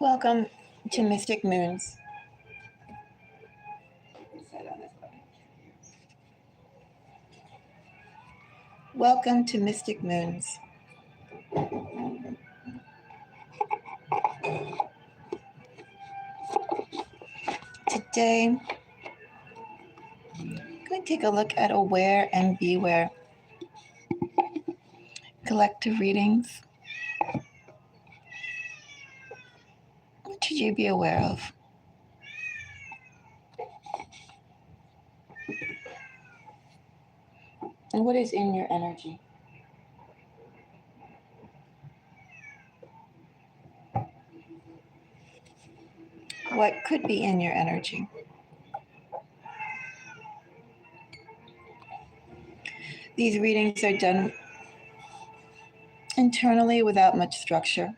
Welcome to Mystic Moons. Welcome to Mystic Moons. Today, I'm going to take a look at Aware and Beware collective readings. What should you be aware of? And what is in your energy? What could be in your energy? These readings are done internally without much structure.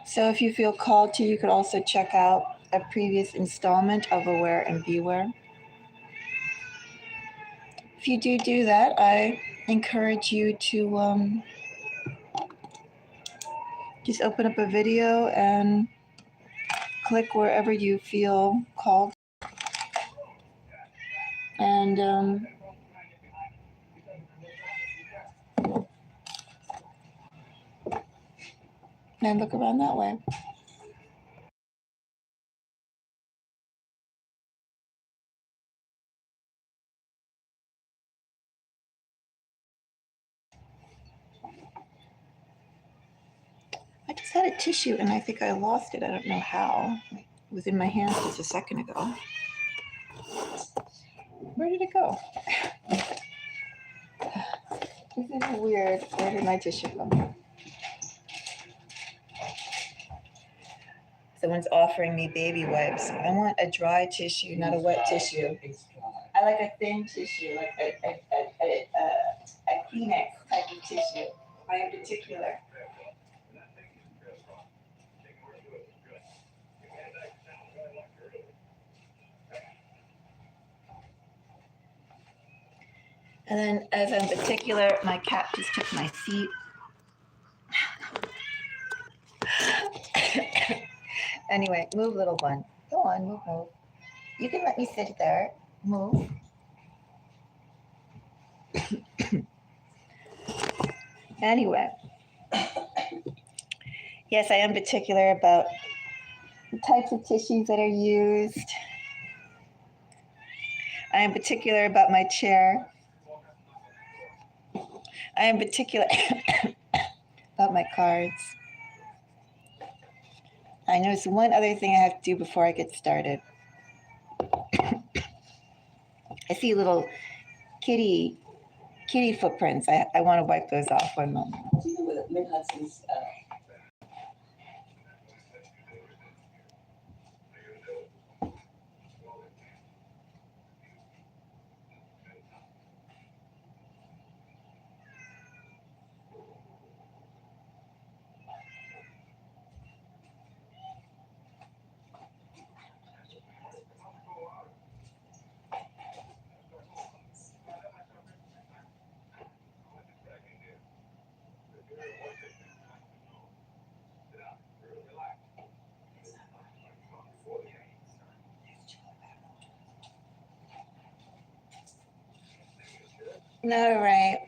So if you feel called to, you could also check out a previous installment of Aware and Beware. If you do that, I encourage you to just open up a video and click wherever you feel called. And look around that way. I just had a tissue and I think I lost it. I don't know how. It was in my hands just a second ago. Where did it go? This is weird. Where did my tissue go? Someone's offering me baby wipes. I want a dry tissue, not a wet tissue. I like a thin tissue, like a Kleenex type of tissue. I am particular. And then, as I'm particular, my cat just took my seat. Anyway, move, little one. Go on, move. You can let me sit there. Move. Anyway, yes, I am particular about the types of tissues that are used. I am particular about my chair. I am particular about my cards. I noticed one other thing I have to do before I get started. I see little kitty footprints. I want to wipe those off. One moment. Do you know that Lynn Hudson's all right.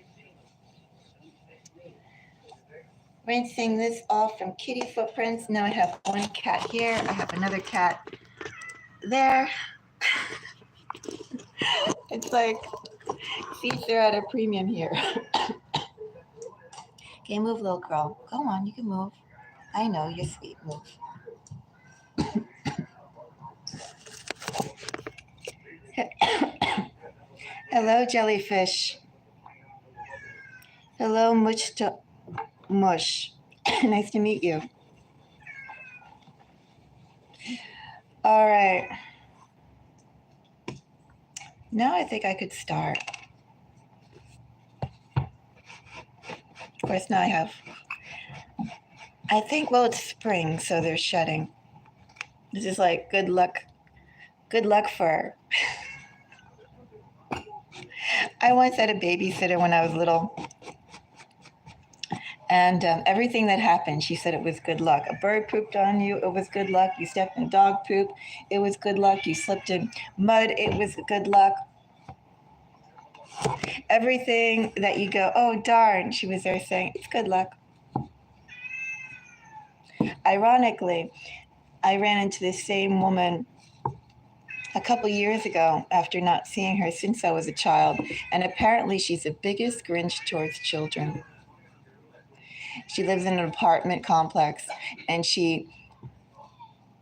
Rinsing this off from kitty footprints. Now I have one cat here. I have another cat there. It's like seats are at a premium here. Okay, move, little girl. Go on, you can move. I know, you're sweet. Move. Hello, jellyfish. Hello, mush. Nice to meet you. All right. Now I think I could start. Of course, now I think, well, it's spring, so they're shedding. This is like good luck fur. I once had a babysitter when I was little, And everything that happened, she said it was good luck. A bird pooped on you, it was good luck. You stepped in dog poop, it was good luck. You slipped in mud, it was good luck. Everything that you go, oh darn, she was there saying, it's good luck. Ironically, I ran into this same woman a couple years ago after not seeing her since I was a child, and apparently she's the biggest Grinch towards children. She lives in an apartment complex, and she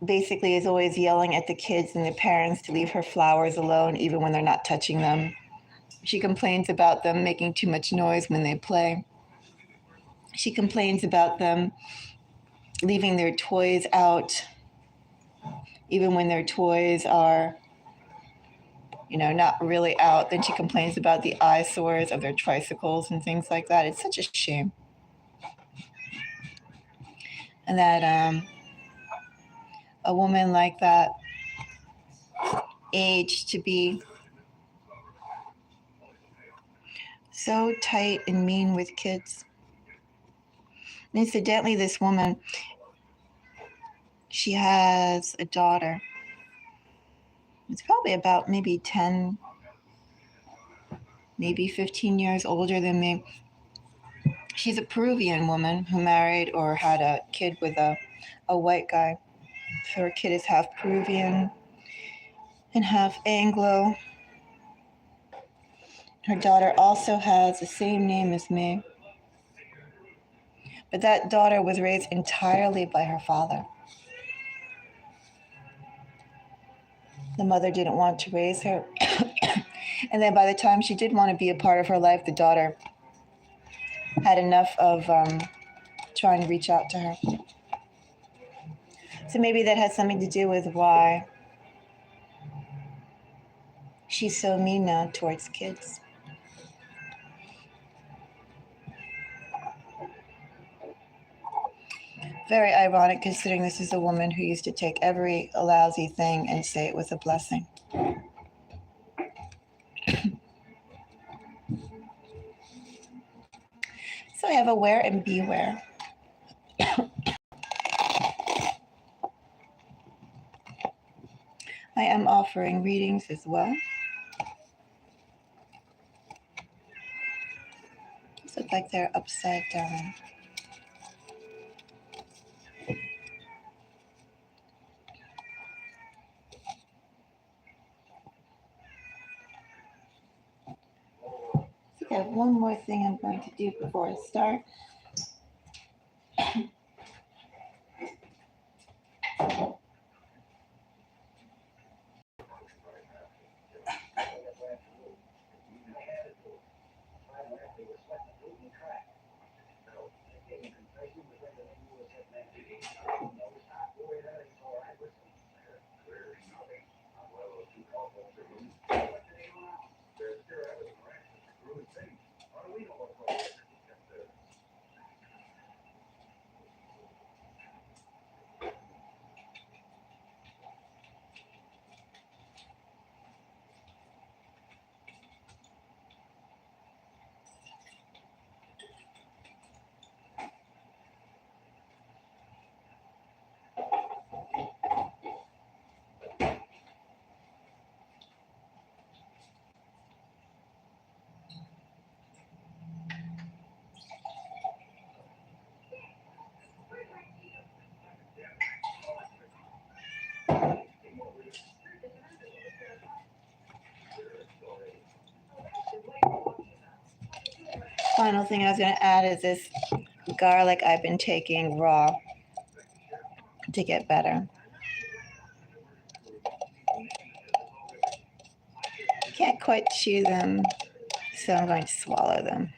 basically is always yelling at the kids and the parents to leave her flowers alone even when they're not touching them. She complains about them making too much noise when they play. She complains about them leaving their toys out even when their toys are, not really out. Then she complains about the eyesores of their tricycles and things like that. It's such a shame. And that a woman like that age to be so tight and mean with kids. And incidentally, this woman, she has a daughter. It's probably about maybe 10, maybe 15 years older than me. She's a Peruvian woman who married or had a kid with a white guy. So her kid is half Peruvian and half Anglo. Her daughter also has the same name as me. But that daughter was raised entirely by her father. The mother didn't want to raise her. And then by the time she did want to be a part of her life, the daughter had enough of trying to reach out to her. So maybe that has something to do with why she's so mean now towards kids. Very ironic considering this is a woman who used to take every lousy thing and say it was a blessing. So I have aware and beware. I am offering readings as well. These look like they're upside down. I have one more thing I'm going to do before I start. Final thing I was going to add is this garlic I've been taking raw to get better. Can't quite chew them, so I'm going to swallow them.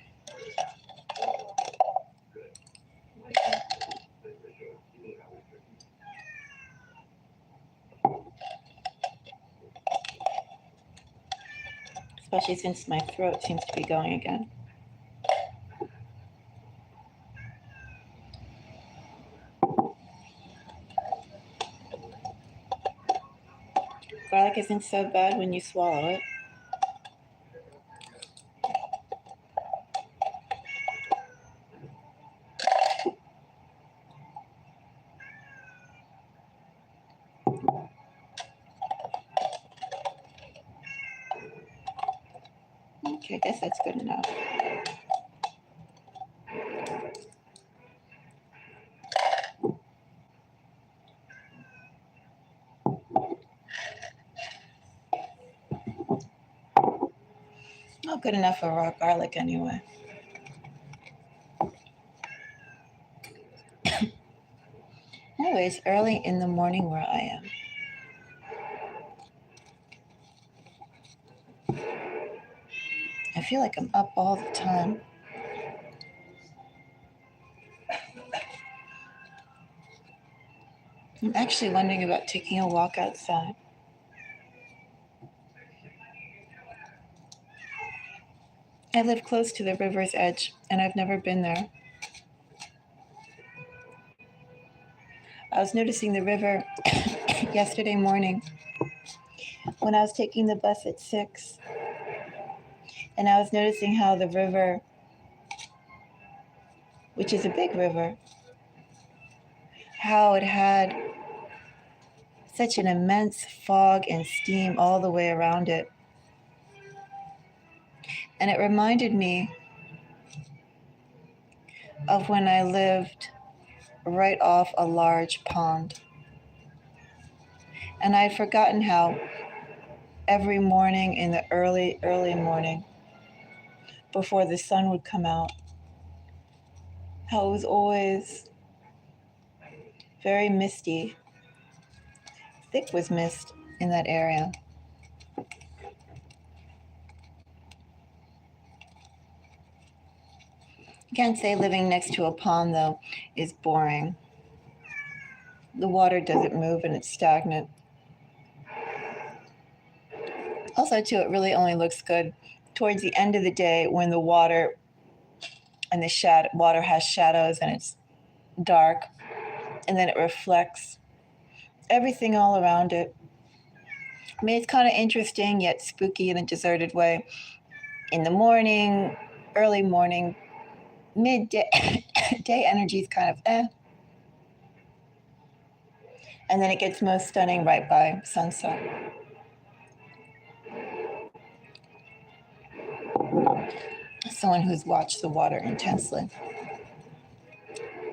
Especially since my throat seems to be going again. Garlic isn't so bad when you swallow it. Okay, I guess that's good enough. Not good enough for raw garlic anyway. Anyways, early in the morning where I am. I feel like I'm up all the time. I'm actually wondering about taking a walk outside. I live close to the river's edge, and I've never been there. I was noticing the river yesterday morning when I was taking the bus at 6, and I was noticing how the river, which is a big river, how it had such an immense fog and steam all the way around it. And it reminded me of when I lived right off a large pond. And I'd forgotten how every morning in the early morning, before the sun would come out, how it was always very misty. Thick was mist in that area. Can't say living next to a pond, though, is boring. The water doesn't move and it's stagnant. Also, too, it really only looks good towards the end of the day when the water and the water has shadows and it's dark, and then it reflects everything all around it. I mean, it's kind of interesting yet spooky in a deserted way. In the morning, early morning, midday day energy is kind of and then it gets most stunning right by sunset. Someone who's watched the water intensely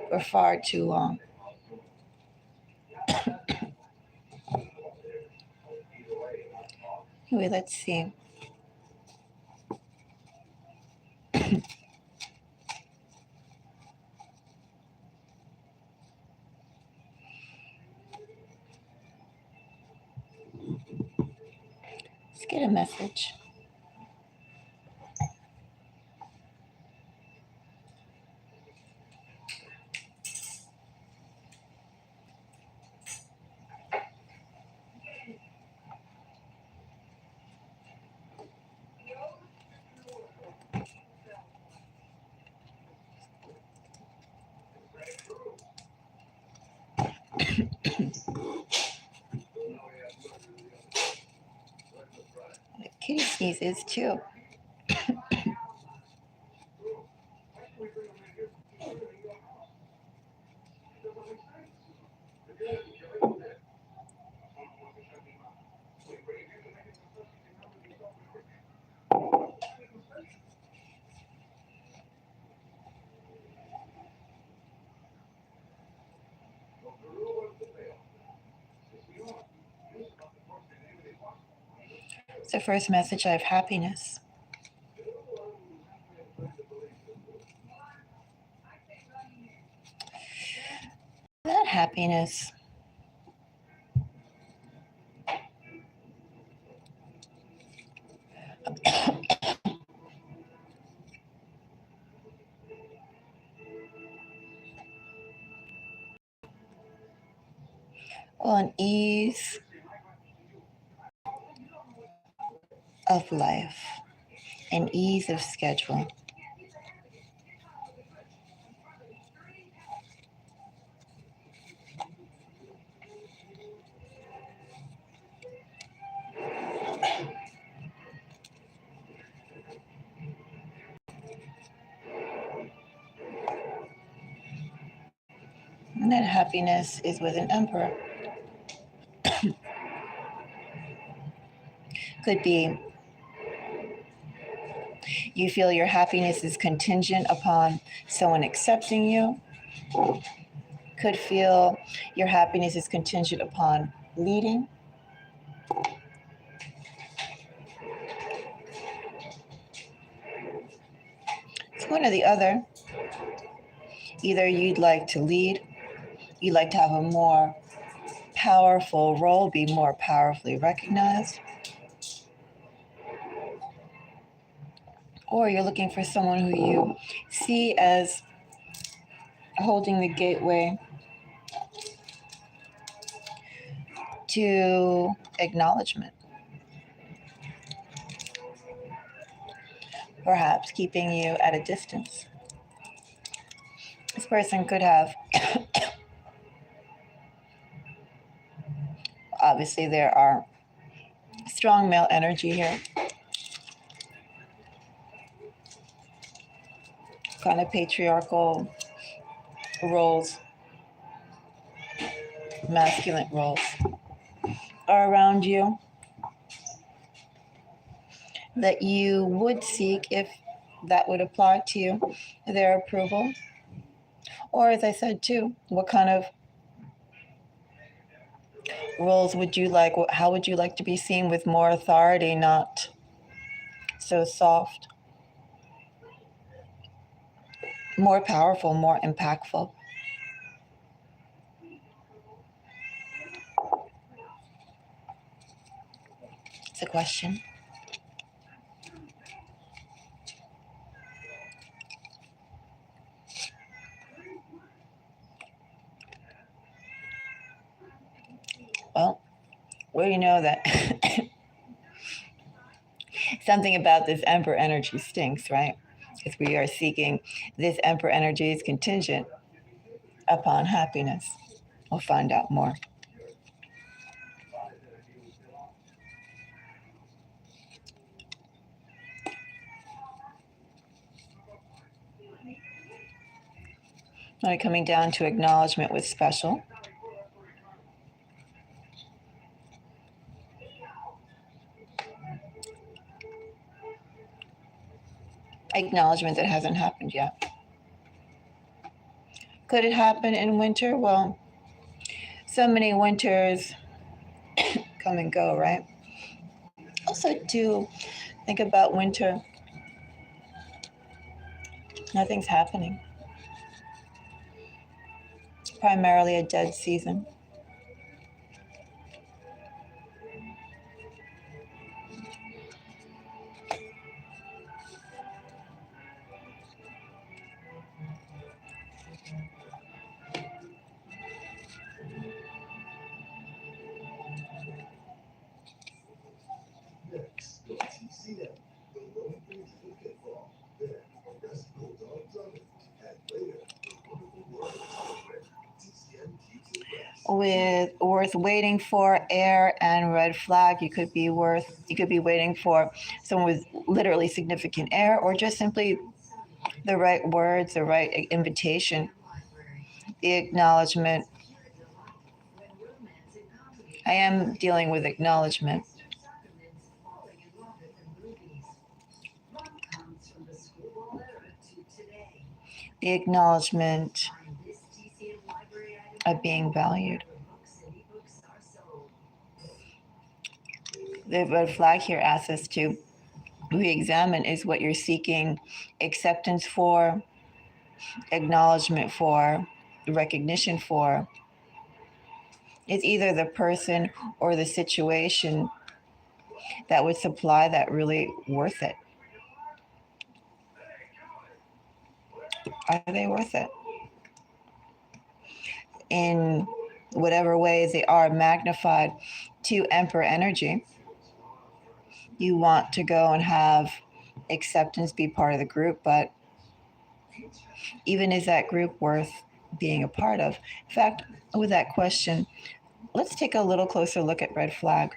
for far too long. Anyway, let's see. Let's get a message. Kitty sneezes too. It's the first message. I have happiness. That happiness. Well, an ease of life, an ease of schedule. And that happiness is with an emperor. Could be You feel your happiness is contingent upon someone accepting you. Could feel your happiness is contingent upon leading. It's one or the other. Either you'd like to lead, you'd like to have a more powerful role, be more powerfully recognized, or you're looking for someone who you see as holding the gateway to acknowledgement, perhaps keeping you at a distance. This person could have, obviously, there are strong male energy here, kind of patriarchal roles, masculine roles are around you that you would seek, if that would apply to you, their approval. Or, as I said too, what kind of roles would you like? How would you like to be seen? With more authority, not so soft, more powerful, more impactful. It's a question. Well, we know that something about this Emperor energy stinks, right? If we are seeking, this Emperor energy is contingent upon happiness. We'll find out more. Now coming down to acknowledgement with special. Acknowledgement that hasn't happened yet. Could it happen in winter? Well, so many winters come and go, right? Also, do think about winter. Nothing's happening. It's primarily a dead season. With worth waiting for, air and red flag, you could be waiting for someone with literally significant air, or just simply the right words, the right invitation, the acknowledgement. I am dealing with acknowledgement. The acknowledgement of being valued. The red flag here asks us to re-examine, is what you're seeking acceptance for, acknowledgement for, recognition for, is either the person or the situation that would supply that really worth it? Are they worth it? In whatever ways they are magnified to Emperor energy, you want to go and have acceptance be part of the group, but even is that group worth being a part of? In fact, with that question, let's take a little closer look at red flag.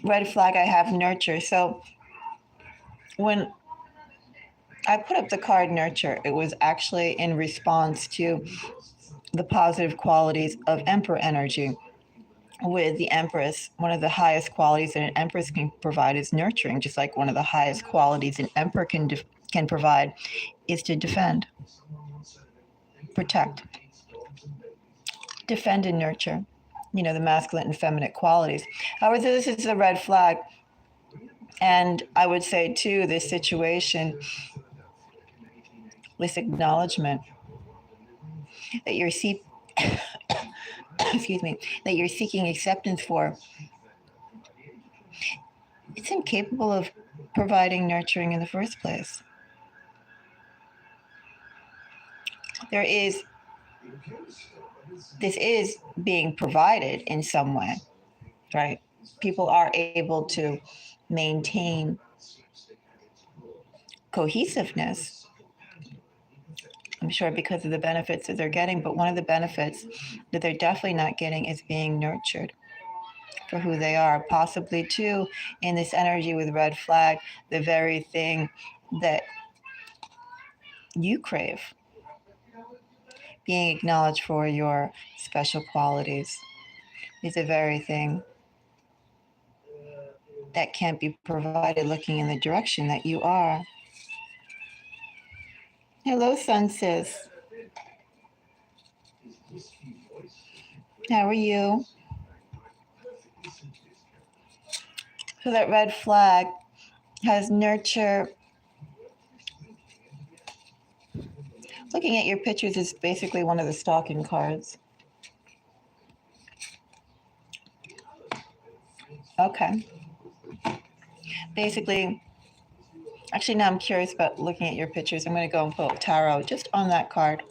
Red flag, I have nurture. So when I put up the card nurture, it was actually in response to the positive qualities of Emperor energy. with the Empress, one of the highest qualities that an Empress can provide is nurturing, just like one of the highest qualities an Emperor can provide is to defend, protect, defend and nurture, the masculine and feminine qualities. However, this is a red flag. And I would say, too, this situation, this acknowledgement that you're excuse me, that you're seeking acceptance for, it's incapable of providing nurturing in the first place. This is being provided in some way, right? People are able to maintain cohesiveness, I'm sure, because of the benefits that they're getting. But one of the benefits that they're definitely not getting is being nurtured for who they are. Possibly, too, in this energy with red flag, the very thing that you crave, being acknowledged for your special qualities, is the very thing that can't be provided looking in the direction that you are. Hello, Sun Sis. How are you? So that red flag has nurture. Looking at your pictures is basically one of the stalking cards. Okay. Basically, actually, now I'm curious about looking at your pictures. I'm going to go and pull tarot just on that card.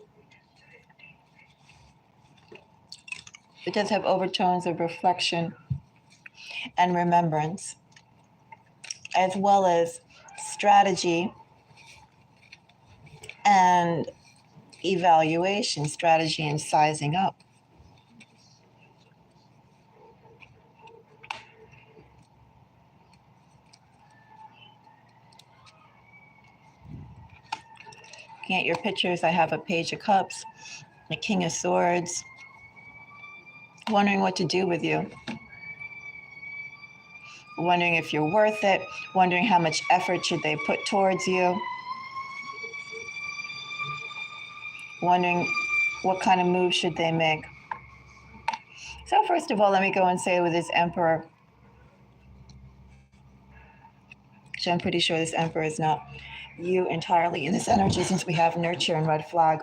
It does have overtones of reflection and remembrance, as well as strategy and evaluation, strategy and sizing up. Looking at your pictures, I have a Page of Cups, a King of Swords, wondering what to do with you. Wondering if you're worth it, wondering how much effort should they put towards you, wondering what kind of move should they make. So first of all, let me go and say with this Emperor, so I'm pretty sure this Emperor is not you entirely in this energy, since we have nurture and red flag.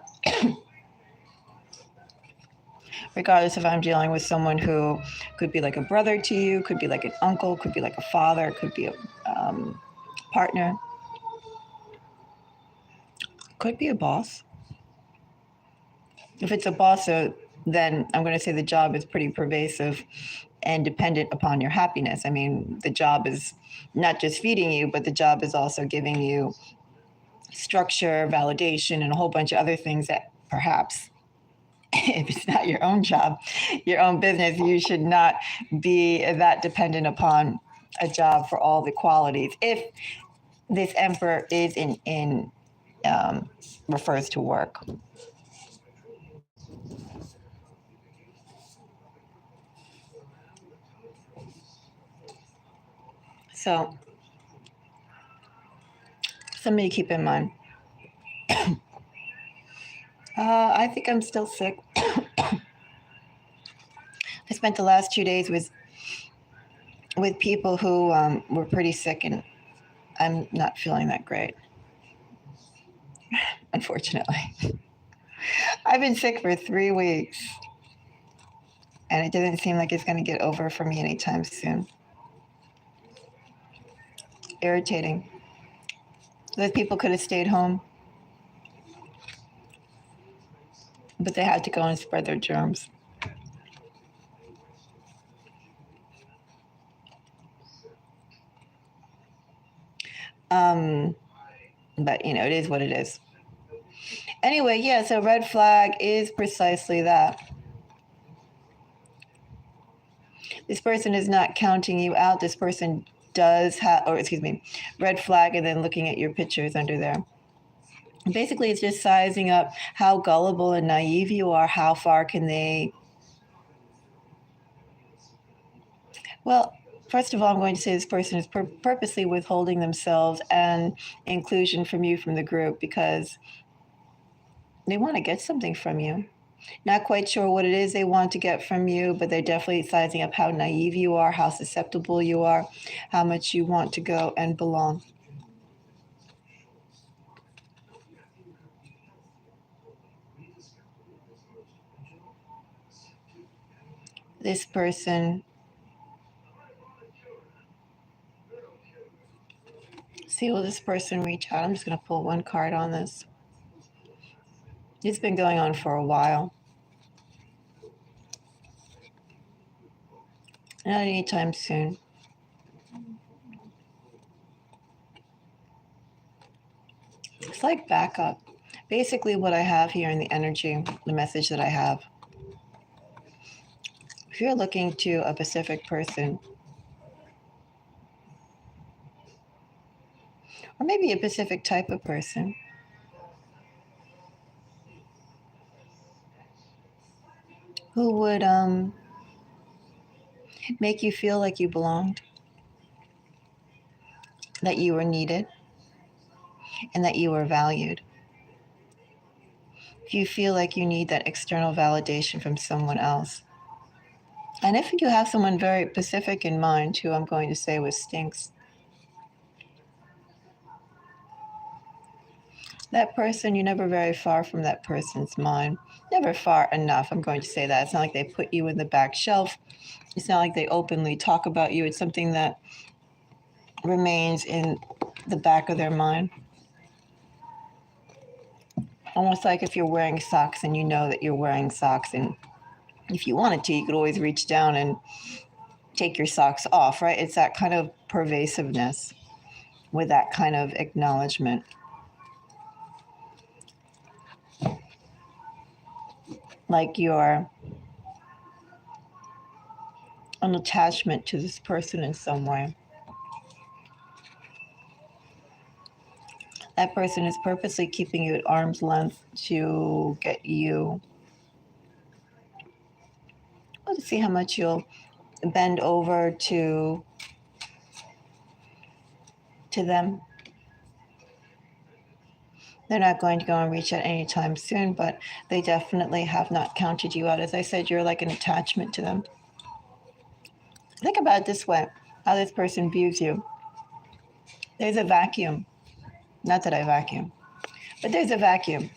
Regardless if I'm dealing with someone who could be like a brother to you, could be like an uncle, could be like a father, could be a partner, could be a boss. If it's a boss, then I'm going to say the job is pretty pervasive and dependent upon your happiness. I mean, the job is not just feeding you, but the job is also giving you structure, validation, and a whole bunch of other things that perhaps, if it's not your own job, your own business, you should not be that dependent upon a job for all the qualities. If this Emperor is refers to work. So, something to keep in mind. I think I'm still sick. I spent the last 2 days with people who were pretty sick, and I'm not feeling that great, unfortunately. I've been sick for 3 weeks, and it doesn't seem like it's going to get over for me anytime soon. Irritating. Those people could have stayed home, but they had to go and spread their germs. But it is what it is. Anyway, yeah, so red flag is precisely that. This person is not counting you out. This person does have, red flag, and then looking at your pictures under there. Basically, it's just sizing up how gullible and naive you are. How far can they Well, first of all, I'm going to say this person is purposely withholding themselves and inclusion from you from the group because they want to get something from you. Not quite sure what it is they want to get from you, but they're definitely sizing up how naive you are, how susceptible you are, how much you want to go and belong. This person, see, will this person reach out? I'm just going to pull one card on this. It's been going on for a while. Not anytime soon. It's like backup. Basically, what I have here in the energy, the message that I have. If you're looking to a specific person, or maybe a specific type of person, who would make you feel like you belonged, that you were needed, and that you were valued. If you feel like you need that external validation from someone else, and if you have someone very specific in mind, who I'm going to say was stinks, that person, you're never very far from that person's mind. Never far enough, I'm going to say that. It's not like they put you in the back shelf. It's not like they openly talk about you. It's something that remains in the back of their mind. Almost like if you're wearing socks and you know that you're wearing socks, and if you wanted to, you could always reach down and take your socks off, right? It's that kind of pervasiveness with that kind of acknowledgement. Like you're an attachment to this person in some way. That person is purposely keeping you at arm's length to get you, well, to see how much you'll bend over to them. They're not going to go and reach out anytime soon, but they definitely have not counted you out. As I said, you're like an attachment to them. Think about it this way, how this person views you. There's a vacuum. Not that I vacuum, but there's a vacuum.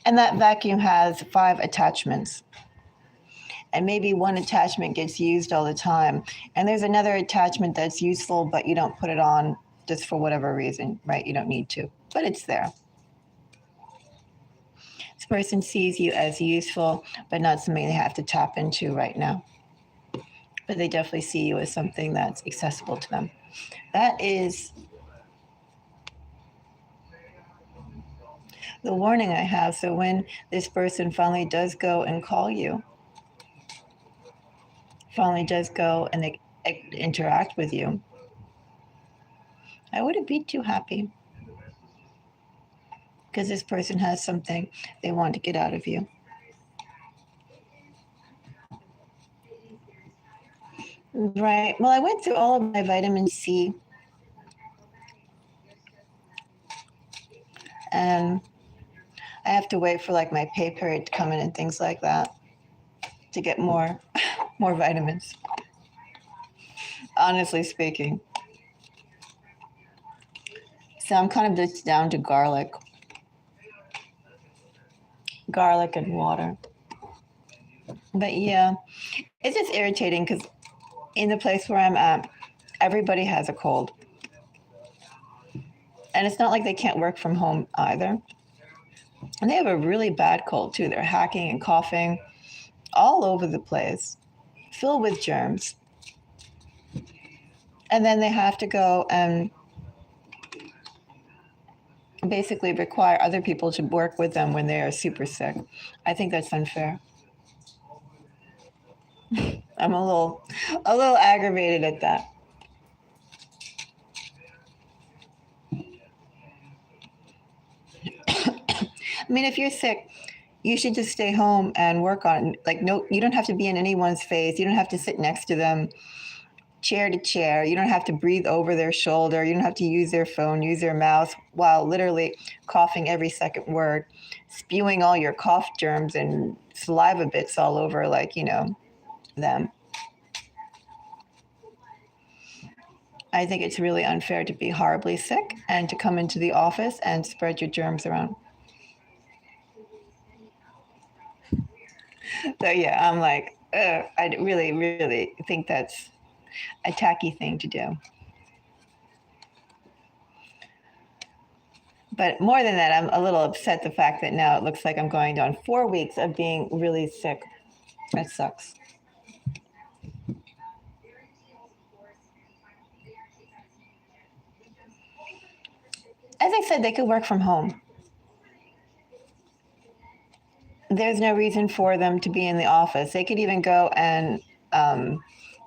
And that vacuum has 5 attachments. And maybe one attachment gets used all the time. And there's another attachment that's useful, but you don't put it on just for whatever reason, right? You don't need to, but it's there. This person sees you as useful, but not something they have to tap into right now. But they definitely see you as something that's accessible to them. That is the warning I have. So when this person finally does go and call you, finally does go and they interact with you, I wouldn't be too happy, because this person has something they want to get out of you. Right. Well, I went through all of my vitamin C, and I have to wait for like my pay period to come in and things like that to get more vitamins. Honestly speaking. So I'm kind of just down to garlic and water. But yeah, it's just irritating because in the place where I'm at, everybody has a cold. And it's not like they can't work from home either. And they have a really bad cold too. They're hacking and coughing all over the place, filled with germs. And then they have to go and basically require other people to work with them when they are super sick. I think that's unfair. I'm a little aggravated at that. I mean, if you're sick, You should just stay home and work on it. Like, no, you don't have to be in anyone's face. You don't have to sit next to them chair to chair. You don't have to breathe over their shoulder. You don't have to use their phone, use their mouse while literally coughing every second word, spewing all your cough germs and saliva bits all over, like, them. I think it's really unfair to be horribly sick and to come into the office and spread your germs around. So yeah, I'm like, I really, really think that's a tacky thing to do. But more than that, I'm a little upset the fact that now it looks like I'm going on 4 weeks of being really sick. That sucks. As I said, they could work from home. There's no reason for them to be in the office. They could even go and,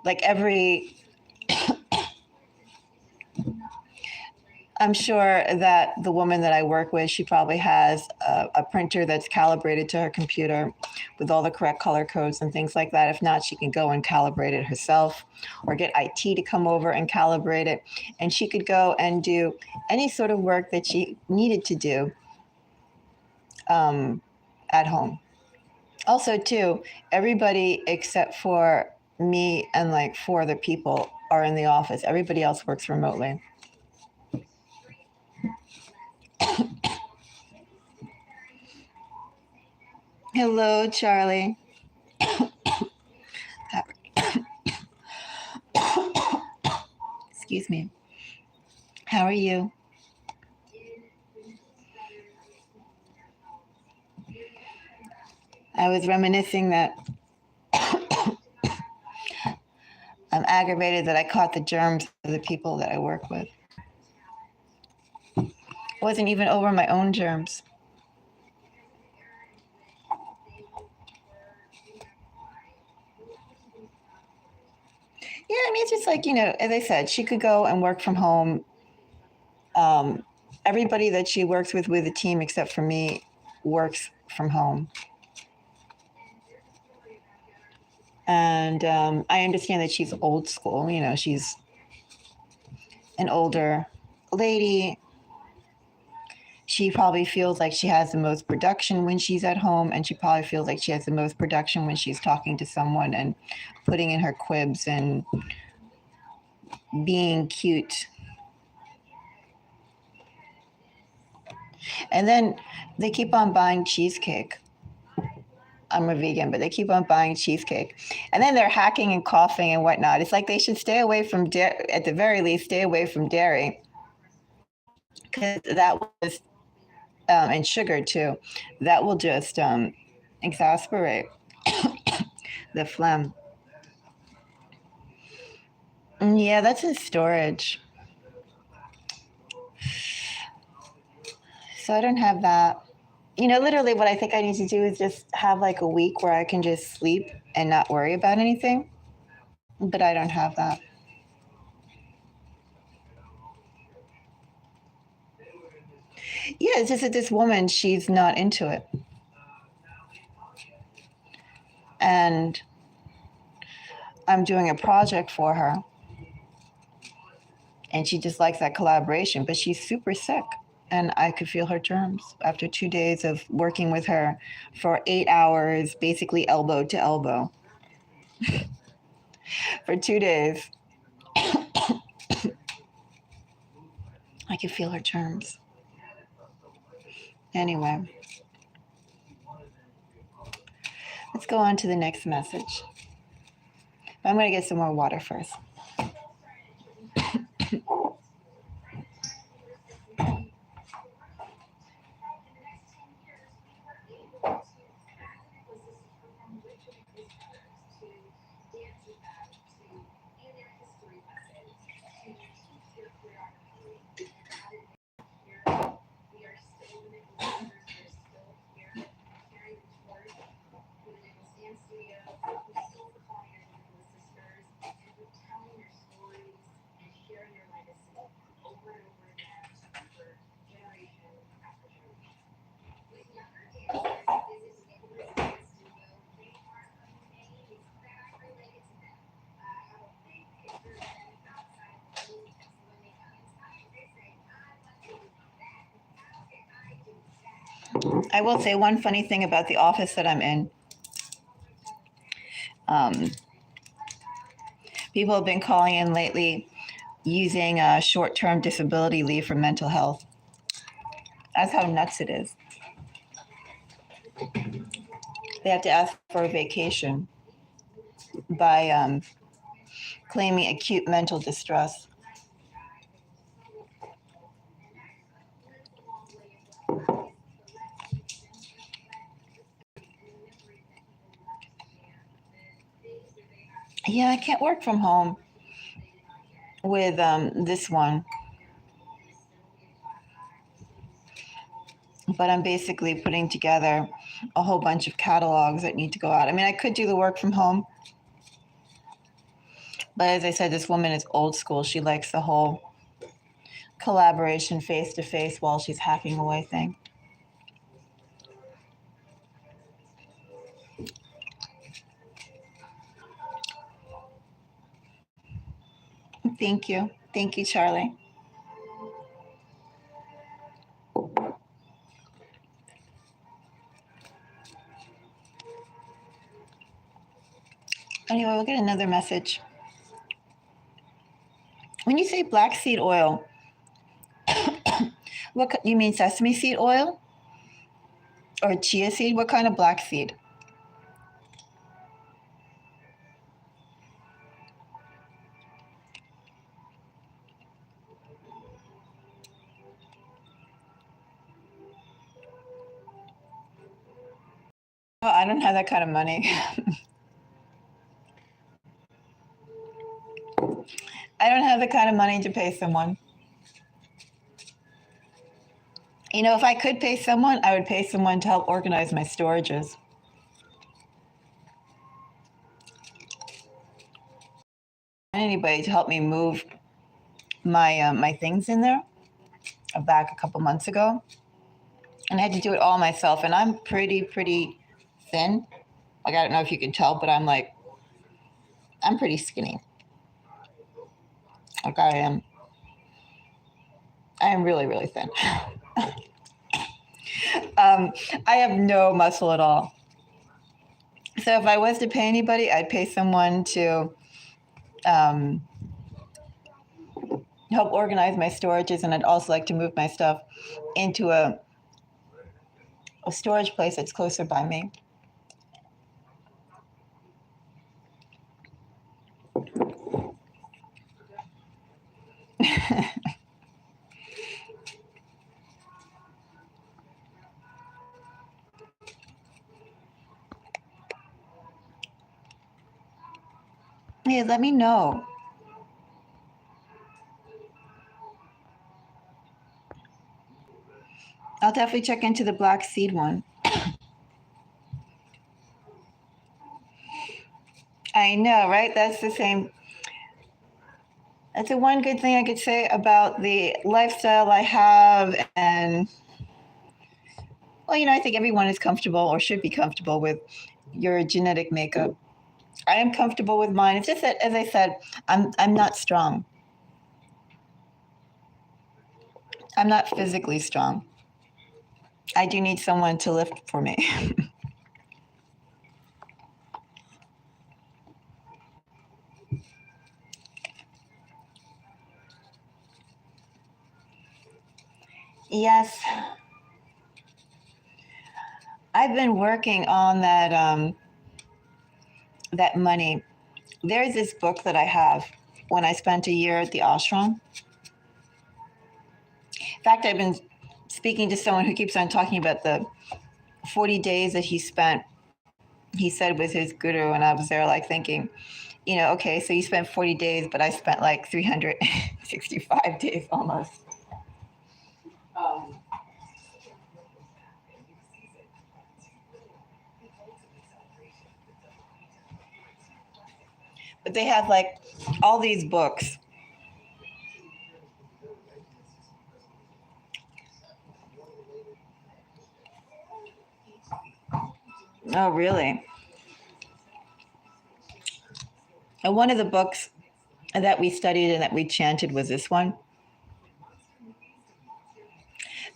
like every, I'm sure that the woman that I work with, she probably has a printer that's calibrated to her computer with all the correct color codes and things like that. If not, she can go and calibrate it herself or get IT to come over and calibrate it. And she could go and do any sort of work that she needed to do at home. Also, too, everybody except for me and like 4 other people are in the office. Everybody else works remotely. Hello, Charlie. Excuse me. How are you? I was reminiscing that I'm aggravated that I caught the germs of the people that I work with. It wasn't even over my own germs. Yeah, I mean, it's just like, as I said, she could go and work from home. Everybody that she works with the team, except for me, works from home. And I understand that she's old school. She's an older lady. She probably feels like she has the most production when she's at home, and she probably feels like she has the most production when she's talking to someone and putting in her quibs and being cute. And then they keep on buying cheesecake. I'm a vegan, but they keep on buying cheesecake. And then they're hacking and coughing and whatnot. It's like they should stay away from dairy, at the very least, stay away from dairy. Because that was, and sugar too, that will just exasperate the phlegm. Yeah, that's in storage. So I don't have that. Literally what I think I need to do is just have like a week where I can just sleep and not worry about anything. But I don't have that. Yeah, it's just that this woman, she's not into it. And I'm doing a project for her. And she just likes that collaboration, but she's super sick. And I could feel her germs after 2 days of working with her for 8 hours, basically elbow to elbow for 2 days. I could feel her germs. Anyway, let's go on to the next message. But I'm going to get some more water first. I will say one funny thing about the office that I'm in. People have been calling in lately using short-term disability leave for mental health. That's how nuts it is. They have to ask for a vacation by claiming acute mental distress. Yeah, I can't work from home with this one, but I'm basically putting together a whole bunch of catalogs that need to go out. I mean, I could do the work from home, but as I said, this woman is old school. She likes the whole collaboration face to face while she's hacking away thing. Thank you. Thank you, Charlie. Anyway, we'll get another message. When you say black seed oil, what you mean sesame seed oil or chia seed? What kind of black seed? Oh, I don't have that kind of money. I don't have the kind of money to pay someone. You know, if I could pay someone, I would pay someone to help organize my storages. Anybody to help me move my things in there back a couple months ago, and I had to do it all myself. And I'm pretty thin. Like I don't know if you can tell, but I'm pretty skinny. Like I am. I am really thin. I have no muscle at all. So if I was to pay anybody, I'd pay someone to help organize my storages, and I'd also like to move my stuff into a storage place that's closer by me. Yeah, let me know. I'll definitely check into the black seed one. I know, right? That's the same. That's the one good thing I could say about the lifestyle I have. And, well, you know, I think everyone is comfortable or should be comfortable with your genetic makeup. I am comfortable with mine. It's just that, as I said, I'm not strong. I'm not physically strong. I do need someone to lift for me. Yes. I've been working on that money. There's this book that I have when I spent a year at the ashram. In fact, I've been speaking to someone who keeps on talking about the 40 days that he spent, he said, with his guru. And I was there like thinking, you know, okay, so you spent 40 days, but I spent like 365 days almost. But they have like all these books. Oh, really? And one of the books that we studied and that we chanted was this one.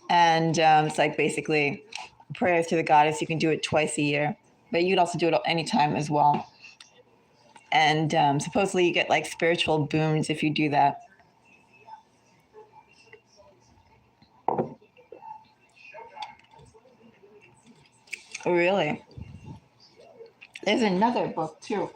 And it's like basically prayers to the goddess. You can do it twice a year, but you'd also do it anytime as well. And supposedly you get like spiritual boons if you do that. Really? There's another book too.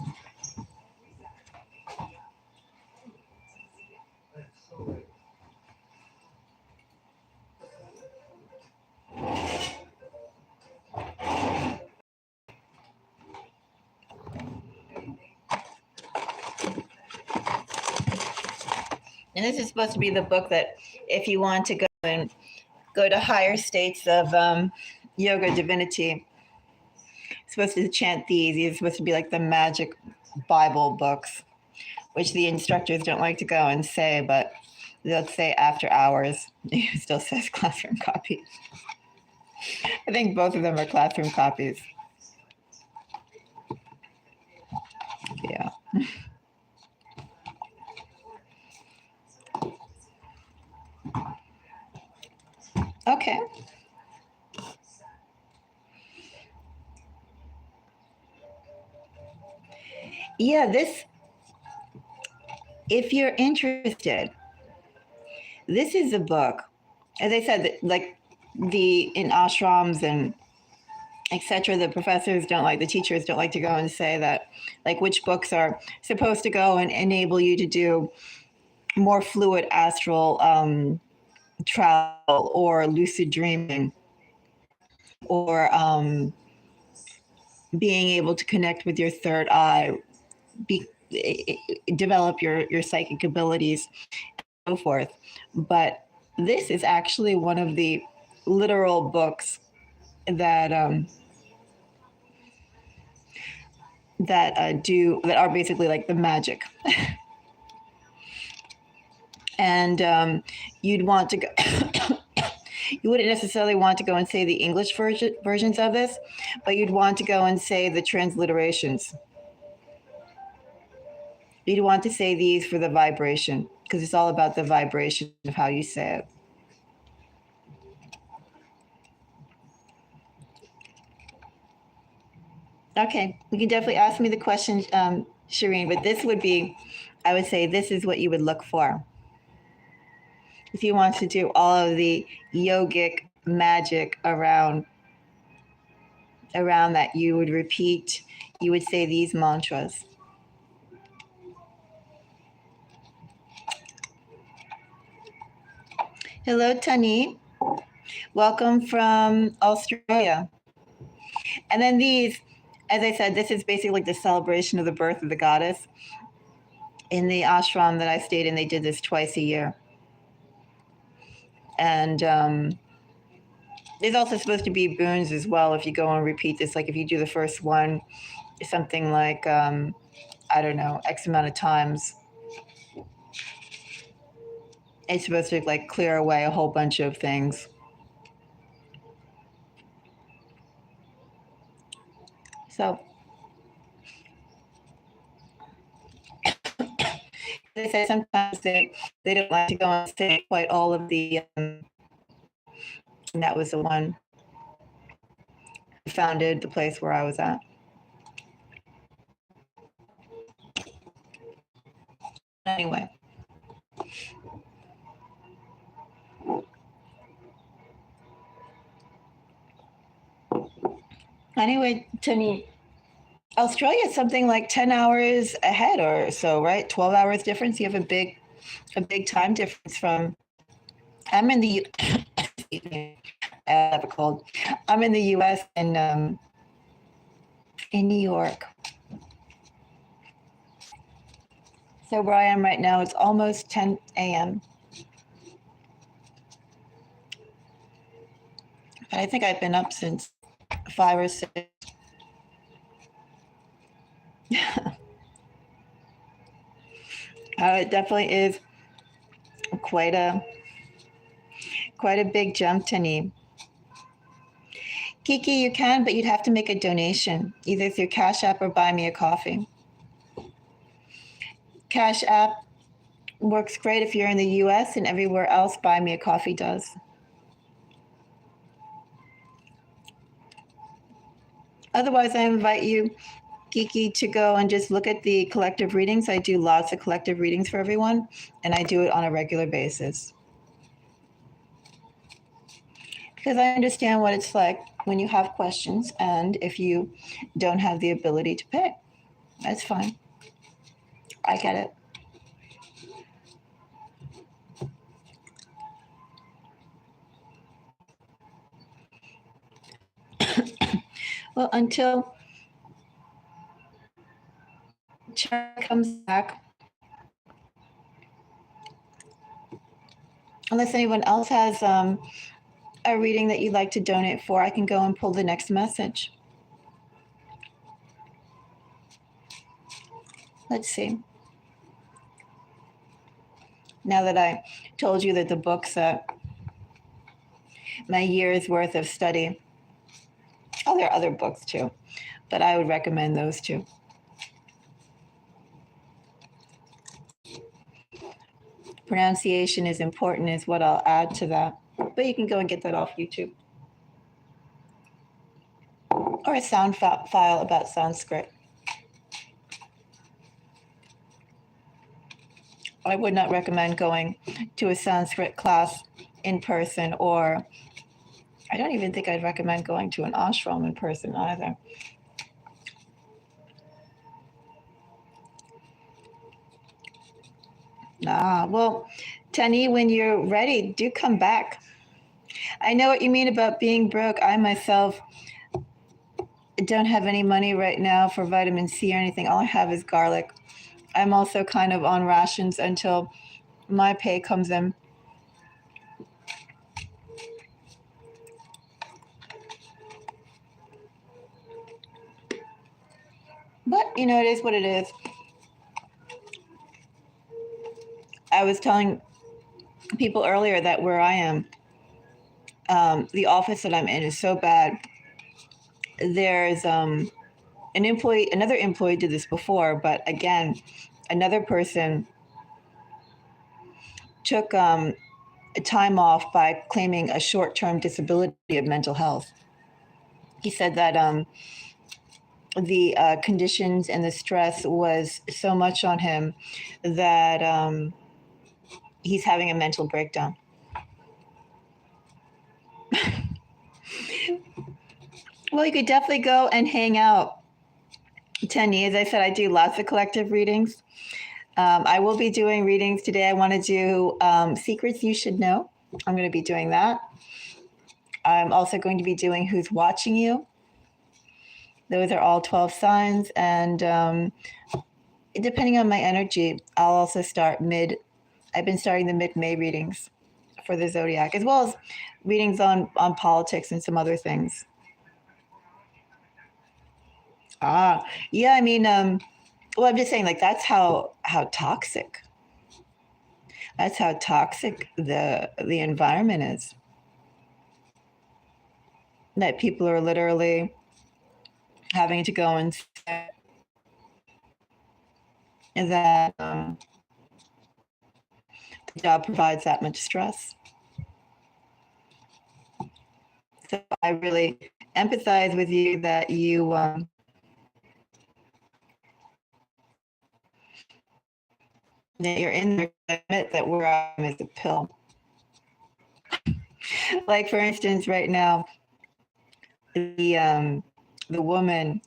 And this is supposed to be the book that if you want to go and go to higher states of yoga divinity, supposed to chant these. These are supposed to be like the magic Bible books, which the instructors don't like to go and say, but they'll say after hours. It still says classroom copy. I think both of them are classroom copies. Yeah. Okay. Yeah, this, if you're interested, this is a book. As I said, like in ashrams and etc., the professors don't like, the teachers don't like to go and say that, like, which books are supposed to go and enable you to do more fluid astral travel or lucid dreaming or being able to connect with your third eye, be, develop your psychic abilities, and so forth. But this is actually one of the literal books that that are basically like the magic. And you'd want to go. You wouldn't necessarily want to go and say the English versions of this, but you'd want to go and say the transliterations. You'd want to say these for the vibration, because it's all about the vibration of how you say it. Okay, you can definitely ask me the question, Shireen, but this would be, I would say this is what you would look for. If you want to do all of the yogic magic around that, you would repeat, you would say these mantras. Hello, Tani. Welcome from Australia. And then these, as I said, this is basically like the celebration of the birth of the goddess. In the ashram that I stayed in, they did this twice a year. And there's also supposed to be boons as well if you go and repeat this. Like if you do the first one, something like, I don't know, X amount of times, it's supposed to like clear away a whole bunch of things. So they say sometimes they don't like to go and say quite all of the, and that was the one who founded the place where I was at. Anyway. Anyway, Tani, Australia is something like 10 hours ahead or so, right? 12 hours difference. You have a big time difference from, I'm in the, I have a cold. I'm in the US and in New York. So where I am right now, it's almost 10 a.m. But I think I've been up since 5 or 6. It definitely is quite a big jump, Tani. Kiki, you can, but you'd have to make a donation, either through Cash App or Buy Me a Coffee. Cash App works great if you're in the US, and everywhere else Buy Me a Coffee does. Otherwise, I invite you, Kiki, to go and just look at the collective readings. I do lots of collective readings for everyone, and I do it on a regular basis because I understand what it's like when you have questions and if you don't have the ability to pay. That's fine. I get it. Well, until Charlie comes back, unless anyone else has a reading that you'd like to donate for, I can go and pull the next message. Let's see. Now that I told you that the books, my year's worth of study, oh, there are other books too, but I would recommend those two. Pronunciation is important, is what I'll add to that. But you can go and get that off YouTube. Or a sound file about Sanskrit. I would not recommend going to a Sanskrit class in person, or I don't even think I'd recommend going to an ashram in person either. Well, Tani, when you're ready, do come back. I know what you mean about being broke. I myself don't have any money right now for vitamin C or anything. All I have is garlic. I'm also kind of on rations until my pay comes in. But, you know, it is what it is. I was telling people earlier that where I am, the office that I'm in is so bad. There's an employee, another employee did this before, but again, another person took time off by claiming a short-term disability of mental health. He said that the conditions and the stress was so much on him that he's having a mental breakdown. Well, you could definitely go and hang out. Tenny, as I said, I do lots of collective readings. I will be doing readings today. I want to do secrets you should know. I'm going to be doing that. I'm also going to be doing who's watching you. Those are all 12 signs. And depending on my energy, I'll also start I've been starting the mid-May readings for the zodiac, as well as readings on politics and some other things. Yeah, I mean, well, I'm just saying, like, that's how toxic. That's how toxic the environment is. That people are literally having to go and say that the job provides that much stress. So I really empathize with you that you that you're in there. I admit that where I am is a pill. Like, for instance, right now, the woman,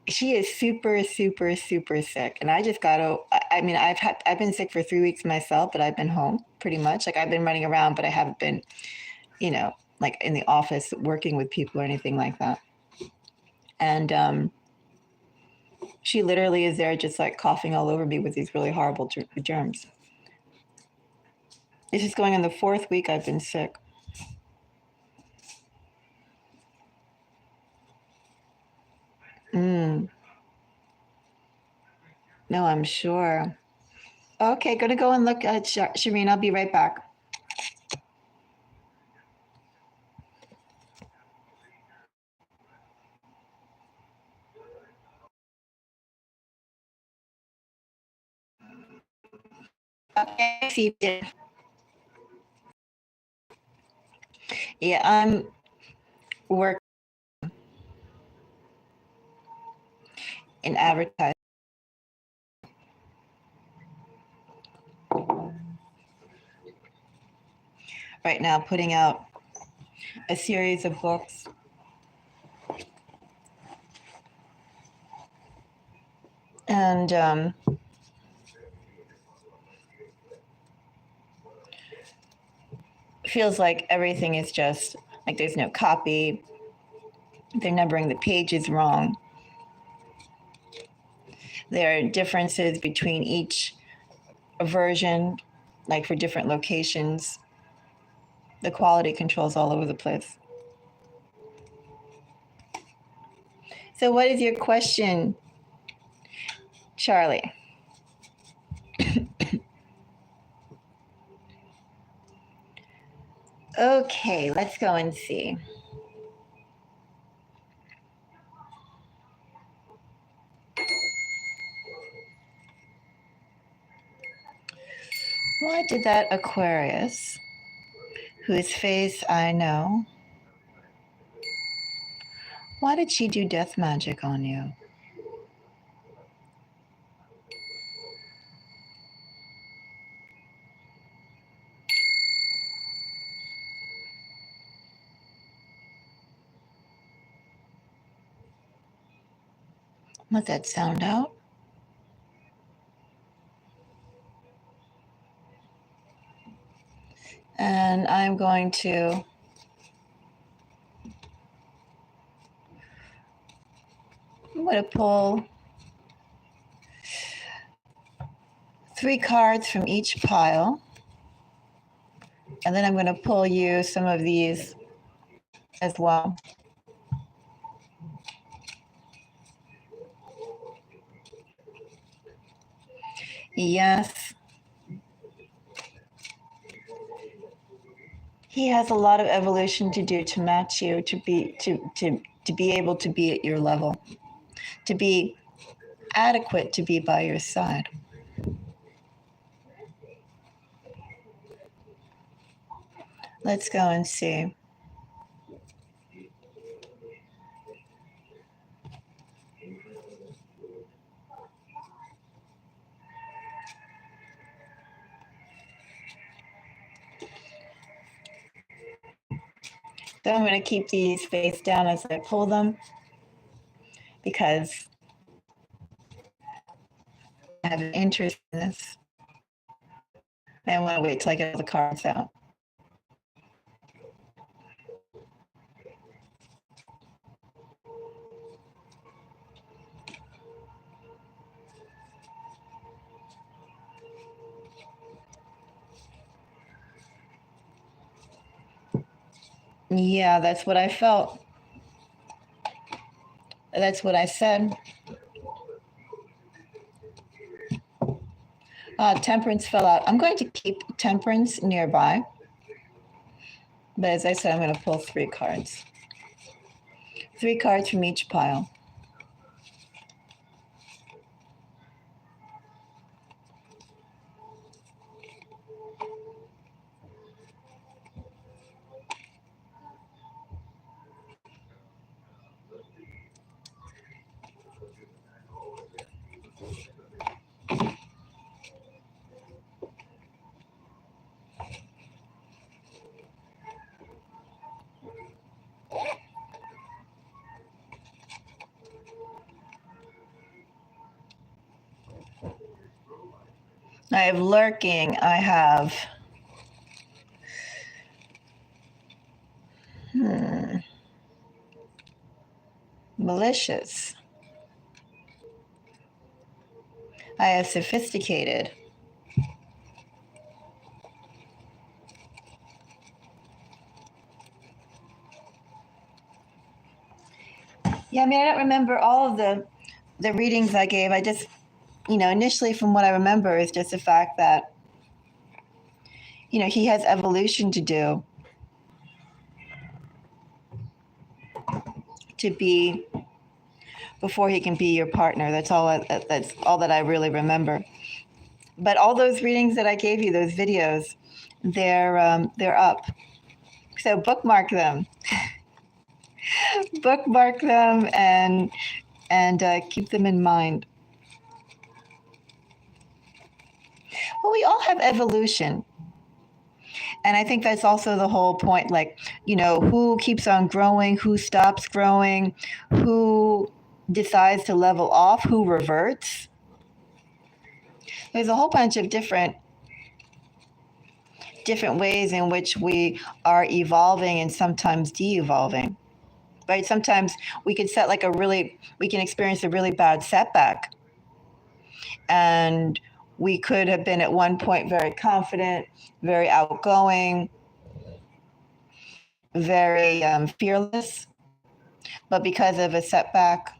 she is super sick, and I just got to. I mean, I've been sick for 3 weeks myself, but I've been home pretty much. Like, I've been running around, but I haven't been, you know, like in the office working with people or anything like that. And she literally is there just like coughing all over me with these really horrible germs. This is going on the 4th week I've been sick. No, I'm sure. Okay, gonna go and look at Shireen. I'll be right back. Okay, see you. Yeah, I'm working. in advertising. Right now, putting out a series of books. And feels like everything is just like there's no copy. They're numbering the pages wrong. There are differences between each version, like for different locations. The quality control's all over the place. So what is your question, Charlie? Okay, let's go and see. Why did that Aquarius, whose face I know, why did she do death magic on you? Let that sound out. And I'm going to pull 3 cards from each pile. And then I'm going to pull you some of these as well. Yes. He has a lot of evolution to do to match you, to be able to be at your level, to be adequate to be by your side. Let's go and see. So I'm going to keep these face down as I pull them because I have an interest in this. I want to wait till I get all the cards out. Yeah, that's what I felt. That's what I said. Temperance fell out. I'm going to keep Temperance nearby. But as I said, I'm going to pull 3 cards. 3 cards from each pile. I have lurking. I have malicious. I have sophisticated. Yeah, I mean, I don't remember all of the readings I gave. I just, initially from what I remember is just the fact that, he has evolution to do to be before he can be your partner. That's all that I really remember. But all those readings that I gave you, those videos, they're up. So bookmark them. Bookmark them and and keep them in mind. Well, we all have evolution. And I think that's also the whole point. Like, who keeps on growing, who stops growing, who decides to level off, who reverts. There's a whole bunch of different ways in which we are evolving and sometimes de-evolving. Right? Sometimes we can we can experience a really bad setback. And we could have been at one point very confident, very outgoing, very fearless. But because of a setback,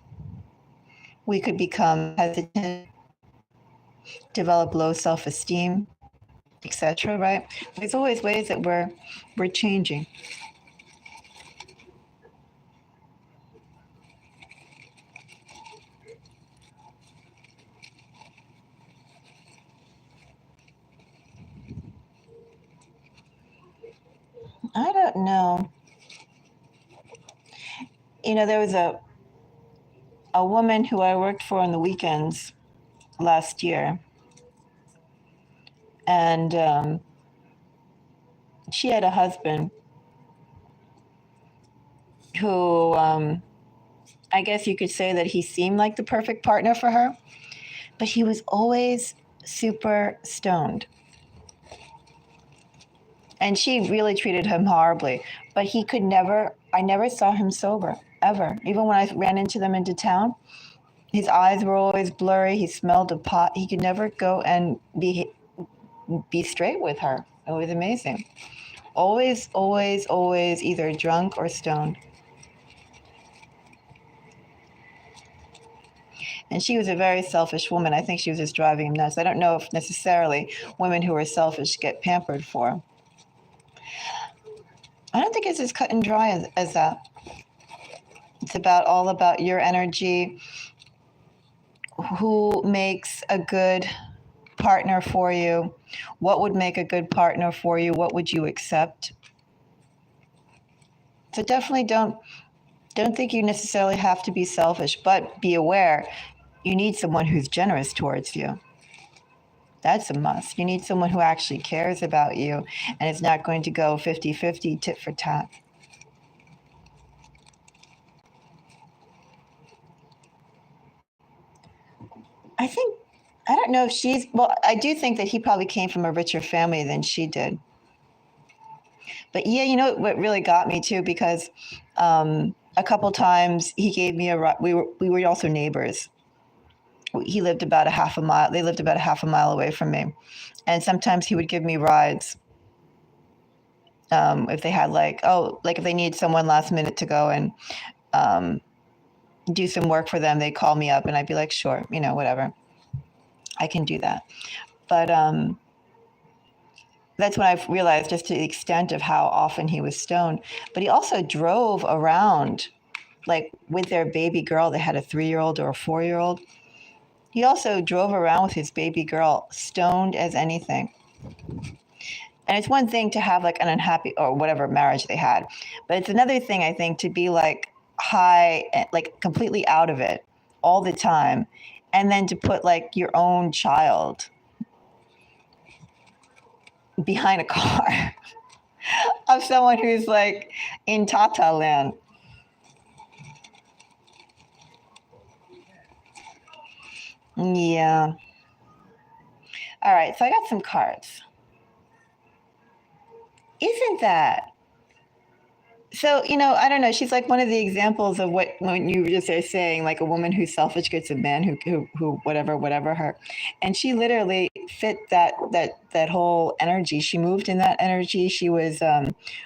we could become hesitant, develop low self-esteem, etc. Right? There's always ways that we're changing. I don't know. There was a woman who I worked for on the weekends last year, and she had a husband who, I guess you could say that he seemed like the perfect partner for her, but he was always super stoned. And she really treated him horribly, but I never saw him sober, ever. Even when I ran into them into town, his eyes were always blurry. He smelled of pot. He could never go and be straight with her. It was amazing. Always, always, always either drunk or stoned. And she was a very selfish woman. I think she was just driving him nuts. I don't know if necessarily women who are selfish get pampered for. I don't think it's as cut and dry as that. It's all about your energy, who makes a good partner for you, what would make a good partner for you, what would you accept. So definitely don't think you necessarily have to be selfish, but be aware you need someone who's generous towards you. That's a must. You need someone who actually cares about you and is not going to go 50-50 tit for tat. I don't know if I do think that he probably came from a richer family than she did. But yeah, what really got me too, because a couple times he gave me we were also neighbors. He lived about a half a mile. They lived about a half a mile away from me. And sometimes he would give me rides. If they had if they need someone last minute to go and do some work for them, they'd call me up and I'd be like, sure, whatever. I can do that. But that's when I realized just to the extent of how often he was stoned. But he also drove around, with their baby girl. They had a 3-year-old or a 4-year-old. He also drove around with his baby girl, stoned as anything. And it's one thing to have an unhappy or whatever marriage they had, but it's another thing, I think, to be high, completely out of it all the time, and then to put your own child behind a car of someone who's in Tata land. Yeah. All right, so I got some cards. Isn't that? So, I don't know. She's one of the examples of when you just are saying, a woman who's selfish gets a man who whatever her. And she literally fit that whole energy. She moved in that energy. She was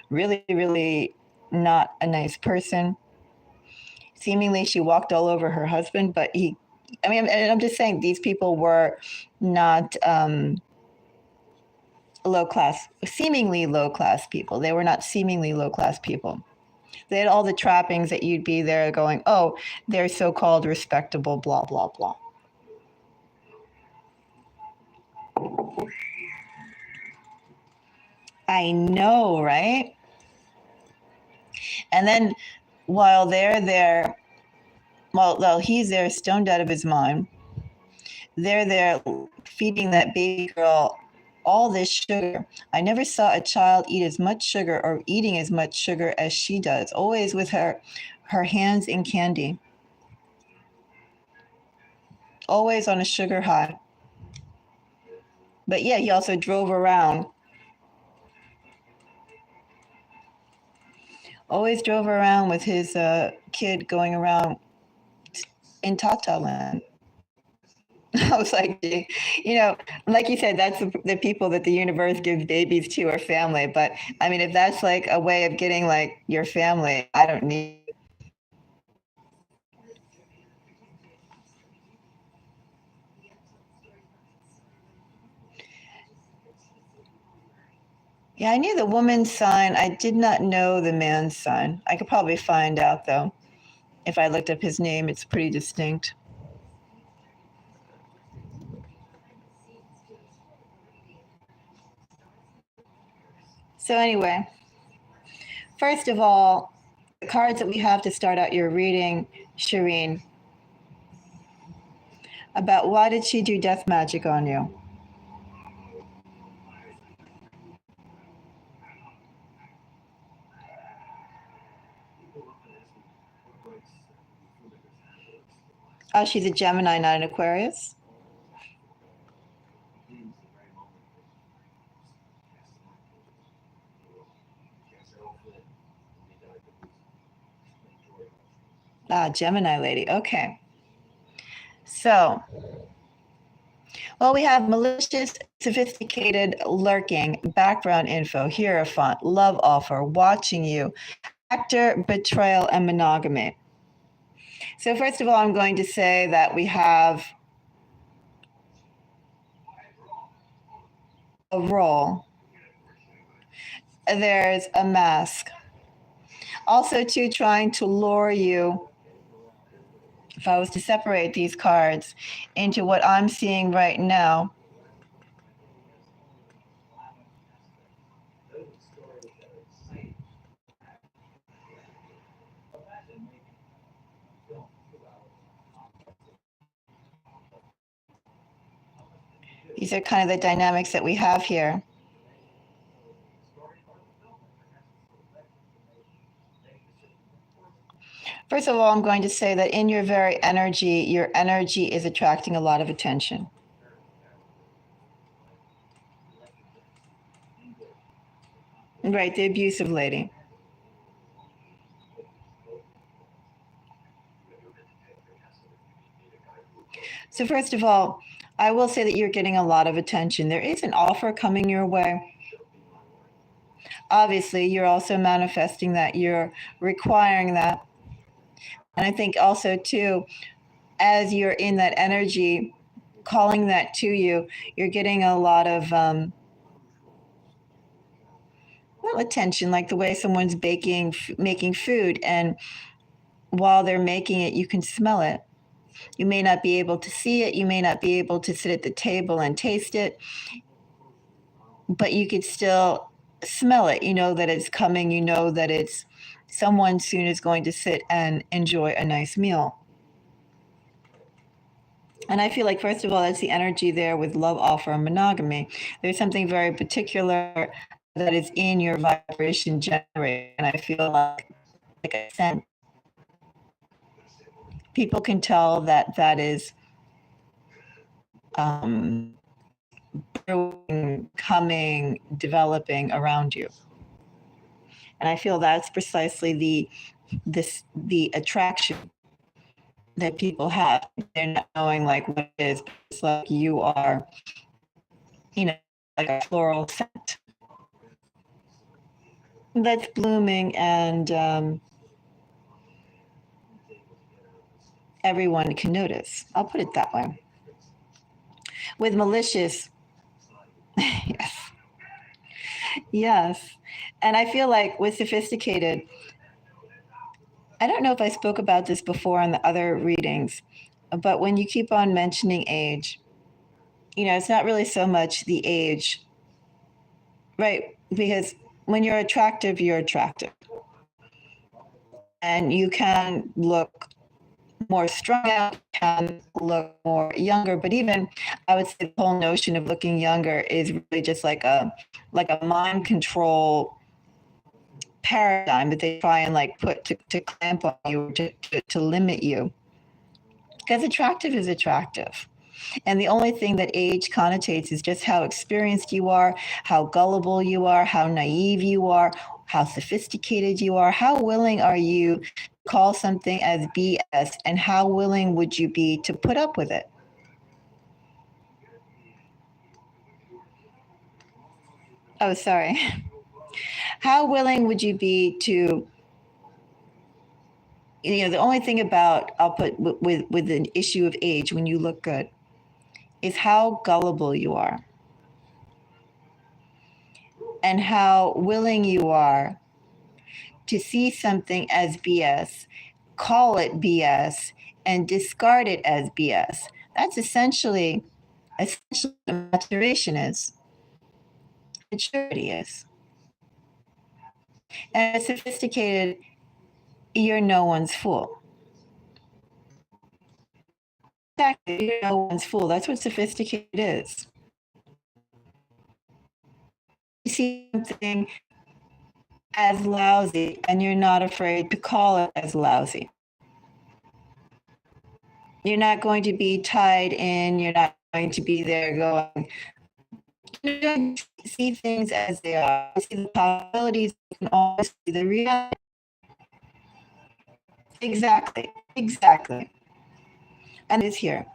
really, really not a nice person. Seemingly, she walked all over her husband, but I'm just saying these people were not seemingly low class people. They were not seemingly low class people. They had all the trappings that you'd be there going, oh, they're so-called respectable, blah, blah, blah. I know, right? And then while they're there, Well, he's there stoned out of his mind. They're there feeding that baby girl all this sugar. I never saw a child eat as much sugar or eating as much sugar as she does, always with her hands in candy, always on a sugar high. But yeah, he also drove around, always drove around with his kid going around in Tata Land. I was like, you know, like you said, that's the people that the universe gives babies to or family. But I mean, if that's like a way of getting like your family, I don't need. Yeah, I knew the woman's sign. I did not know the man's sign. I could probably find out though. If I looked up his name, it's pretty distinct. So anyway, first of all, the cards that we have to start out your reading, Shireen, about why did she do death magic on you? Oh, she's a Gemini, not an Aquarius. Ah, Gemini lady. Okay. So, well, we have malicious, sophisticated, lurking, background info, hierophant, love offer, watching you, actor, betrayal, and monogamy. So, first of all, I'm going to say that we have a role. There's a mask. Also, too, trying to lure you. If I was to separate these cards into what I'm seeing right now, these are kind of the dynamics that we have here. First of all, I'm going to say that in your your energy is attracting a lot of attention. Right, the abusive lady. So, first of all, I will say that you're getting a lot of attention. There is an offer coming your way. Obviously, you're also manifesting that, you're requiring that. And I think also, too, as you're in that energy, calling that to you, you're getting a lot of well, attention, like the way someone's making food, and while they're making it, you can smell it. You may not be able to see it, you may not be able to sit at the table and taste it, but you could still smell it. You know that it's coming, you know that it's someone soon is going to sit and enjoy a nice meal. And I feel like, first of all, that's the energy there with love, offer, and monogamy. There's something very particular that is in your vibration generator. And I feel like I sense people can tell that that is brewing, coming, developing around you. And I feel that's precisely the attraction that people have. They're not knowing like what it is. It's like you are, you know, like a floral scent that's blooming, and everyone can notice. I'll put it that way. With malicious, yes, yes. And I feel like with sophisticated, I don't know if I spoke about this before on the other readings, but when you keep on mentioning age, you know, it's not really so much the age, right? Because when you're attractive, you're attractive. And you can look more strung out, can look more younger. But even I would say the whole notion of looking younger is really just like a mind control paradigm that they try and like put to clamp on you, to limit you. Because attractive is attractive. And the only thing that age connotates is just how experienced you are, how gullible you are, how naive you are, how sophisticated you are, how willing are you to call something as BS, and how willing would you be to put up with it? Oh, sorry. How willing would you be to, the only thing about, I'll put with an issue of age when you look good, is how gullible you are and how willing you are to see something as BS, call it BS, and discard it as BS. That's essentially what maturation is. Maturity is. And sophisticated, you're no one's fool. Exactly, you're no one's fool. That's what sophisticated is. You see something as lousy and you're not afraid to call it as lousy. You're not going to be tied in, you're not going to be there going, you see things as they are. You see the possibilities, you can always see the reality. Exactly, exactly. And it's here.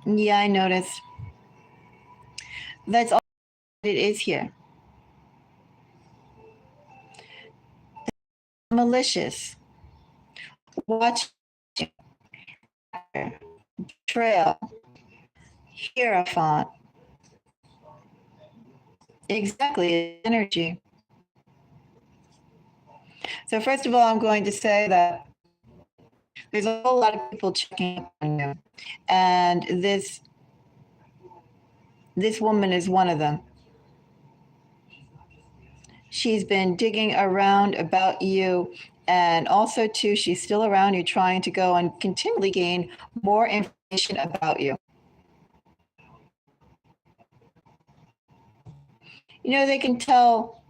Yeah, I noticed. That's all it is here. Malicious. Watch, trail, hierophant. Exactly, energy. So first of all, I'm going to say that there's a whole lot of people checking up on you, and this woman is one of them. She's been digging around about you, and also too, she's still around you, trying to go and continually gain more information about you. They can tell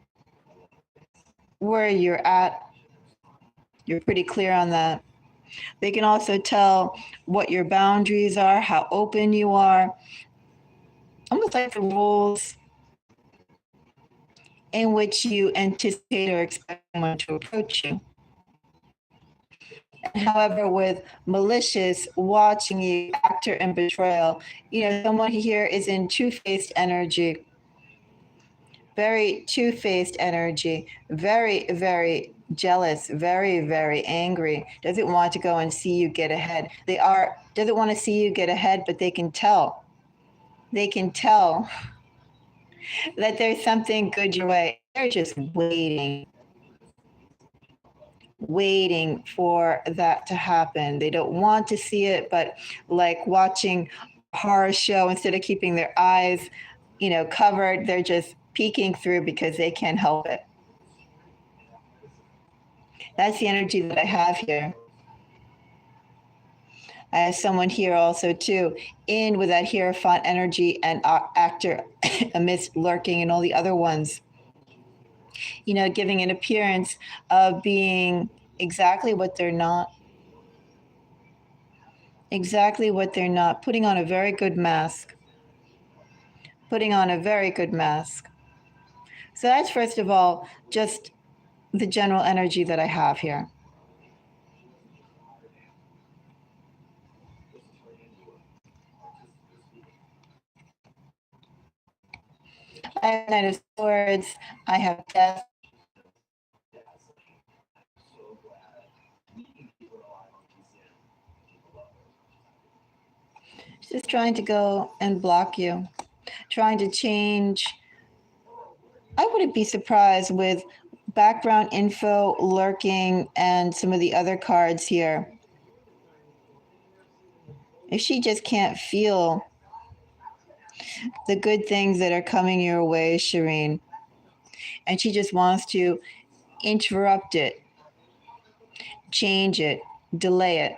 where you're at. You're pretty clear on that. They can also tell what your boundaries are, how open you are, almost like the rules in which you anticipate or expect someone to approach you. However, with malicious, watching you, actor, and betrayal, someone here is in two-faced energy, very two-faced energy, very, very jealous, very, very angry, doesn't want to go and see you get ahead. Doesn't want to see you get ahead, but they can tell. They can tell that there's something good your way. They're just waiting for that to happen. They don't want to see it, but like watching a horror show, instead of keeping their eyes, covered, they're just peeking through because they can't help it. That's the energy that I have here. I have someone here also too, in with that hierophant energy and actor amidst lurking and all the other ones, giving an appearance of being exactly what they're not. Exactly what they're not. Putting on a very good mask. Putting on a very good mask. So that's first of all, just the general energy that I have here. I have Knight of Swords. I have Death. Just trying to go and block you, trying to change. I wouldn't be surprised with background info, lurking, and some of the other cards here. If she just can't feel the good things that are coming your way, Shireen, and she just wants to interrupt it, change it, delay it.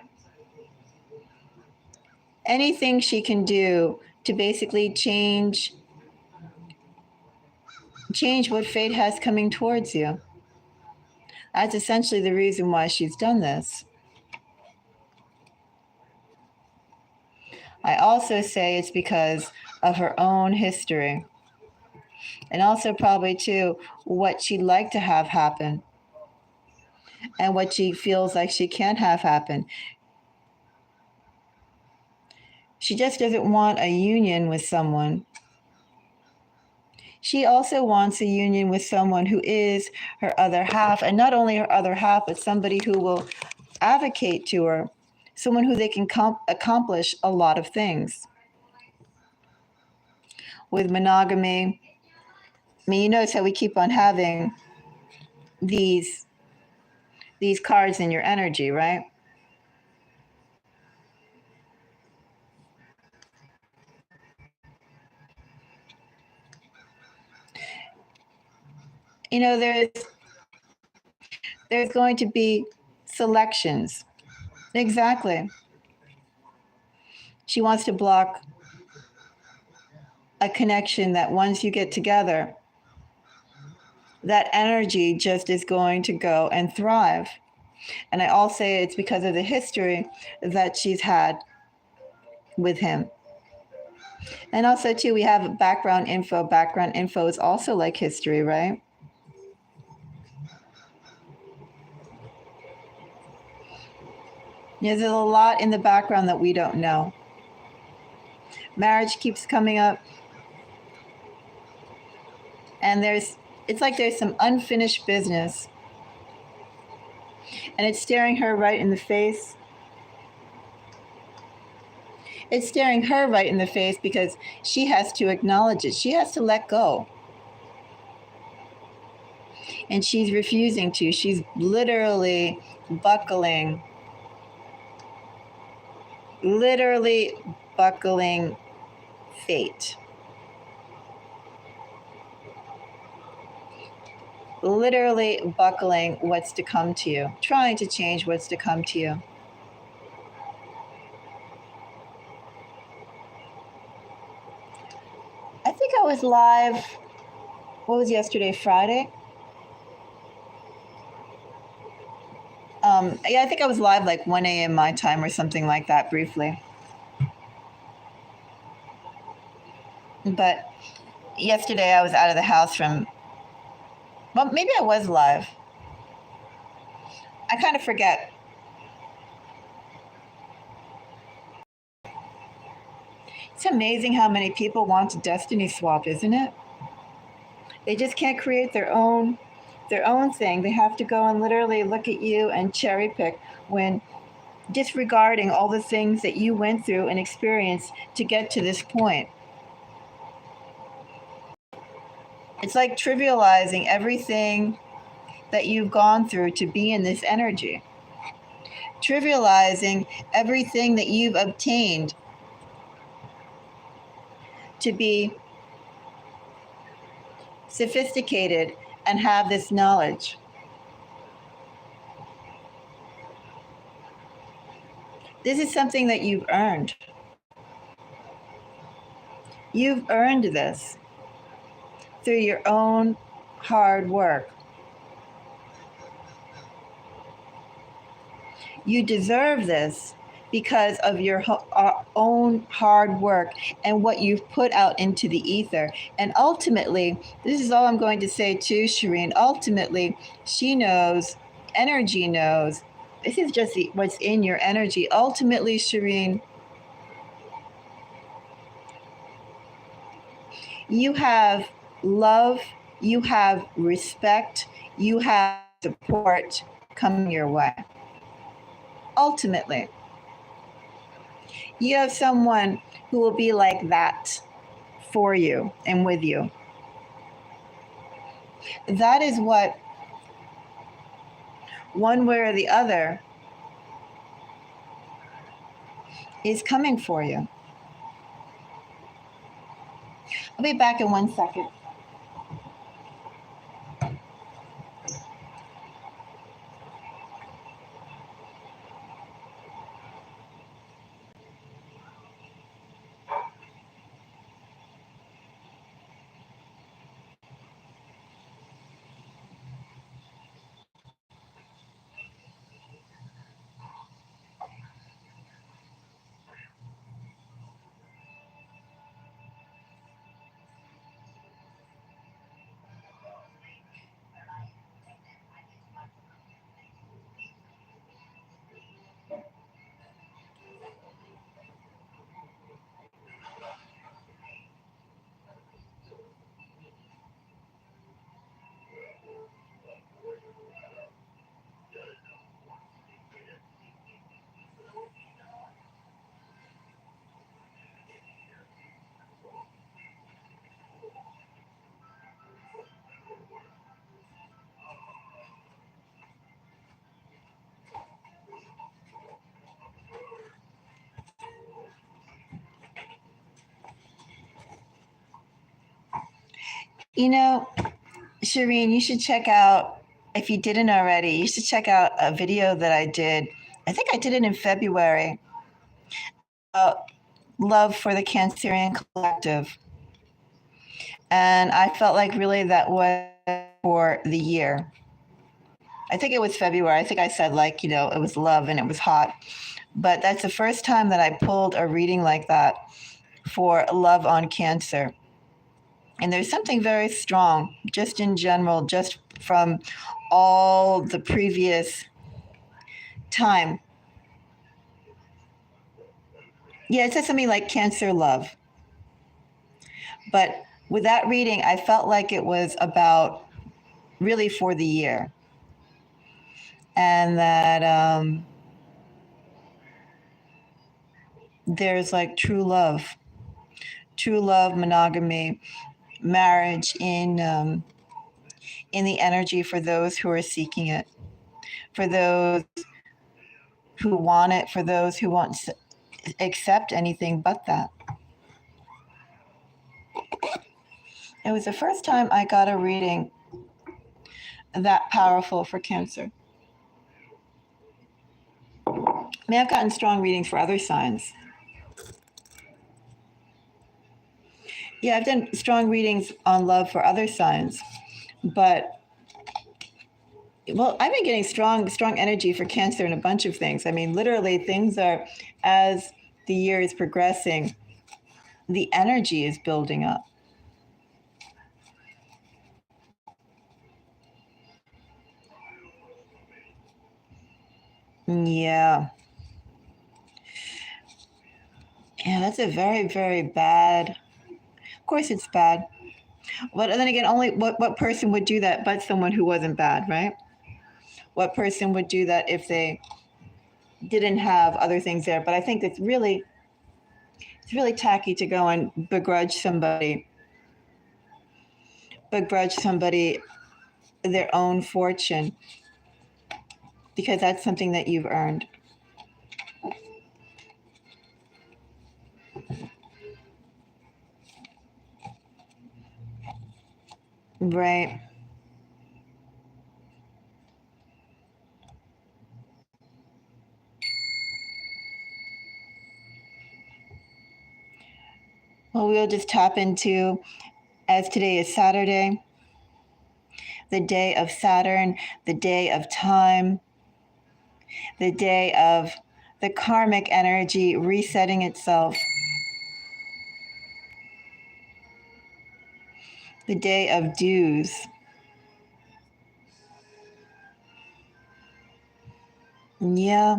Anything she can do to basically change what fate has coming towards you. That's essentially the reason why she's done this. I also say it's because of her own history. And also probably too what she'd like to have happen and what she feels like she can't have happen. She just doesn't want a union with someone. She also wants a union with someone who is her other half, and not only her other half, but somebody who will advocate to her, someone who they can accomplish a lot of things. With monogamy, I mean, you notice how we keep on having these cards in your energy, right? You know, there's going to be selections. Exactly. She wants to block a connection that once you get together, that energy just is going to go and thrive. And I all say it's because of the history that she's had with him. And also, too, we have background info. Background info is also like history, right? Yeah, there's a lot in the background that we don't know. Marriage keeps coming up. And it's like there's some unfinished business. And it's staring her right in the face. It's staring her right in the face because she has to acknowledge it. She has to let go. And she's refusing to. She's literally buckling fate. Literally buckling what's to come to you, trying to change what's to come to you. I think I was live, what was yesterday, Friday? Yeah, I think I was live like 1 a.m. my time or something like that briefly. But yesterday I was out of the house from, well, maybe I was live. I kind of forget. It's amazing how many people want to destiny swap, isn't it? They just can't create their own thing. They have to go and literally look at you and cherry pick when disregarding all the things that you went through and experienced to get to this point. It's like trivializing everything that you've gone through to be in this energy. Trivializing everything that you've obtained to be sophisticated and have this knowledge. This is something that you've earned. You've earned this through your own hard work. You deserve this because of your own hard work and what you've put out into the ether. And ultimately, this is all I'm going to say too, Shireen. Ultimately, she knows, energy knows. This is just what's in your energy. Ultimately, Shireen, you have love, you have respect, you have support coming your way. Ultimately, you have someone who will be like that for you and with you. That is what, one way or the other, is coming for you. I'll be back in 1 second. You know, Shireen, you should check out, if you didn't already, you should check out a video that I did. I think I did it in February. Love for the Cancerian Collective. And I felt like really that was for the year. I think it was February. I think I said, like, you know, it was love and it was hot. But that's the first time that I pulled a reading like that for love on Cancer. And there's something very strong, just in general, just from all the previous time. Yeah, it says something like Cancer love. But with that reading, I felt like it was about really for the year. And that there's like true love, monogamy, marriage in the energy for those who are seeking it, for those who want it, for those who won't accept anything but that. It was the first time I got a reading that powerful for Cancer. I mean, I've gotten strong readings for other signs. Yeah, I've done strong readings on love for other signs, but well, I've been getting strong energy for Cancer in a bunch of things. I mean, literally, things are, as the year is progressing, the energy is building up. Yeah. Yeah, that's a very, very bad. Of course, it's bad. But then again, only what person would do that but someone who wasn't bad, right? What person would do that if they didn't have other things there? But I think it's really tacky to go and begrudge somebody their own fortune, because that's something that you've earned. Right. Well, we'll just tap into, as today is Saturday, the day of Saturn, the day of time, the day of the karmic energy resetting itself, the day of dues. Yeah,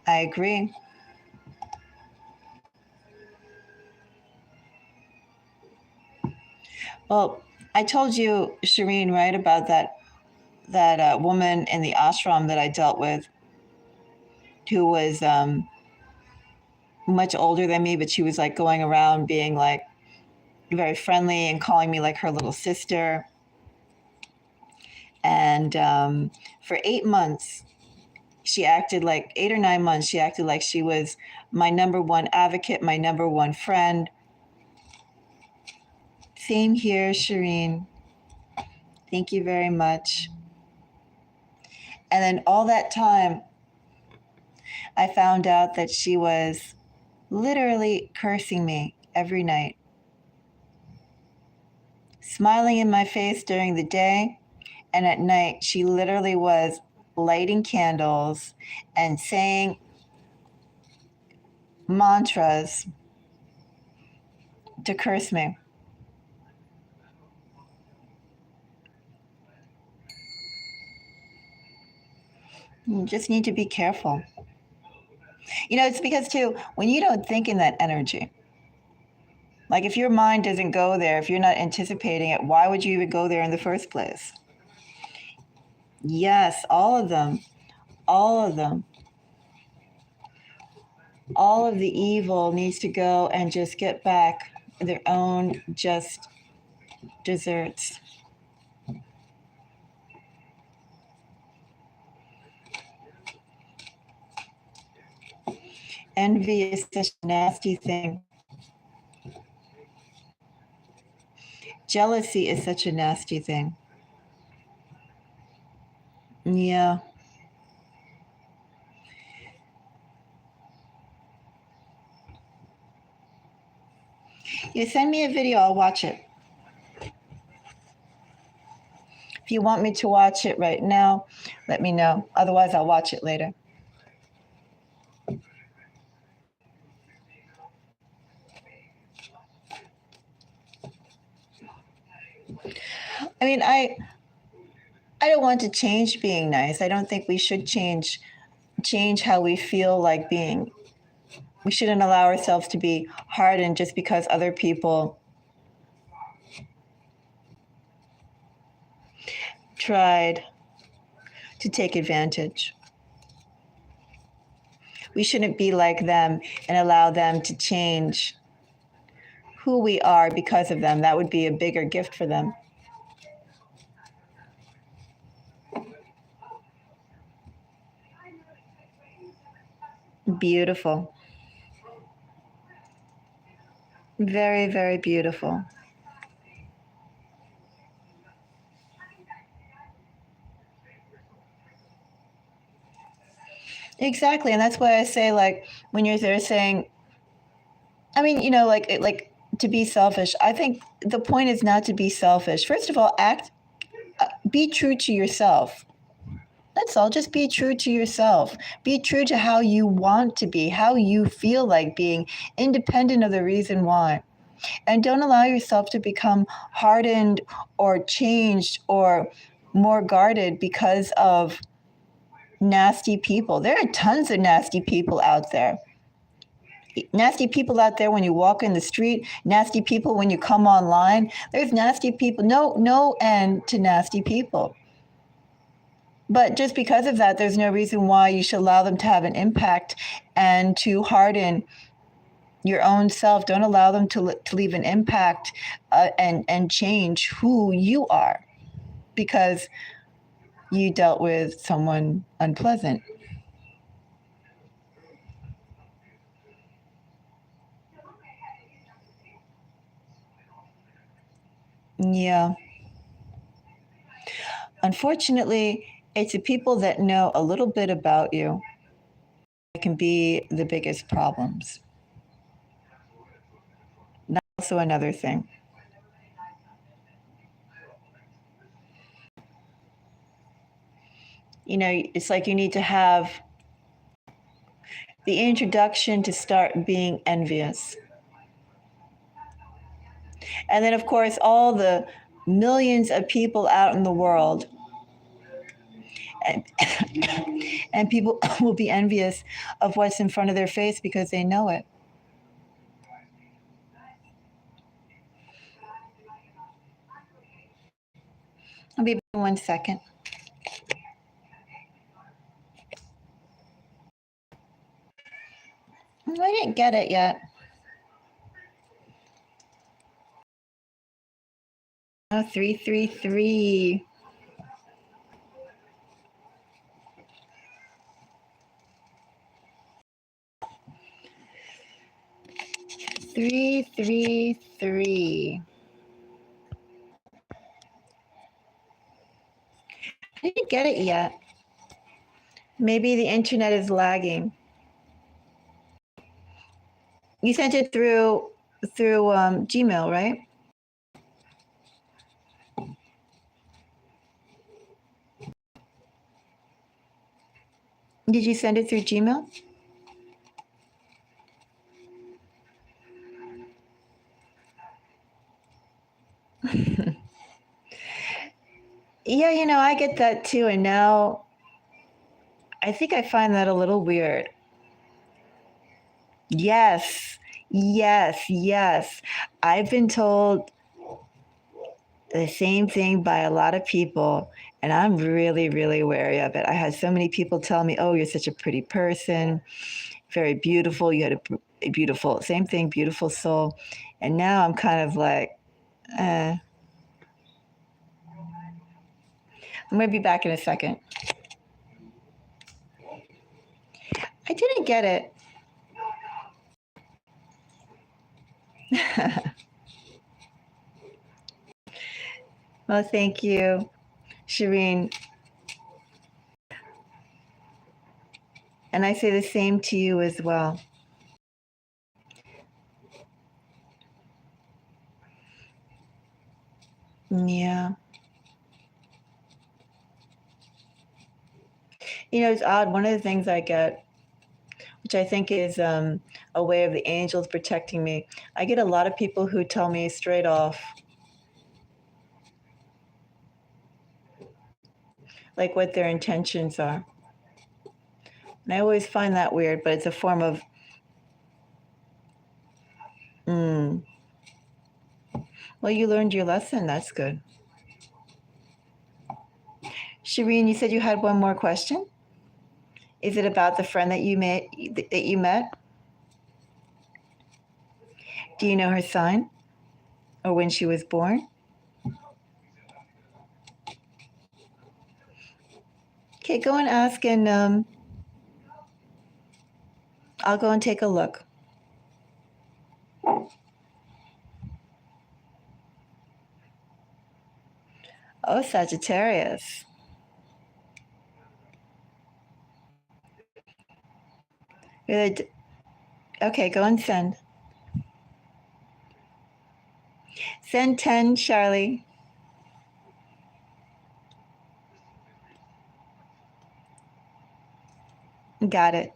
I agree. Well, I told you, Shireen, right, about that woman in the ashram that I dealt with, who was much older than me, but she was like going around being like very friendly and calling me like her little sister. And for 8 months, she acted like 8 or 9 months, she acted like she was my number one advocate, my number one friend. Same here, Shireen. Thank you very much. And then all that time, I found out that she was literally cursing me every night, smiling in my face during the day, and at night, she literally was lighting candles and saying mantras to curse me. You just need to be careful. You know, it's because, too, when you don't think in that energy, like if your mind doesn't go there, if you're not anticipating it, why would you even go there in the first place? Yes, all of them. All of them. All of the evil needs to go and just get back their own just desserts. Envy is such a nasty thing. Jealousy is such a nasty thing. Yeah. You send me a video, I'll watch it. If you want me to watch it right now, let me know. Otherwise, I'll watch it later. I mean, I don't want to change being nice. I don't think we should change how we feel like being. We shouldn't allow ourselves to be hardened just because other people tried to take advantage. We shouldn't be like them and allow them to change who we are because of them. That would be a bigger gift for them. Beautiful. Very, very beautiful. Exactly. And that's why I say, like, when you're there saying, I mean, you know, like to be selfish, I think the point is not to be selfish. First of all, be true to yourself. That's all. Just be true to yourself. Be true to how you want to be, how you feel like being, independent of the reason why. And don't allow yourself to become hardened or changed or more guarded because of nasty people. There are tons of nasty people out there. Nasty people out there when you walk in the street, nasty people when you come online. There's nasty people, no end to nasty people. But just because of that, there's no reason why you should allow them to have an impact and to harden your own self. Don't allow them to leave an impact and change who you are because you dealt with someone unpleasant. Yeah. Unfortunately, it's the people that know a little bit about you that can be the biggest problems. That's also another thing. You know, it's like you need to have the introduction to start being envious. And then, of course, all the millions of people out in the world, and, and people will be envious of what's in front of their face because they know it. I'll be back in 1 second. I didn't get it yet. Oh, 333. 333. I didn't get it yet. Maybe the internet is lagging. You sent it through Gmail, right? Did you send it through Gmail? Yeah, you know, I get that too. And now I think I find that a little weird. Yes, yes, yes. I've been told the same thing by a lot of people, and I'm really, really wary of it. I had so many people tell me, oh, you're such a pretty person, very beautiful. You had a beautiful, same thing, beautiful soul. And now I'm kind of like, I'm going to be back in a second. I didn't get it. Oh, thank you, Shireen. And I say the same to you as well. Yeah. You know, it's odd. One of the things I get, which I think is a way of the angels protecting me, I get a lot of people who tell me straight off, like what their intentions are. And I always find that weird, but it's a form of, mm, well, you learned your lesson. That's good. Shireen, you said you had one more question. Is it about the friend that you met? That you met? Do you know her sign or when she was born? Okay, go and ask, and I'll go and take a look. Oh, Sagittarius. Good. Okay, go and send. Send 10, Charlie. Got it.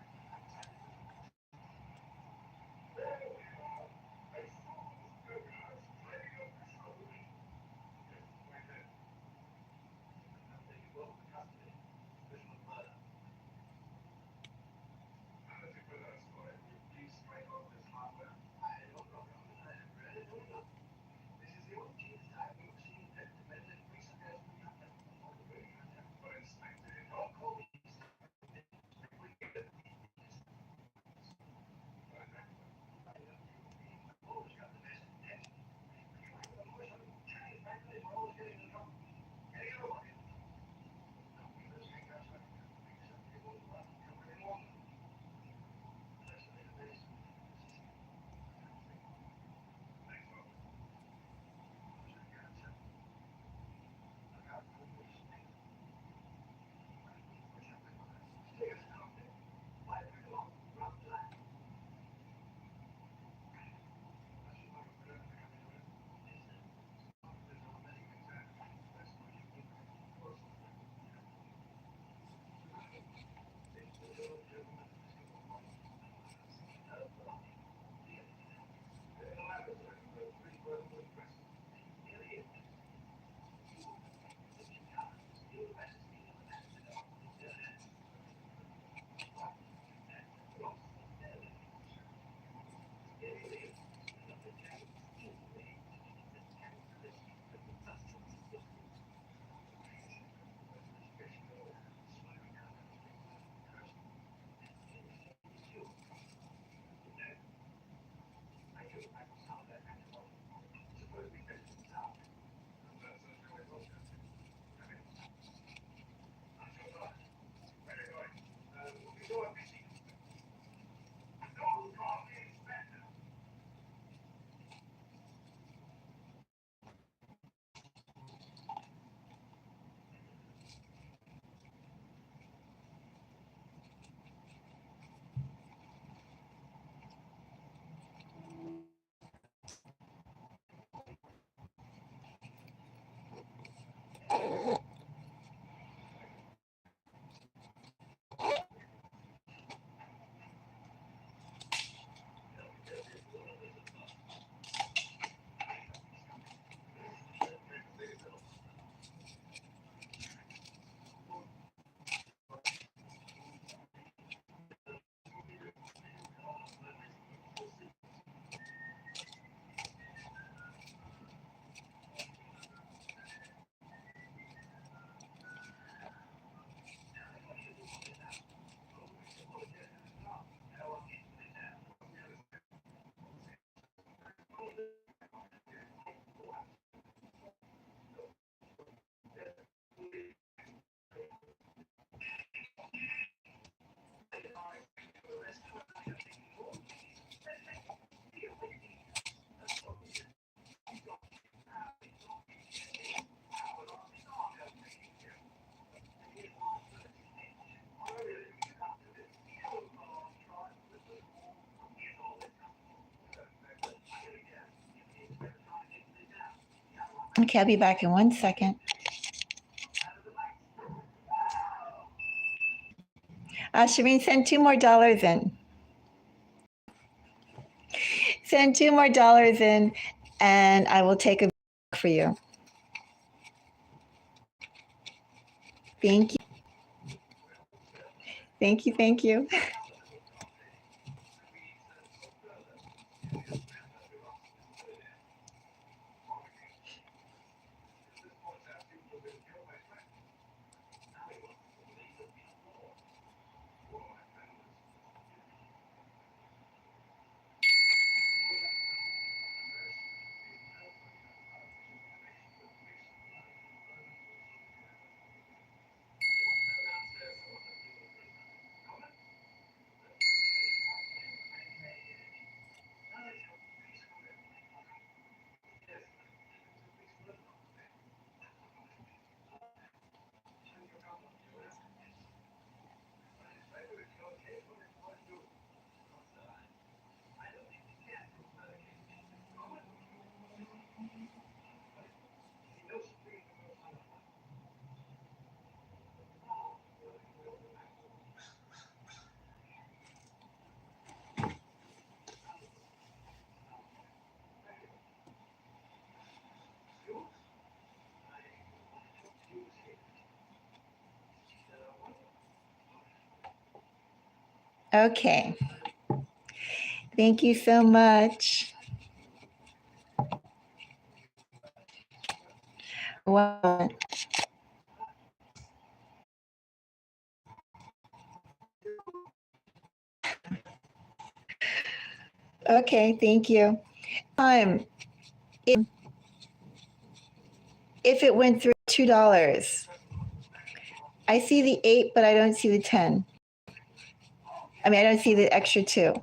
Okay, I'll be back in 1 second. Shireen, send $2 more in. Send $2 more in, and I will take a for you. Thank you. Thank you. Thank you. Okay. Thank you so much. Wow. Okay, thank you. If it went through $2, I see the 8, but I don't see the 10. I mean, I don't see the extra 2.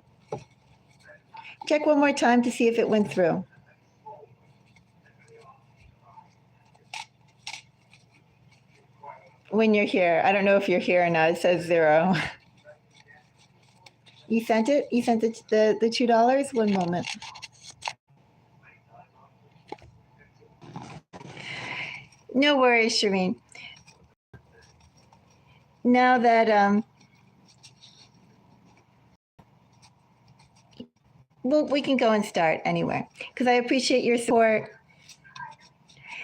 Check one more time to see if it went through. When you're here, I don't know if you're here or not. It says 0. You sent it? You sent the $2? One moment. No worries, Shireen. Now that well, we can go and start anyway, because I appreciate your support,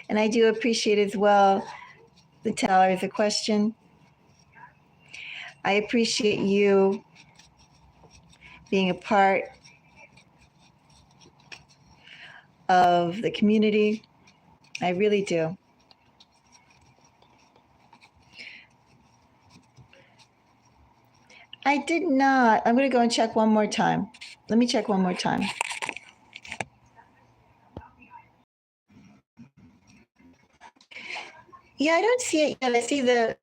and I do appreciate as well the $10 a question. I appreciate you being a part of the community. I really do. I did not. I'm going to go and check one more time. Let me check one more time. Yeah, I don't see it yet. I see the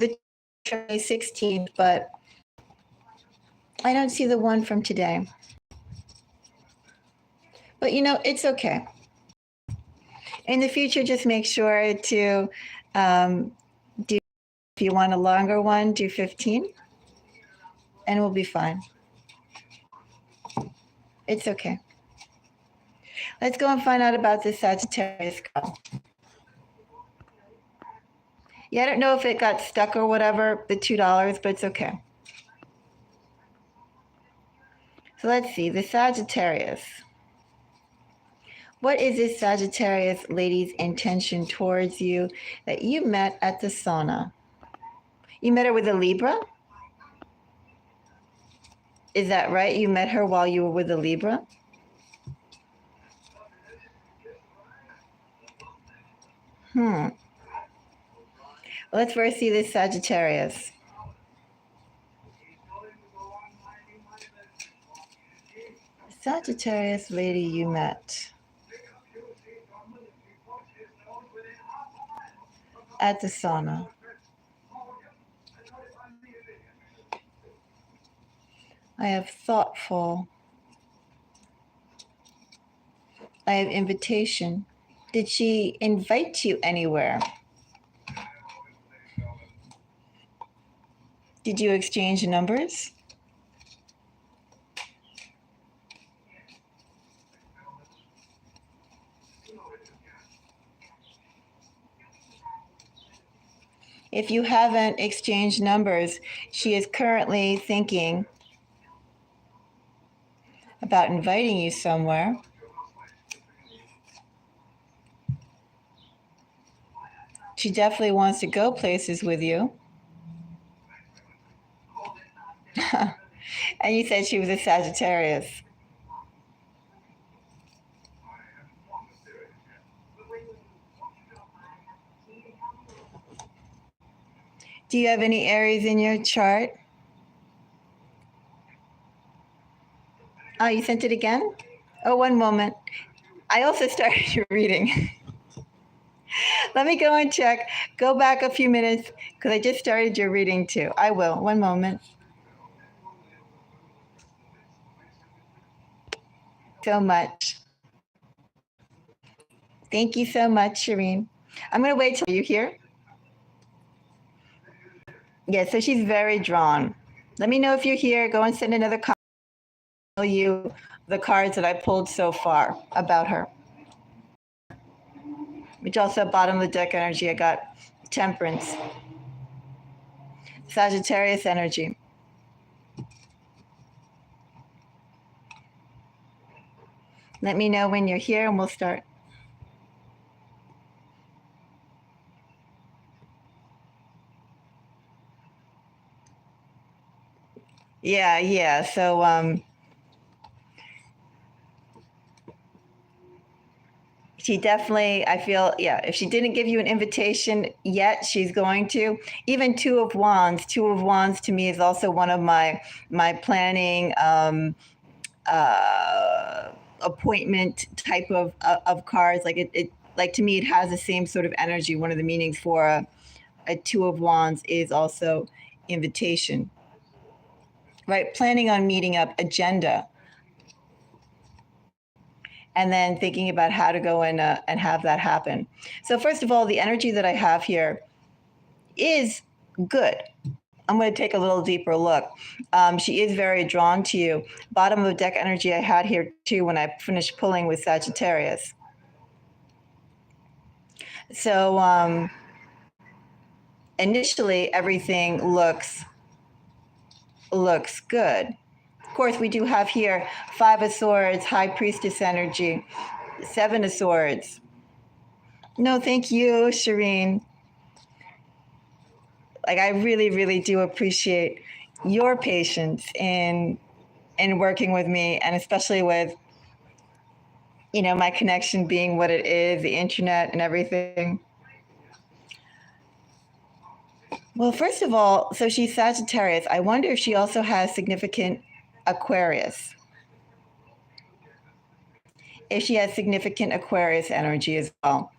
16th, but I don't see the one from today. But it's okay. In the future, just make sure to do, if you want a longer one, do 15, and we'll be fine. It's okay. Let's go and find out about this Sagittarius girl. Yeah, I don't know if it got stuck or whatever, the $2, but it's okay. So let's see, the Sagittarius. What is this Sagittarius lady's intention towards you that you met at the sauna? You met her with a Libra? Is that right? You met her while you were with a Libra? Let's first see this Sagittarius. Sagittarius lady you met at the sauna. I have thoughtful. I have invitation. Did she invite you anywhere? Did you exchange numbers? If you haven't exchanged numbers, she is currently thinking about inviting you somewhere. She definitely wants to go places with you. And you said she was a Sagittarius. Do you have any Aries in your chart? Oh, you sent it again? Oh, one moment. I also started your reading. Let me go and check. Go back a few minutes because I just started your reading too. I will. One moment. So much. Thank you so much, Shireen. I'm going to wait till you here. Yeah, so she's very drawn. Let me know if you're here. Go and send another comment. Tell you the cards that I pulled so far about her. Which also bottom of the deck energy, I got Temperance, Sagittarius energy. Let me know when you're here and we'll start. Yeah. So she definitely, I feel, yeah, if she didn't give you an invitation yet, she's going to. Even Two of Wands. Two of Wands to me is also one of my planning appointment type of cards. Like it like to me it has the same sort of energy. One of the meanings for a Two of Wands is also invitation, right? Planning on meeting up, agenda, and then thinking about how to go and have that happen. So first of all, the energy that I have here is good. I'm going to take a little deeper look. She is very drawn to you. Bottom of the deck energy I had here too when I finished pulling with Sagittarius. So initially everything looks good. Of course, we do have here Five of Swords, High Priestess energy, Seven of Swords. No, thank you, Shireen. Like I really, really do appreciate your patience in working with me, and especially with my connection being what it is, the internet and everything. Well, first of all, so she's Sagittarius. I wonder if she also has significant Aquarius. If she has significant Aquarius energy as well.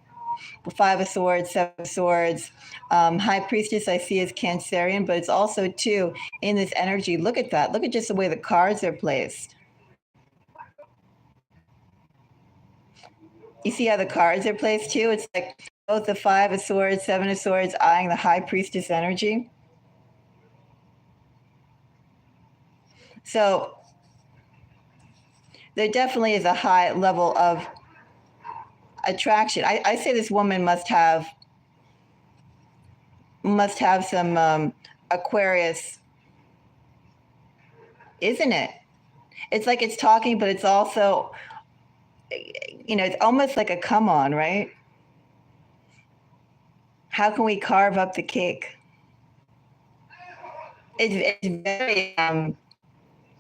Five of Swords, Seven of Swords. High Priestess I see as Cancerian, but it's also too in this energy. Look at that. Look at just the way the cards are placed. You see how the cards are placed too? It's like both the Five of Swords, Seven of Swords eyeing the High Priestess energy. So there definitely is a high level of attraction. I say this woman must have some Aquarius, isn't it? It's like it's talking, but it's also, it's almost like a come on, right? How can we carve up the cake? It's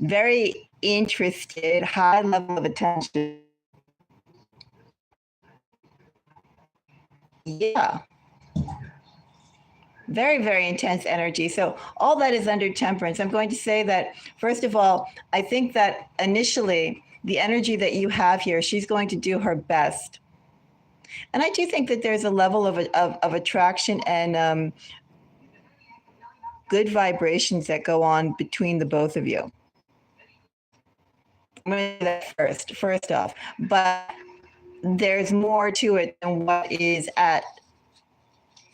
very interested, high level of attention. Yeah. Very, very intense energy. So all that is under Temperance. I'm going to say that, first of all, I think that initially the energy that you have here, she's going to do her best. And I do think that there's a level of attraction and good vibrations that go on between the both of you. I'm going to do that first off. But there's more to it than what is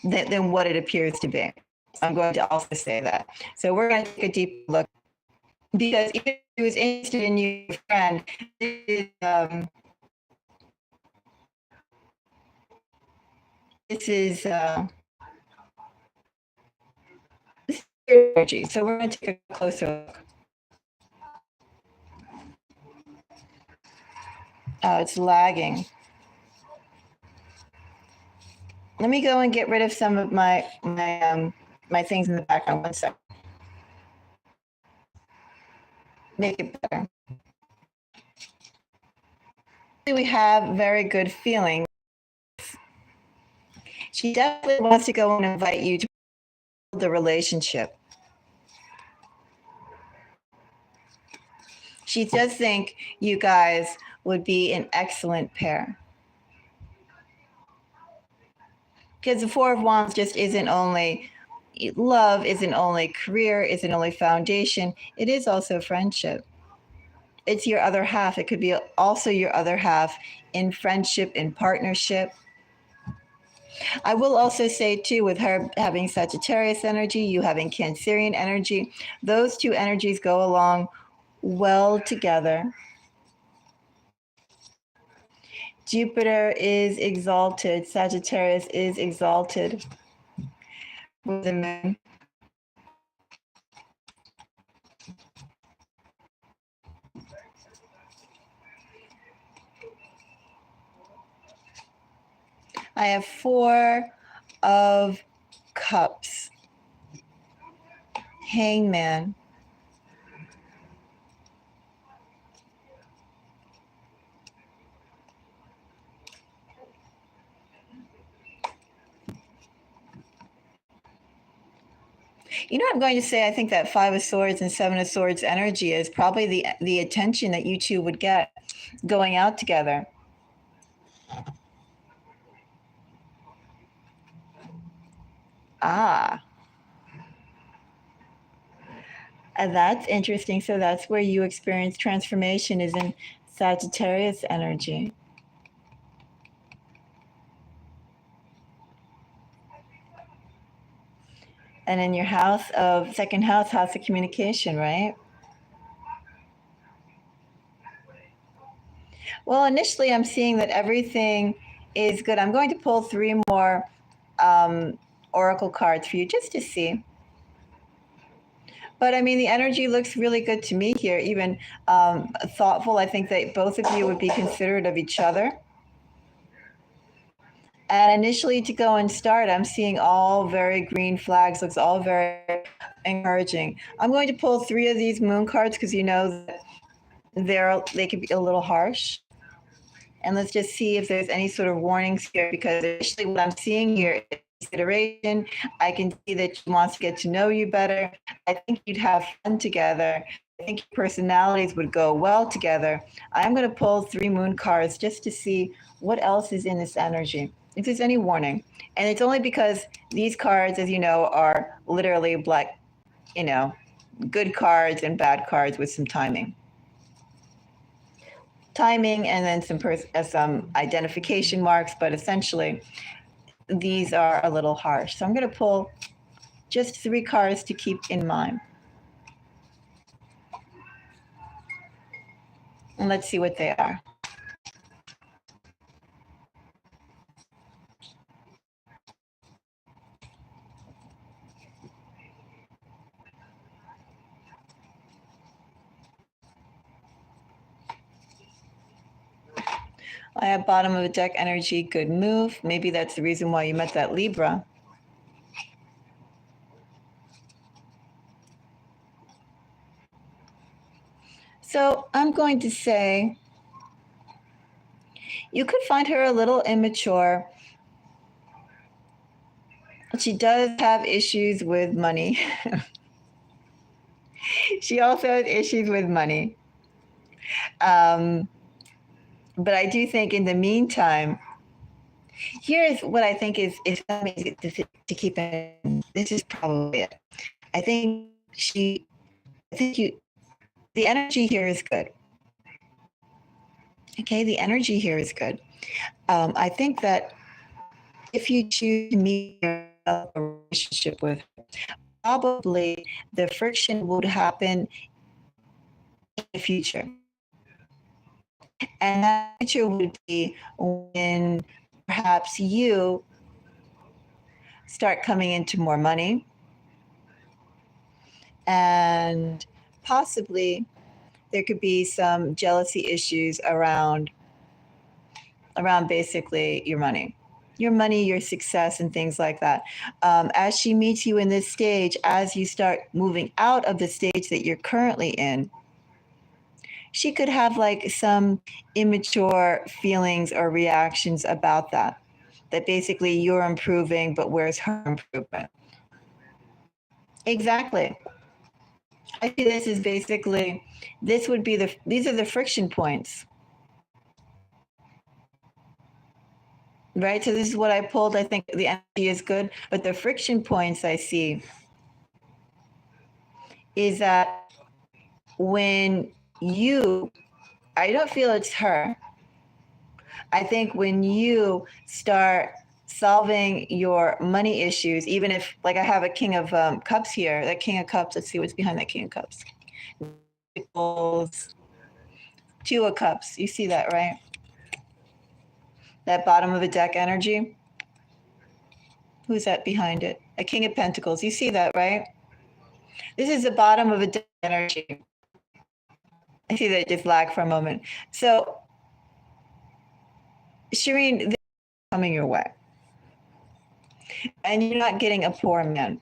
than what it appears to be. I'm going to also say that. So we're going to take a deep look, because even if he was interested in you, friend, this is energy. So we're going to take a closer look. Oh, it's lagging. Let me go and get rid of some of my things in the background. 1 second. Make it better. We have very good feelings. She definitely wants to go and invite you to build the relationship. She does think you guys would be an excellent pair. Because the Four of Wands just isn't only love, isn't only career, isn't only foundation. It is also friendship. It's your other half. It could be also your other half in friendship, in partnership. I will also say too, with her having Sagittarius energy, you having Cancerian energy, those two energies go along well together. Jupiter is exalted. Sagittarius is exalted with the moon. I have 4 of Cups. Hangman. You know what I'm going to say? I think that 5 of Swords and 7 of Swords energy is probably the attention that you two would get going out together. Ah. That's interesting. So that's where you experience transformation is in Sagittarius energy. And in your house of second house of communication, right? Well, initially I'm seeing that everything is good. I'm going to pull 3 more oracle cards for you just to see. But I mean, the energy looks really good to me here, even thoughtful. I think that both of you would be considerate of each other. And initially to go and start, I'm seeing all very green flags, looks all very encouraging. I'm going to pull 3 of these moon cards because you know that they can be a little harsh. And let's just see if there's any sort of warnings here, because initially what I'm seeing here is consideration. I can see that she wants to get to know you better. I think you'd have fun together. I think your personalities would go well together. I'm going to pull 3 moon cards just to see what else is in this energy, if there's any warning. And it's only because these cards, as you know, are literally black, good cards and bad cards with some timing. And then some identification marks, but essentially these are a little harsh. So I'm going to pull just 3 cards to keep in mind. And let's see what they are. I have bottom of the deck energy, good move. Maybe that's the reason why you met that Libra. So I'm going to say you could find her a little immature. She does have issues with money. She also has issues with money. But I do think in the meantime, here's what I think is something to keep in. This is probably it. I think the energy here is good. Okay, the energy here is good. I think that if you choose to meet a relationship with her, probably the friction would happen in the future. And that future would be when perhaps you start coming into more money. And possibly there could be some jealousy issues around basically your money, your success, and things like that. As she meets you in this stage, as you start moving out of the stage that you're currently in, she could have like some immature feelings or reactions about that. That basically you're improving, but where's her improvement? Exactly. I see this is basically, this would be these are the friction points, right? So this is what I pulled. I think the energy is good, but the friction points I see is that when I don't feel it's her. I think when you start solving your money issues, even if, like, I have a King of Cups here, that King of Cups, let's see what's behind that King of Cups. Two of Cups, you see that, right? That bottom of the deck energy. Who's that behind it? A King of Pentacles, you see that, right? This is the bottom of a deck energy. I see that it just lagged for a moment. So, Shireen, this is coming your way. And you're not getting a poor man.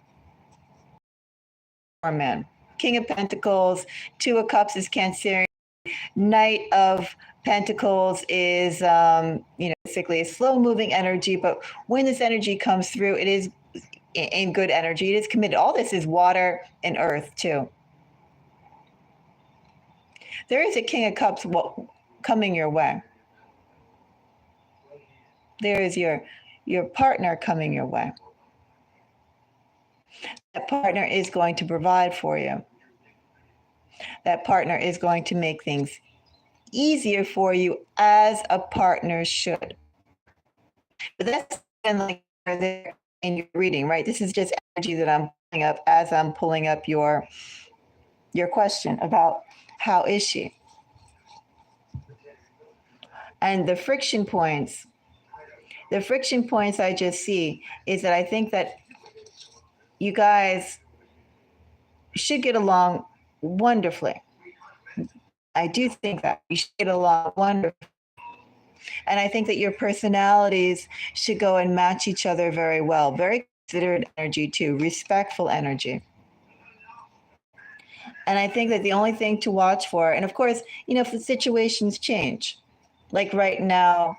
Poor man. King of Pentacles, Two of Cups is Cancerian. Knight of Pentacles is, basically a slow moving energy. But when this energy comes through, it is in good energy. It is committed. All this is water and earth, too. There is a King of Cups coming your way. There is your partner coming your way. That partner is going to provide for you. That partner is going to make things easier for you, as a partner should. But that's been like there in your reading, right? This is just energy that I'm pulling up as I'm pulling up your question about how is she. And the friction points I just see is that I think that you guys should get along wonderfully. I do think that you should get along wonderfully. And I think that your personalities should go and match each other very well. Very considerate energy, too, respectful energy. And I think that the only thing to watch for, and of course, if the situations change, like right now,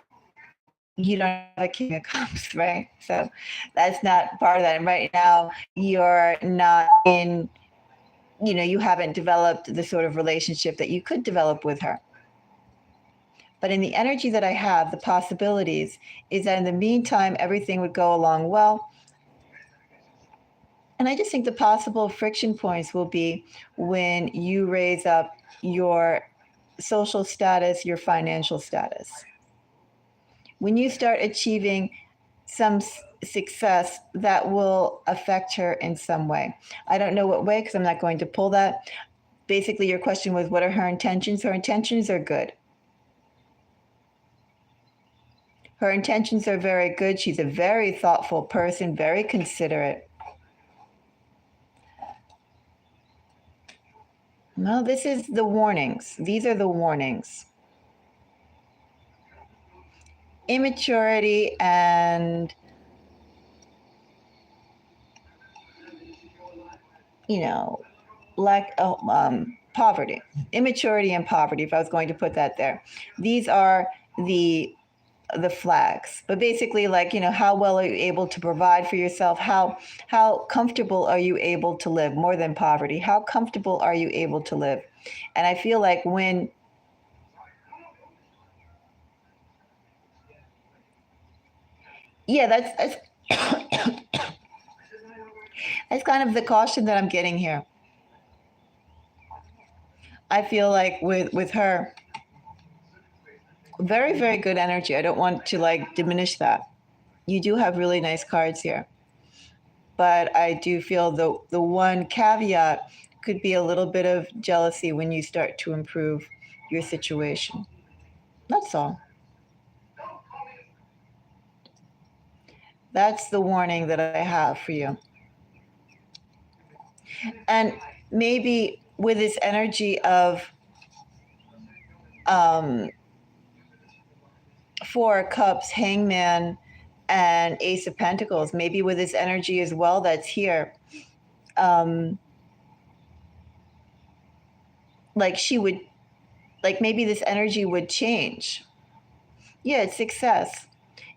you don't have a King of Cups, right? So that's not part of that. And right now, you're not in, you haven't developed the sort of relationship that you could develop with her. But in the energy that I have, the possibilities is that in the meantime, everything would go along well. And I just think the possible friction points will be when you raise up your social status, your financial status. When you start achieving some success that will affect her in some way. I don't know what way, because I'm not going to pull that. Basically, your question was, what are her intentions? Her intentions are good. Her intentions are very good. She's a very thoughtful person, very considerate. No, this is the warnings. These are the warnings. Immaturity and, lack of poverty. Immaturity and poverty, if I was going to put that there. These are the flags. But basically, like, how well are you able to provide for yourself? How comfortable are you able to live? More than poverty, how comfortable are you able to live? And I feel like when that's that's kind of the caution that I'm getting here. I feel like with her, very, very good energy. I don't want to like diminish that. You do have really nice cards here. But I do feel the one caveat could be a little bit of jealousy when you start to improve your situation. That's all. That's the warning that I have for you. And maybe with this energy of um, Four of Cups, Hangman, and Ace of Pentacles, maybe with this energy as well that's here, like she would, like maybe this energy would change. Yeah, it's success.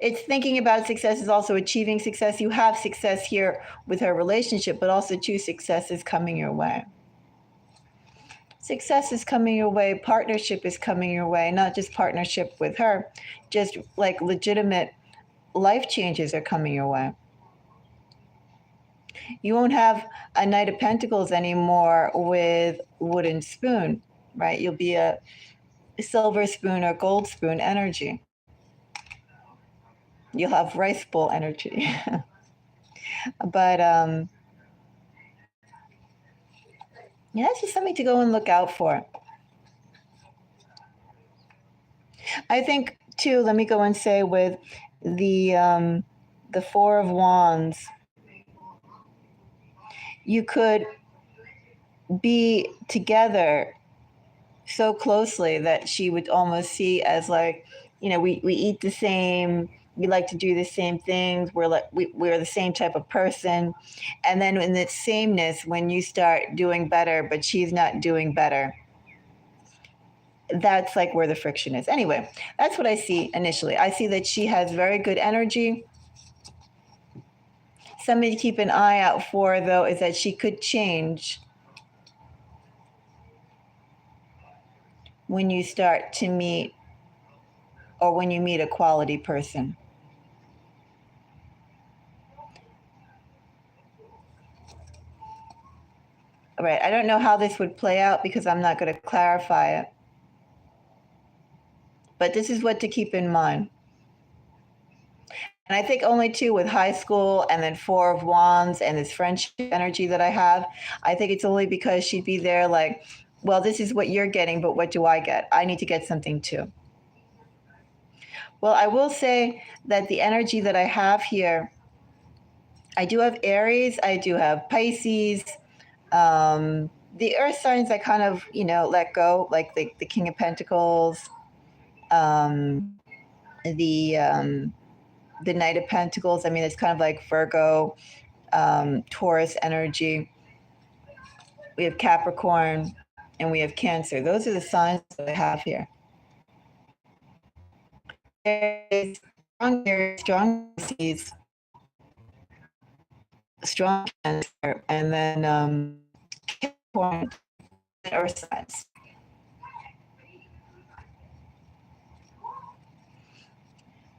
It's thinking about success is also achieving success. You have success here with her relationship, but also too, success is coming your way. Success is coming your way. Partnership is coming your way. Not just partnership with her, just like legitimate life changes are coming your way. You won't have a Knight of Pentacles anymore with wooden spoon, right? You'll be a silver spoon or gold spoon energy. You'll have rice bowl energy. But yeah, it's just something to go and look out for. I think too, let me go and say with the Four of Wands, you could be together so closely that she would almost see as like, you know, we eat the same, we like to do the same things, we're the same type of person. And then in that sameness, when you start doing better but she's not doing better, that's like where the friction is. Anyway, that's what I see initially. I see that she has very good energy. Something to keep an eye out for, though, is that she could change when you start to meet, or when you meet a quality person. All right, I don't know how this would play out because I'm not going to clarify it. But this is what to keep in mind. And I think only two with high school and then Four of Wands and this friendship energy that I have, I think it's only because she'd be there like, well, this is what you're getting, but what do I get? I need to get something too. Well, I will say that the energy that I have here, I do have Aries, I do have Pisces. The earth signs I kind of, let go, like the King of Pentacles, the Knight of Pentacles. I mean, it's kind of like Virgo, Taurus energy. We have Capricorn and we have Cancer. Those are the signs that I have here. Strong Pisces, strong Cancer, and then Capricorn and earth signs.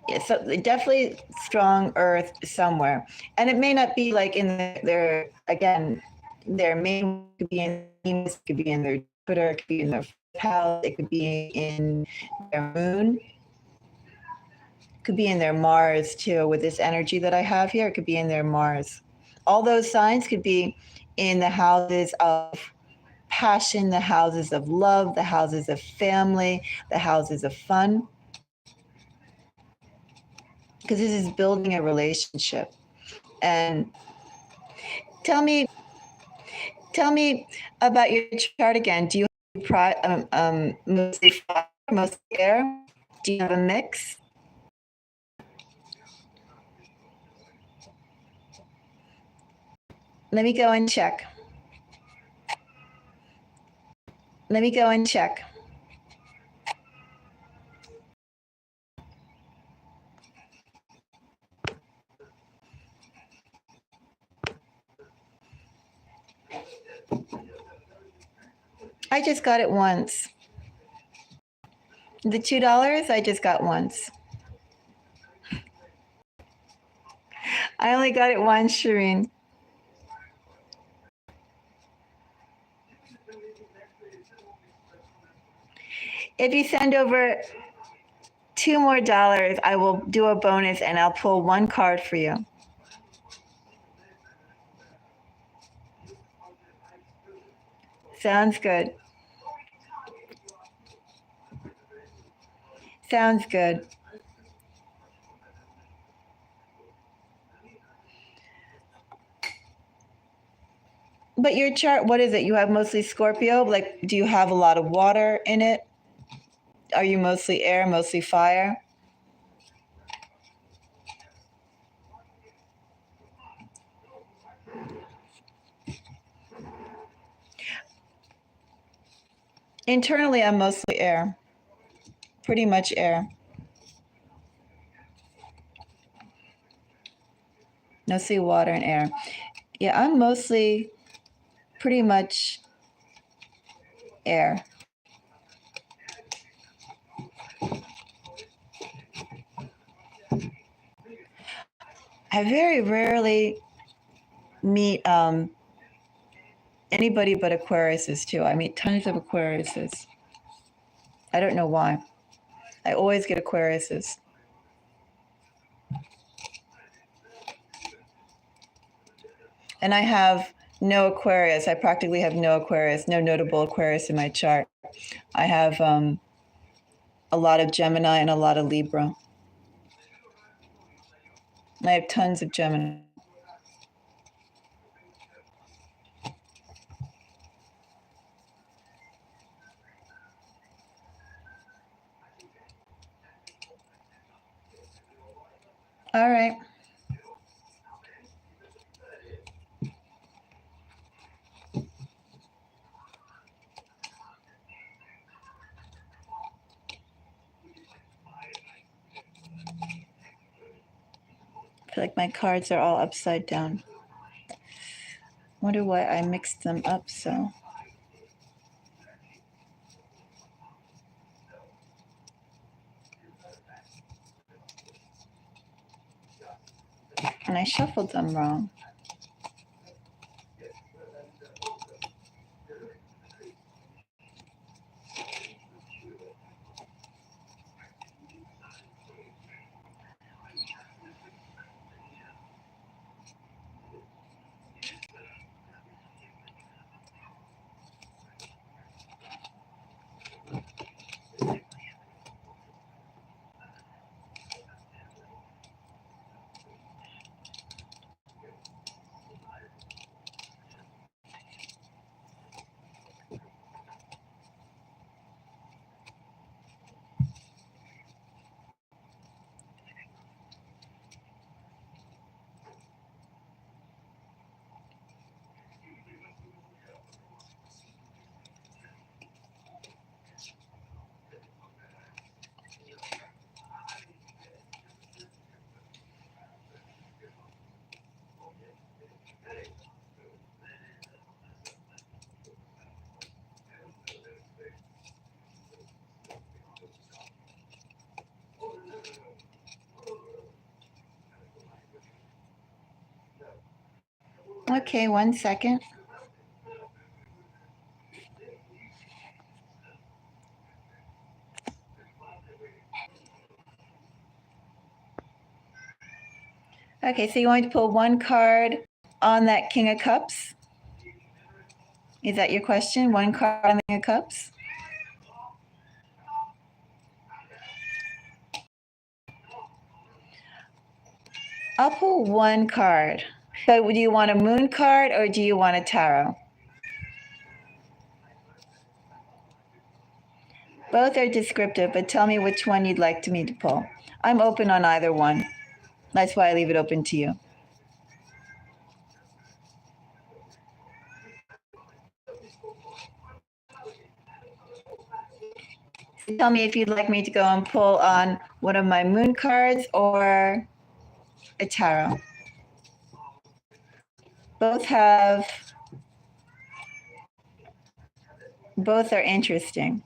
Yeah, so definitely strong earth somewhere. And it may not be like in their again, their main could be in Venus, could be in their Jupiter, it could be in their house, it could be in their moon, could be in their Mars too, with this energy that I have here, it could be in their Mars. All those signs could be in the houses of passion, the houses of love, the houses of family, the houses of fun. Because this is building a relationship. And tell me about your chart again. Do you have mostly fire, mostly air? Do you have a mix? Let me go and check. I just got it once. The $2 I just got once. I only got it once, Shireen. If you send over $2 more, I will do a bonus and I'll pull one card for you. Sounds good. Sounds good. But your chart, what is it? You have mostly Scorpio? Like, do you have a lot of water in it? Are you mostly air, mostly fire? Internally, I'm mostly air. Pretty much air. Mostly water and air. Yeah, I'm mostly pretty much air. I very rarely meet anybody but Aquariuses too. I meet tons of Aquariuses. I don't know why. I always get Aquariuses. And I have no Aquarius. I practically have no Aquarius, no notable Aquarius in my chart. I have a lot of Gemini and a lot of Libra. I have tons of Gemini. All right. I feel like my cards are all upside down. Wonder why I mixed them up so. And I shuffled them wrong. Okay, 1 second. Okay, so you want to pull one card on that King of Cups? Is that your question? One card on the King of Cups? I'll pull one card. So do you want a moon card or do you want a tarot? Both are descriptive, but tell me which one you'd like me to pull. I'm open on either one. That's why I leave it open to you. Tell me if you'd like me to go and pull on one of my moon cards or a tarot. Both are interesting.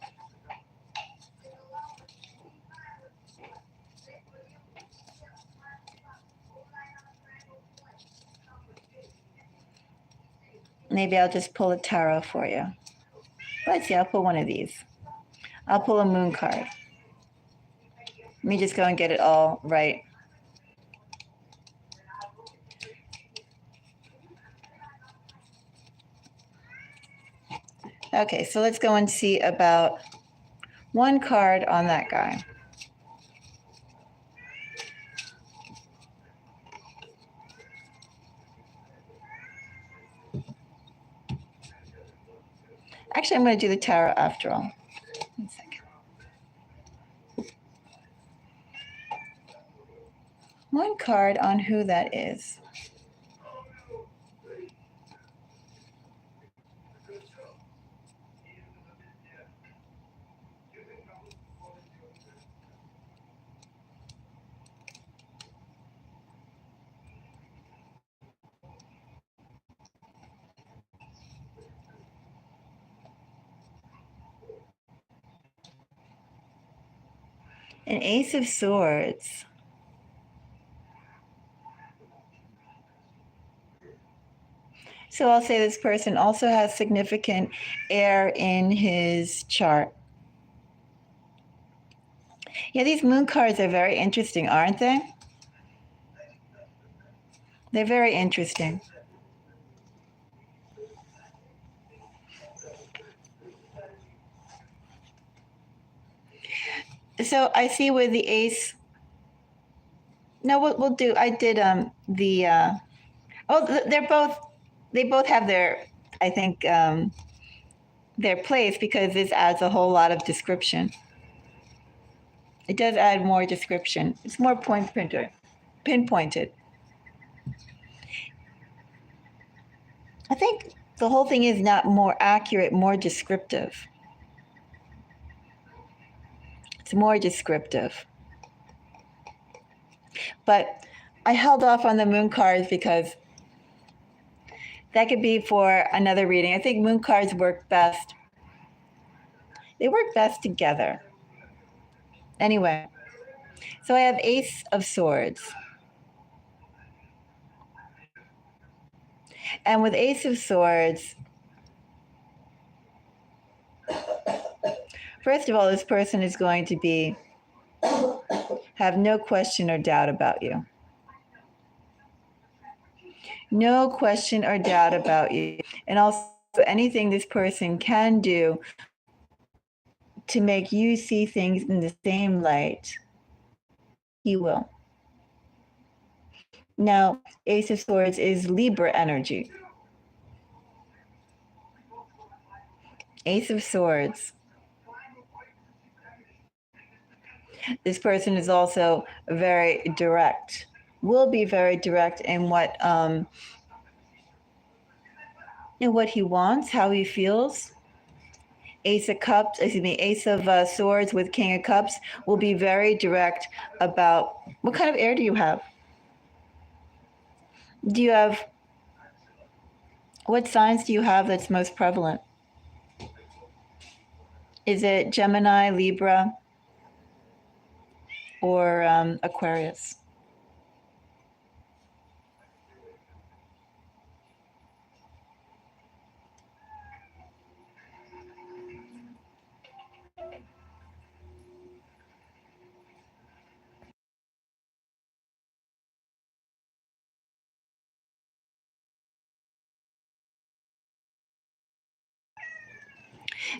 Maybe I'll just pull a tarot for you. Let's see, I'll pull one of these. I'll pull a moon card. Let me just go and get it all right. Okay, so let's go and see about one card on that guy. Actually, I'm going to do the tarot after all. 1 second. One card on who that is. An Ace of Swords. So I'll say this person also has significant air in his chart. Yeah, these moon cards are very interesting, aren't they? They're very interesting. So I see with the ace. No, we'll do. I did the. They both have their. I think their place because this adds a whole lot of description. It does add more description. It's more pinpointed. I think the whole thing is not more accurate, more descriptive. It's more descriptive. But I held off on the moon cards because that could be for another reading. I think moon cards work best. They work best together. Anyway, so I have Ace of Swords. And with Ace of Swords, first of all, this person is going to have no question or doubt about you. No question or doubt about you. And also anything this person can do to make you see things in the same light, he will. Now, Ace of Swords is Libra energy. Ace of Swords. This person is also very direct, will be very direct in what he wants, how he feels. Ace of Swords with King of Cups will be very direct about what kind of air do you have? What signs do you have that's most prevalent? Is it Gemini, Libra, or Aquarius?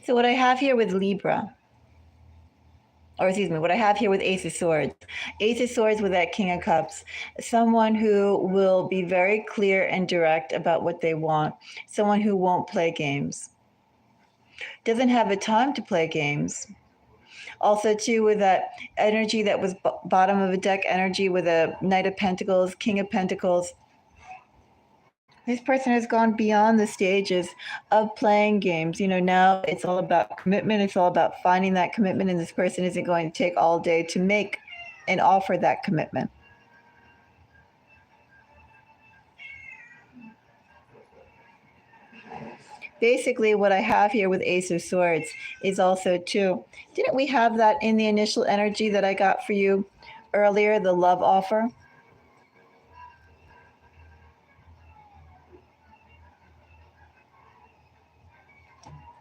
So what I have here with Libra, what I have here with Ace of Swords with that King of Cups, someone who will be very clear and direct about what they want, someone who won't play games, doesn't have the time to play games. Also, too, with that energy that was bottom of a deck energy with a Knight of Pentacles, King of Pentacles, this person has gone beyond the stages of playing games. Now it's all about commitment. It's all about finding that commitment, and this person isn't going to take all day to make and offer that commitment. Basically, what I have here with Ace of Swords is also, too, didn't we have that in the initial energy that I got for you earlier, the love offer?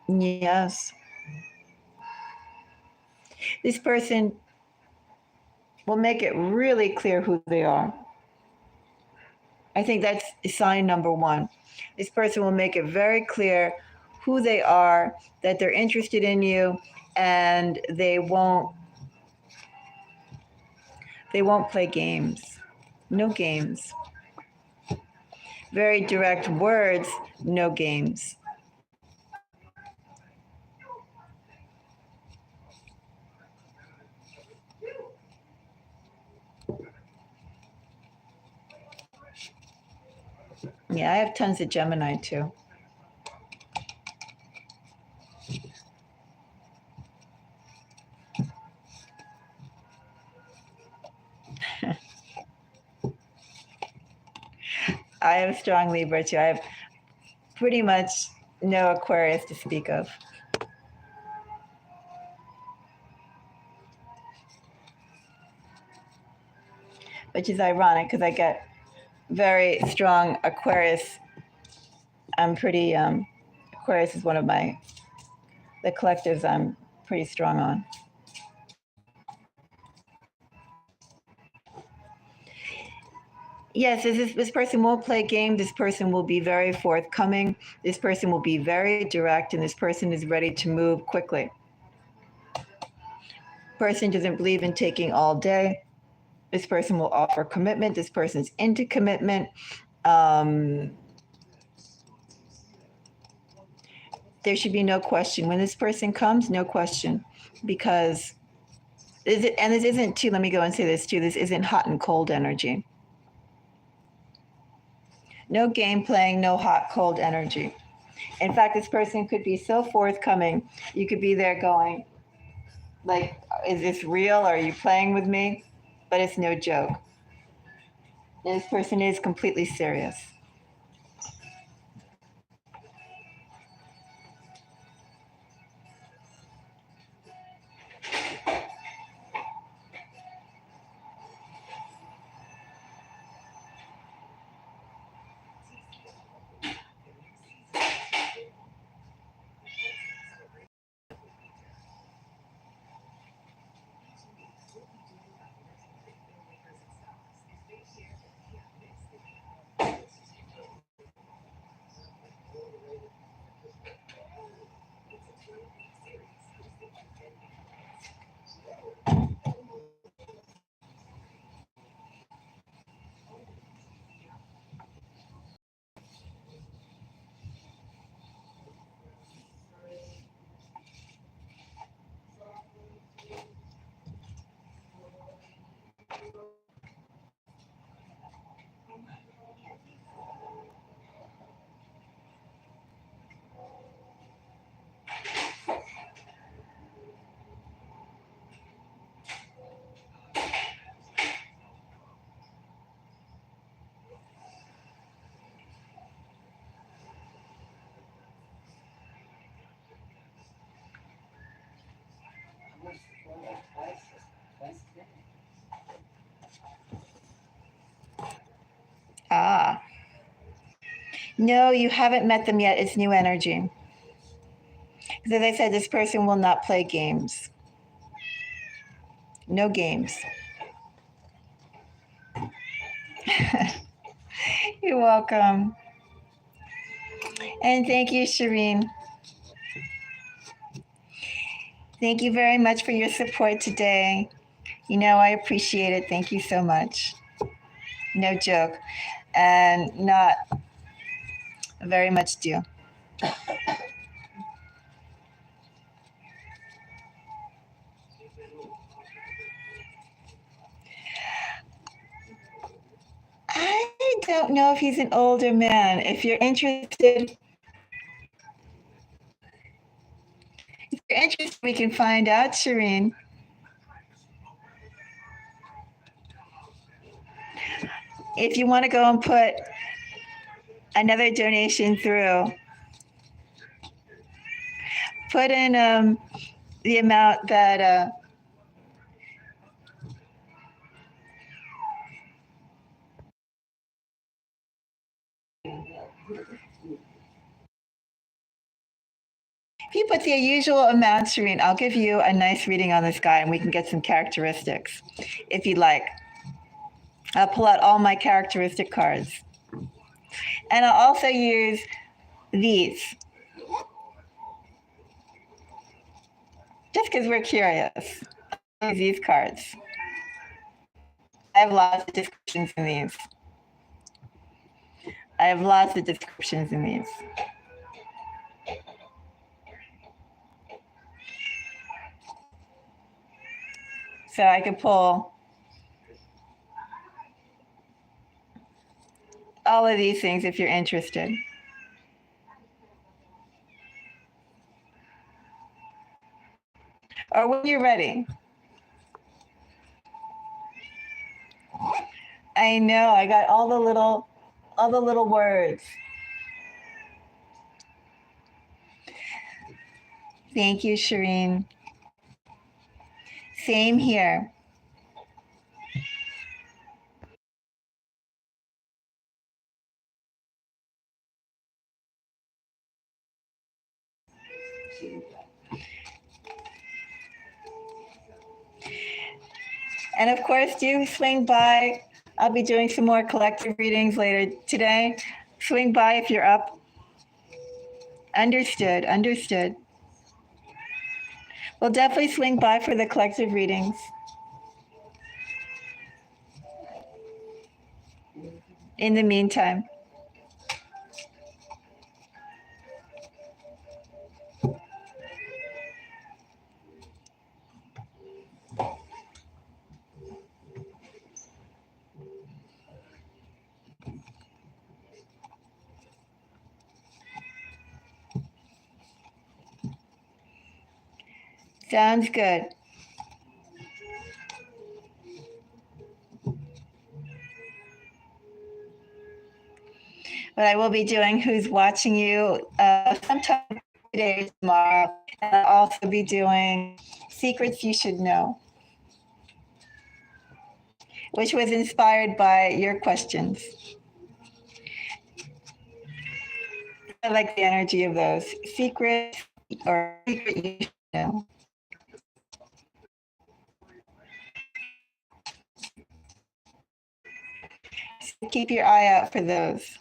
Yes. This person will make it really clear who they are. I think that's sign number one. This person will make it very clear who they are, that they're interested in you, and they won't play games. No games. Very direct words, no games. Yeah, I have tons of Gemini too. I have strong Libra too. I have pretty much no Aquarius to speak of. Which is ironic because I get very strong Aquarius. I'm pretty, Aquarius is one of the collectives I'm pretty strong on. Yes, this person will play game. This person will be very forthcoming. This person will be very direct, and this person is ready to move quickly. Person doesn't believe in taking all day. This person will offer commitment. This person's into commitment. There should be no question. When this person comes, no question. Because, and this isn't too, let me go and say this too, this isn't hot and cold energy. No game playing, no hot, cold energy. In fact, this person could be so forthcoming. You could be there going, like, is this real? Are you playing with me? But it's no joke. This person is completely serious. Ah. No, you haven't met them yet. It's new energy. Because as I said, this person will not play games. No games. You're welcome. And thank you, Shireen. Thank you very much for your support today. You know, I appreciate it. Thank you so much. No joke. And not very much do. I don't know if he's an older man. If you're interested, we can find out, Shireen. If you want to go and put another donation through, put in the amount that if you put the usual amount, Shireen, I'll give you a nice reading on this guy and we can get some characteristics if you'd like. I'll pull out all my characteristic cards. And I'll also use these. Just because we're curious. I'll use these cards. I have lots of descriptions in these. So I could pull all of these things if you're interested. Or when you're ready. I know, I got all the little words. Thank you, Shireen. Same here. And of course, do swing by. I'll be doing some more collective readings later today. Swing by if you're up. Understood, understood. We'll definitely swing by for the collective readings. In the meantime. Sounds good. What I will be doing, who's watching you, sometime today, tomorrow, and I'll also be doing secrets you should know, which was inspired by your questions. I like the energy of those secrets or secret you should know. So keep your eye out for those.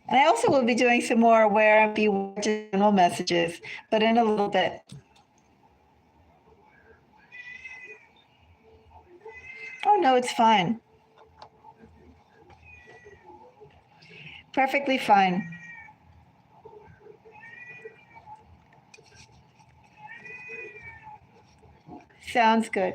And I also will be doing some more aware and beware general messages, but in a little bit. Oh, no, it's fine. Perfectly fine. Sounds good.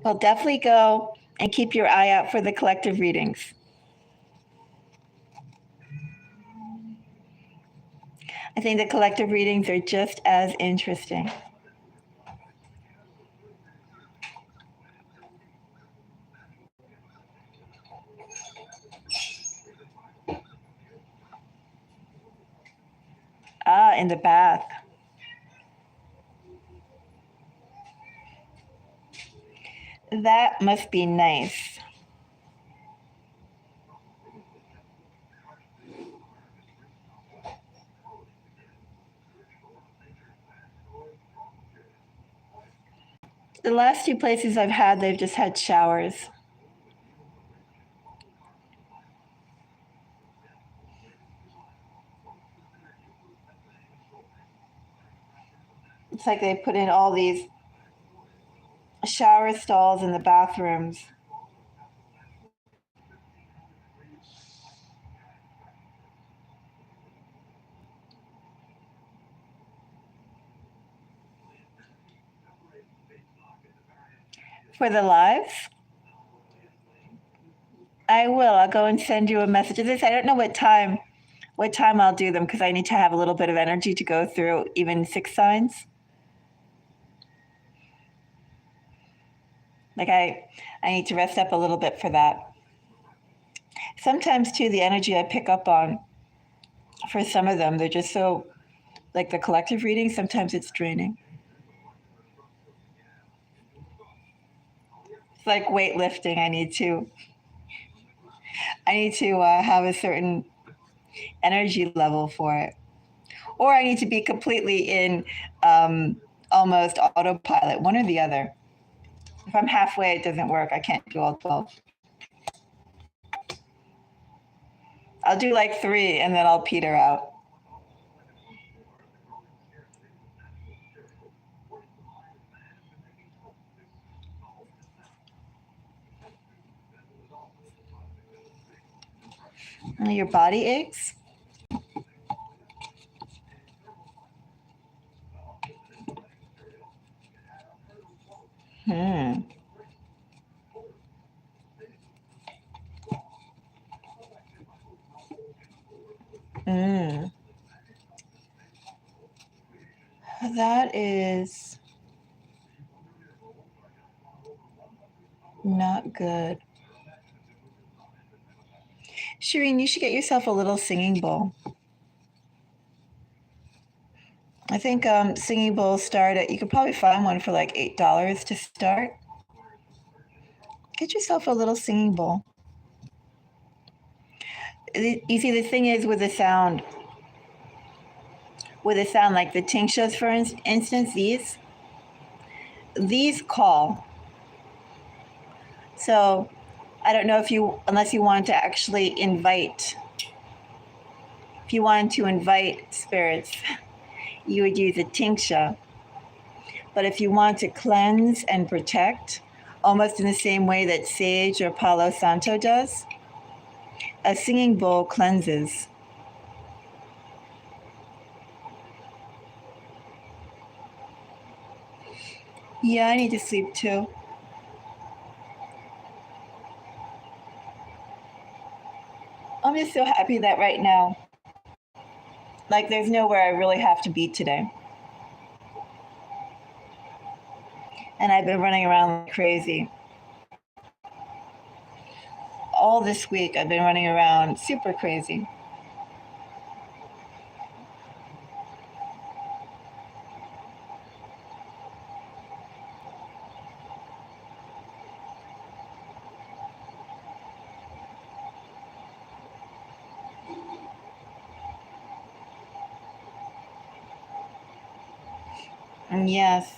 Well, definitely go and keep your eye out for the collective readings. I think the collective readings are just as interesting. Ah, in the bath. That must be nice. The last two places I've had, they've just had showers. It's like they put in all these shower stalls in the bathrooms. For the lives? I will. I'll go and send you a message. As I said, I don't know what time I'll do them because I need to have a little bit of energy to go through even 6 signs. Like I need to rest up a little bit for that. Sometimes too, the energy I pick up on for some of them, they're just so, like the collective reading, sometimes it's draining. It's like weightlifting. I need to have a certain energy level for it, or I need to be completely in almost autopilot, one or the other. If I'm halfway, it doesn't work. I can't do all 12. I'll do like 3 and then I'll peter out. Your body aches? Hmm. Mm. That is not good. Shireen, you should get yourself a little singing bowl. I think singing bowls start at, you could probably find one for like $8 to start. Get yourself a little singing bowl. You see, the thing is with the sound, like the tinctures, for instance, these call. So I don't know if you, unless you want to actually invite, if you wanted to invite spirits, you would use a tincture. But if you want to cleanse and protect, almost in the same way that sage or Palo Santo does, a singing bowl cleanses. Yeah, I need to sleep too. I'm just so happy that right now, like, there's nowhere I really have to be today. And I've been running around like crazy. All this week, I've been running around super crazy. And yes,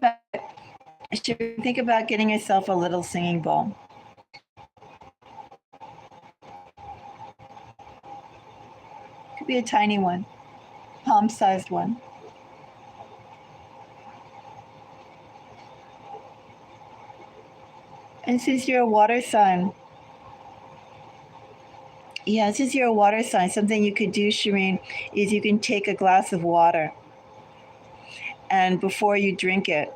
I should think about getting yourself a little singing bowl. Could be a tiny one, palm-sized one. And since you're a water sign, something you could do, Shireen, is you can take a glass of water, and before you drink it,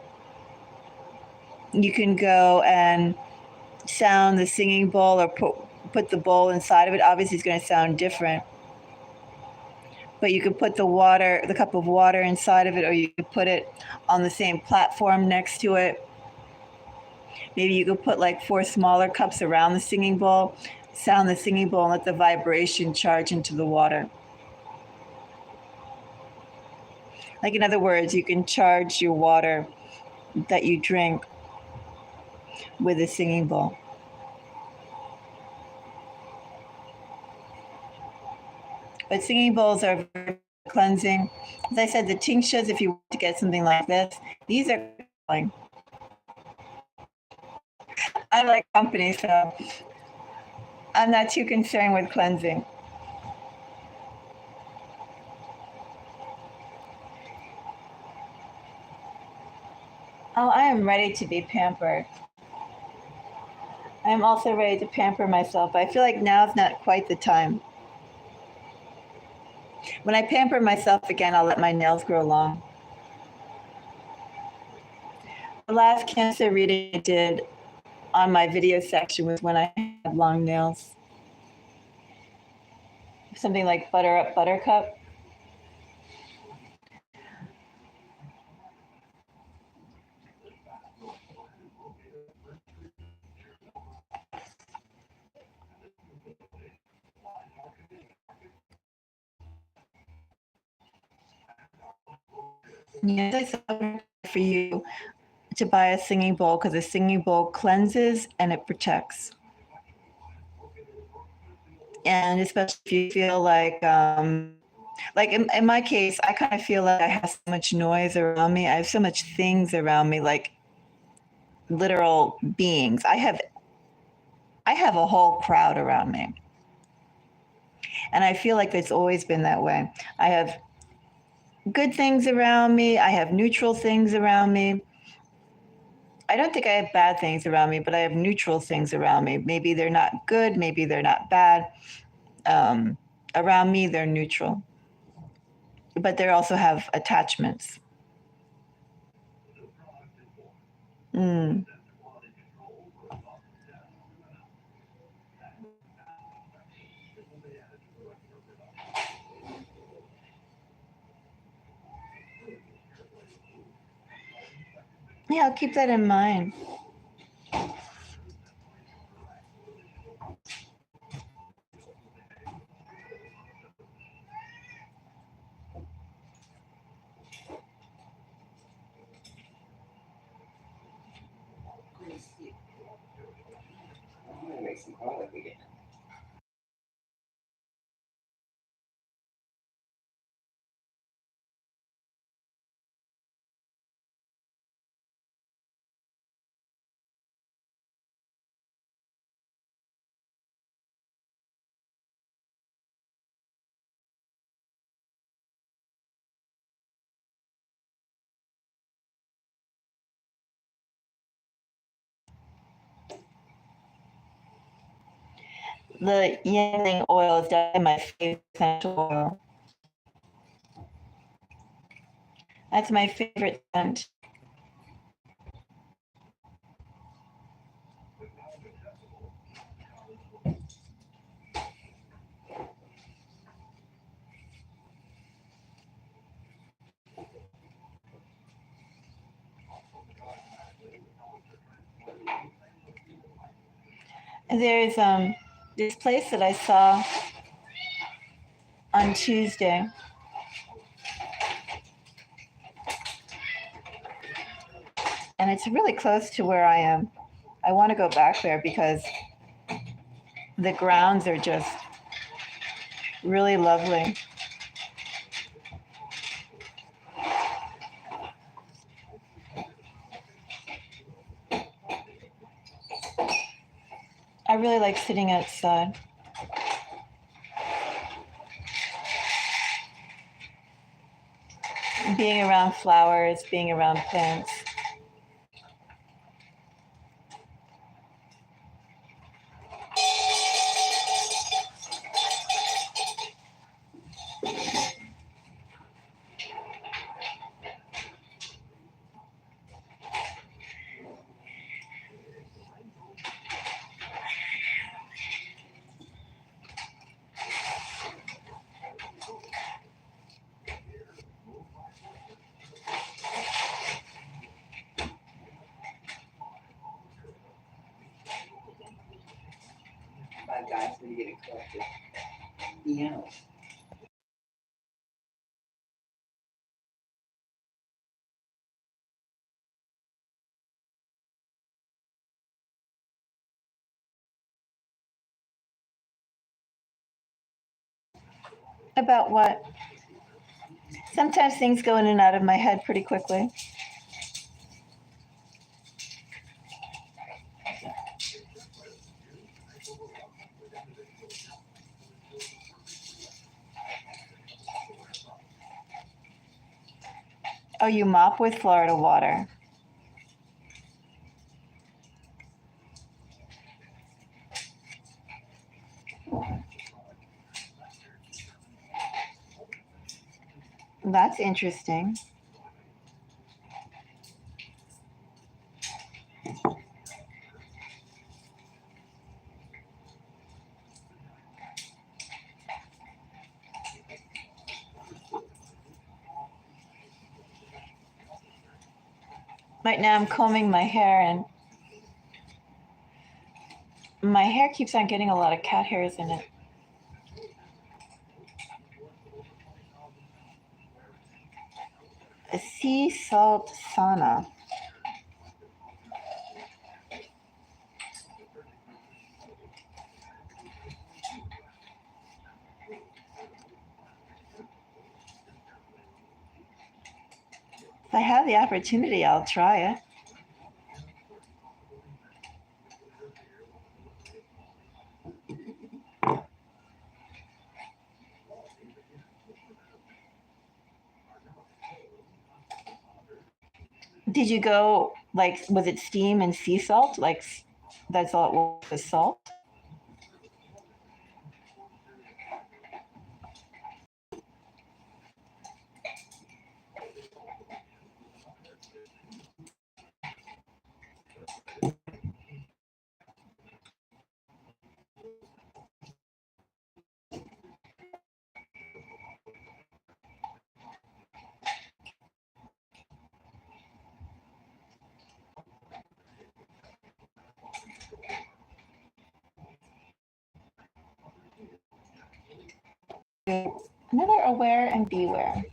you can go and sound the singing bowl, or put the bowl inside of it. Obviously, it's going to sound different, but you could put the cup of water inside of it, or you could put it on the same platform next to it. Maybe you could put like 4 smaller cups around the singing bowl, sound the singing bowl, and let the vibration charge into the water. Like, in other words, you can charge your water that you drink with a singing bowl. But singing bowls are very cleansing. As I said, the tinctures, if you want to get something like this, these are fine. I like company, so I'm not too concerned with cleansing. Oh, I am ready to be pampered. I am also ready to pamper myself. I feel like now's not quite the time. When I pamper myself again, I'll let my nails grow long. The last cancer reading I did on my video section was when I had long nails. Something like Butter Up Buttercup. Yes, I said for you to buy a singing bowl, because a singing bowl cleanses and it protects. And especially if you feel like in my case, I kind of feel like I have so much noise around me. I have so much things around me, like literal beings. I have a whole crowd around me. And I feel like it's always been that way. I have good things around me. I have neutral things around me. I don't think I have bad things around me, but I have neutral things around me. Maybe they're not good, maybe they're not bad. Around me, they're neutral. But they also have attachments. Mm. Yeah, I'll keep that in mind. The Yang oil is definitely my favorite essential oil. That's my favorite scent. There's this place that I saw on Tuesday. And it's really close to where I am. I want to go back there because the grounds are just really lovely. I really like sitting outside. Being around flowers, being around plants. Guys, when you get it collected. Yeah. About what? Sometimes things go in and out of my head pretty quickly. Oh, you mop with Florida water. That's interesting. Right now I'm combing my hair and my hair keeps on getting a lot of cat hairs in it. A sea salt sauna. If I have the opportunity, I'll try it. Did you go, like, was it steam and sea salt? Like, that's all it was salt? Another aware and beware.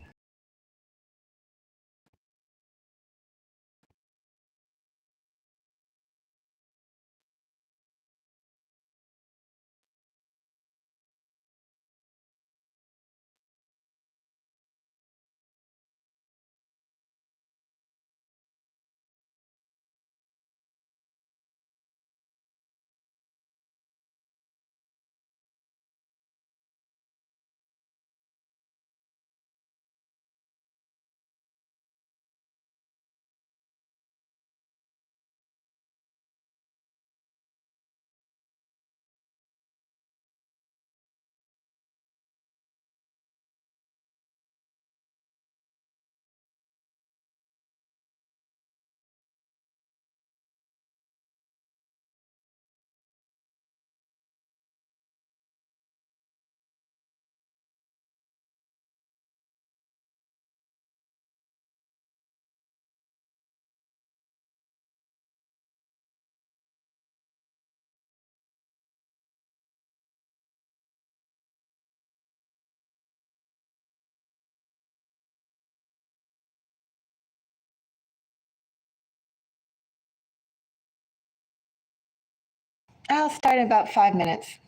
I'll start in about 5 minutes.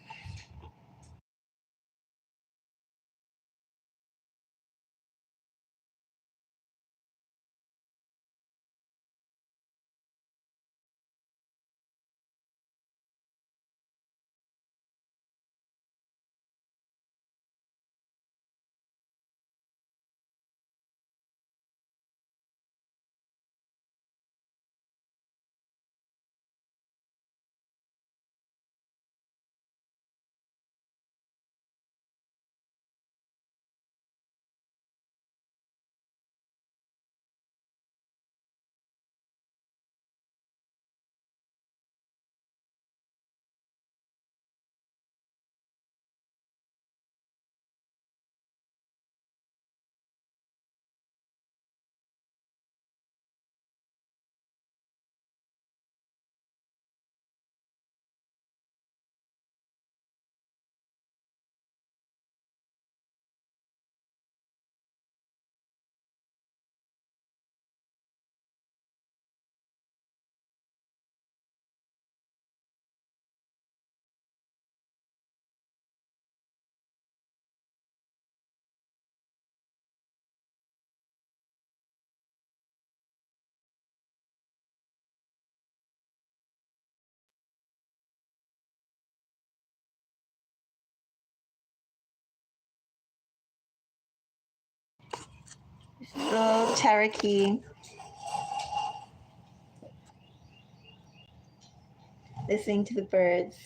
Little Cherokee. Listening to the birds.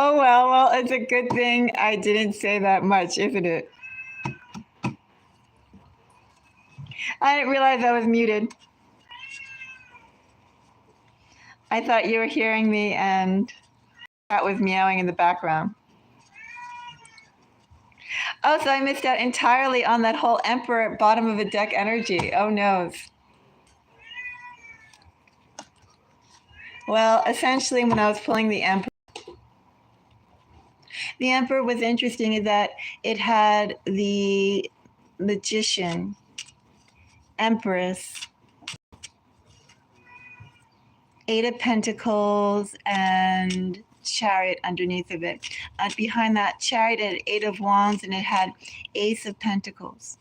Oh, well, it's a good thing I didn't say that much, isn't it? I didn't realize I was muted. I thought you were hearing me and that was meowing in the background. Oh, so I missed out entirely on that whole Emperor bottom of the deck energy. Oh, no. Well, essentially, when I was pulling the Emperor was interesting in that it had the Magician, Empress, Eight of Pentacles, and Chariot underneath of it. And behind that Chariot, it had Eight of Wands, and it had Ace of Pentacles.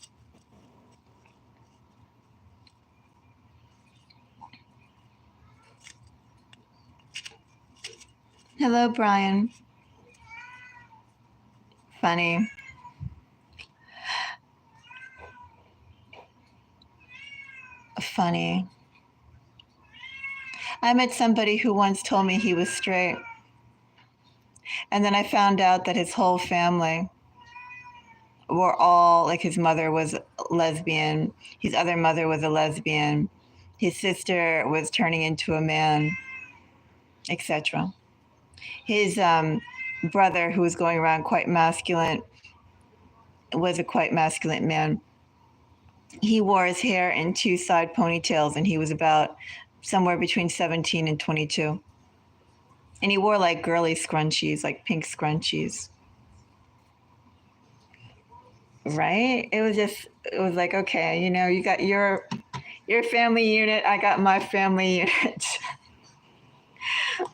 Hello, Brian. Funny. Funny. I met somebody who once told me he was straight. And then I found out that his whole family were all, like, his mother was lesbian, his other mother was a lesbian, his sister was turning into a man, etc. His brother, who was going around quite masculine, was a quite masculine man. He wore his hair in two side ponytails, and he was about somewhere between 17 and 22. And he wore like girly scrunchies, like pink scrunchies. Right? It was like, okay, you know, you got your family unit, I got my family unit.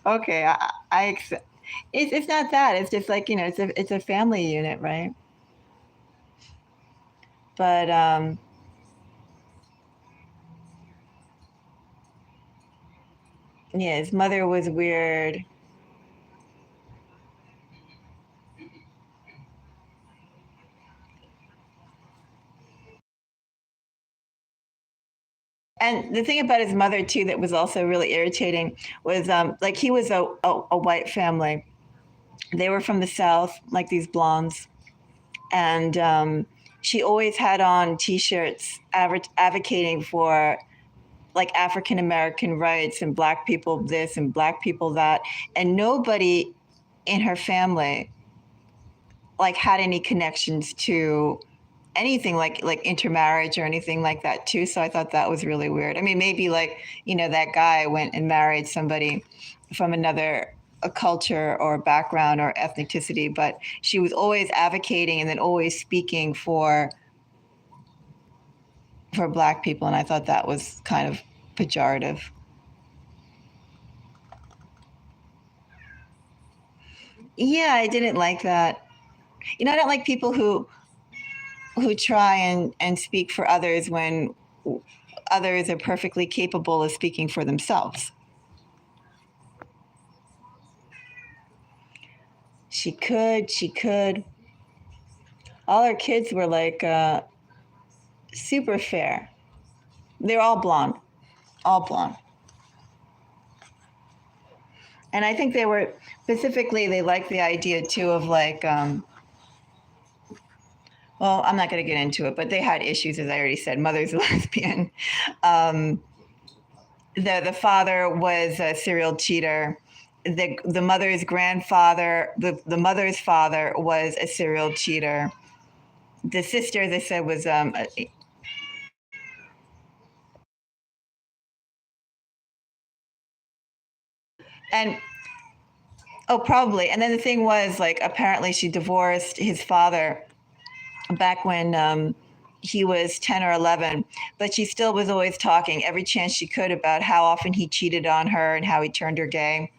Okay, I accept. It's not that. It's just like, you know, it's a family unit, right? But yeah, his mother was weird. And the thing about his mother too that was also really irritating was like he was a white family. They were from the South, like these blondes, and she always had on T-shirts advocating for like African American rights and Black people this and Black people that, and nobody in her family like had any connections to anything like intermarriage or anything like that too. So I thought that was really weird. I mean, maybe like, you know, that guy went and married somebody from another a culture or background or ethnicity, but she was always advocating and then always speaking for Black people, and I thought that was kind of pejorative. Yeah, I didn't like that. You know, I don't like people who try and speak for others when others are perfectly capable of speaking for themselves. She could. All her kids were like super fair. They're all blonde, all blonde. And I think they were specifically, they liked the idea too of like, well, I'm not going to get into it, but they had issues, as I already said. Mother's a lesbian. The father was a serial cheater. The mother's grandfather, the mother's father was a serial cheater. The sister, as I said, was and oh, probably. And then the thing was, like, apparently she divorced his father back when he was 10 or 11, but she still was always talking every chance she could about how often he cheated on her and how he turned her gay.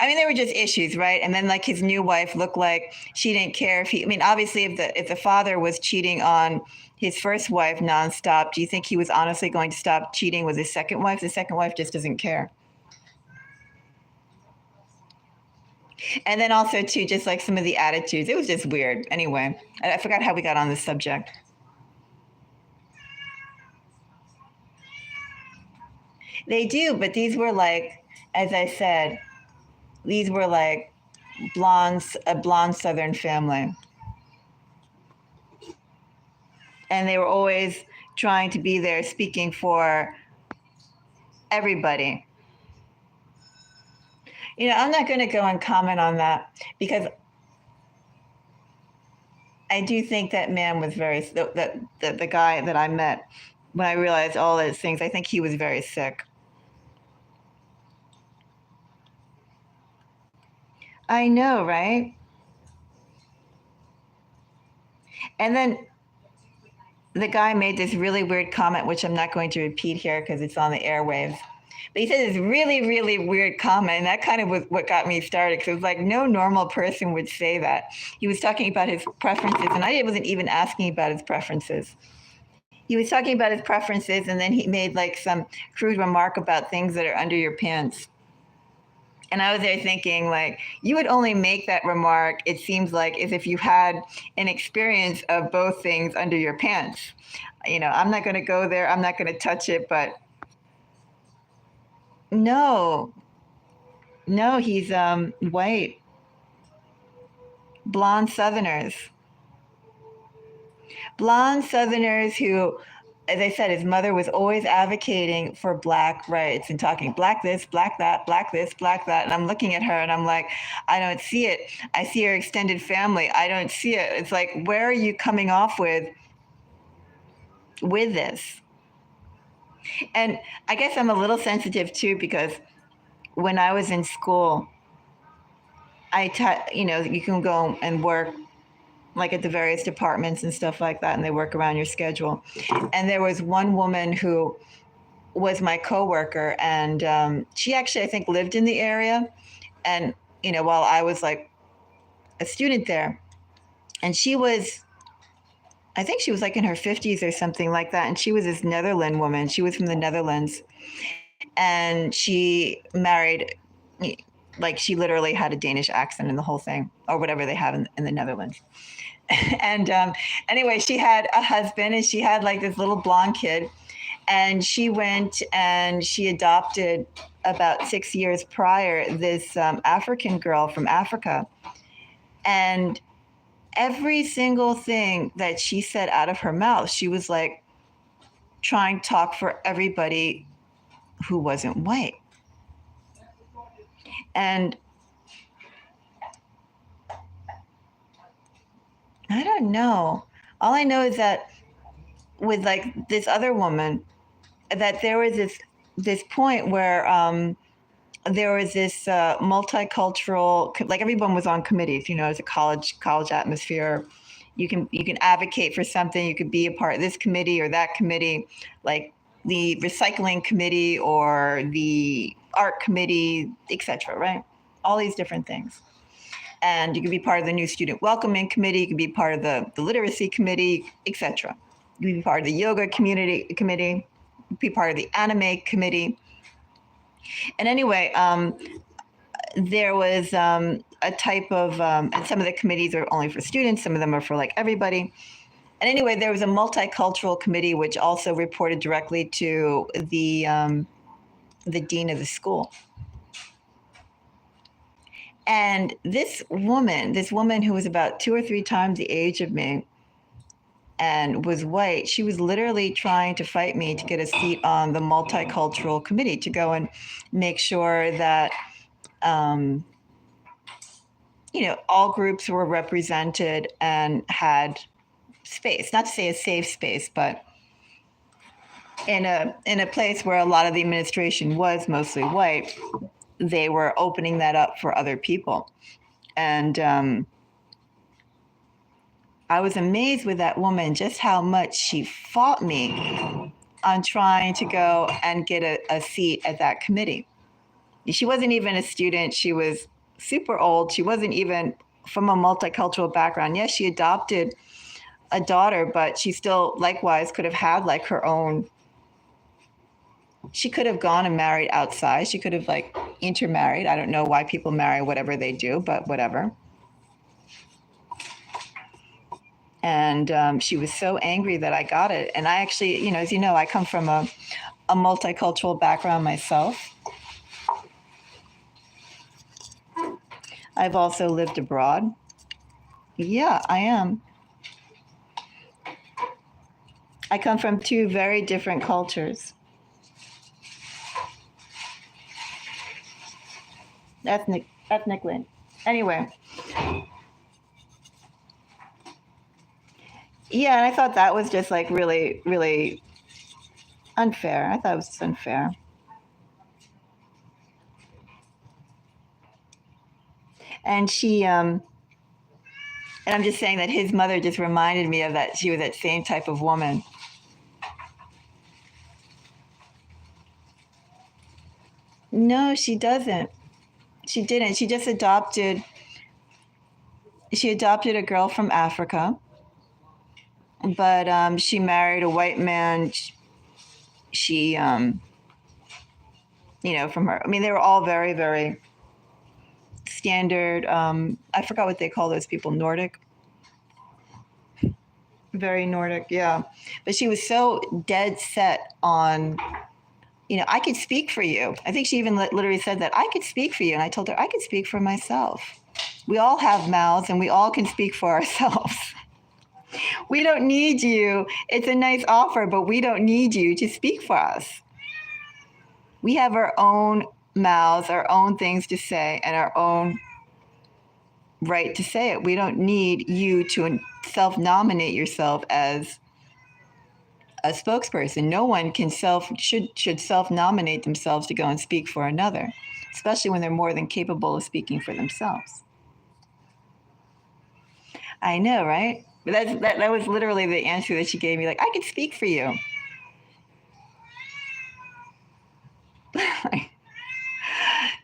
I mean, there were just issues, right? And then like his new wife looked like she didn't care if he, I mean, obviously if the father was cheating on his first wife nonstop, do you think he was honestly going to stop cheating with his second wife? The second wife just doesn't care. And then also too, just like some of the attitudes, it was just weird. Anyway, I forgot how we got on this subject. They do, but these were like, as I said, these were like a blonde Southern family. And they were always trying to be there speaking for everybody. I'm not going to go and comment on that because I do think that man was the guy that I met, when I realized all those things, I think he was very sick. I know, right? And then the guy made this really weird comment, which I'm not going to repeat here because it's on the airwaves. But he said this really, really weird comment, and that kind of was what got me started, because it was like no normal person would say that. He was talking about his preferences, and I wasn't even asking about his preferences. He was talking about his preferences, and then he made like some crude remark about things that are under your pants. And I was there thinking, like, you would only make that remark, it seems like, as if you had an experience of both things under your pants. I'm not going to go there. I'm not going to touch it. But no, he's white, blonde Southerners. Blonde Southerners who, as I said, his mother was always advocating for Black rights and talking Black this, Black that, Black this, Black that. And I'm looking at her and I'm like, I don't see it. I see her extended family. I don't see it. It's like, where are you coming off with this? And I guess I'm a little sensitive too, because when I was in school, you can go and work like at the various departments and stuff like that, and they work around your schedule. And there was one woman who was my coworker, and she actually, I think, lived in the area. And, while I was like a student there, and I think she was like in her 50s or something like that. And she was this Netherlands woman. She was from the Netherlands. And she married, like, she literally had a Danish accent in the whole thing, or whatever they have in the Netherlands. And anyway, she had a husband, and she had like this little blonde kid. And she went and she adopted, about 6 years prior, this African girl from Africa. And every single thing that she said out of her mouth, she was like trying to talk for everybody who wasn't white. And I don't know. All I know is that with like this other woman, that there was this point where there was this multicultural, like everyone was on committees. It's a college atmosphere. You can advocate for something. You could be a part of this committee or that committee, like the recycling committee or the art committee, etc. Right? All these different things. And you could be part of the new student welcoming committee. You could be part of the literacy committee, etc. You could be part of the yoga committee. Be part of the anime committee. And anyway, there was a type of, and some of the committees are only for students, some of them are for like everybody. And anyway, there was a multicultural committee which also reported directly to the dean of the school. And this woman who was about 2 or 3 times the age of me and was white, she was literally trying to fight me to get a seat on the multicultural committee, to go and make sure that all groups were represented and had space. Not to say a safe space, but in a place where a lot of the administration was mostly white, they were opening that up for other people. And I was amazed with that woman, just how much she fought me on trying to go and get a seat at that committee. She wasn't even a student. She was super old. She wasn't even from a multicultural background. Yes, she adopted a daughter, but she still likewise could have had like her own. She could have gone and married outside. She could have like intermarried. I don't know why people marry whatever they do, but whatever. And she was so angry that I got it. And I actually, as you know, I come from a multicultural background myself. I've also lived abroad. Yeah, I am. I come from two very different cultures, ethnically. Anyway, yeah, and I thought that was just like really, really unfair. I thought it was just unfair. And and I'm just saying that his mother just reminded me of that. She was that same type of woman. No, she doesn't. She didn't. She adopted a girl from Africa, but she married a white man. She, from her, I mean, they were all very, very standard. I forgot what they call those people, Nordic. Very Nordic, yeah. But she was so dead set on, I could speak for you. I think she even literally said that I could speak for you. And I told her I could speak for myself. We all have mouths and we all can speak for ourselves. We don't need you. It's a nice offer, but we don't need you to speak for us. We have our own mouths, our own things to say, and our own right to say it. We don't need you to self-nominate yourself as a spokesperson. No one can should self-nominate themselves to go and speak for another, especially when they're more than capable of speaking for themselves. I know, right? But that was literally the answer that she gave me. Like, I could speak for you.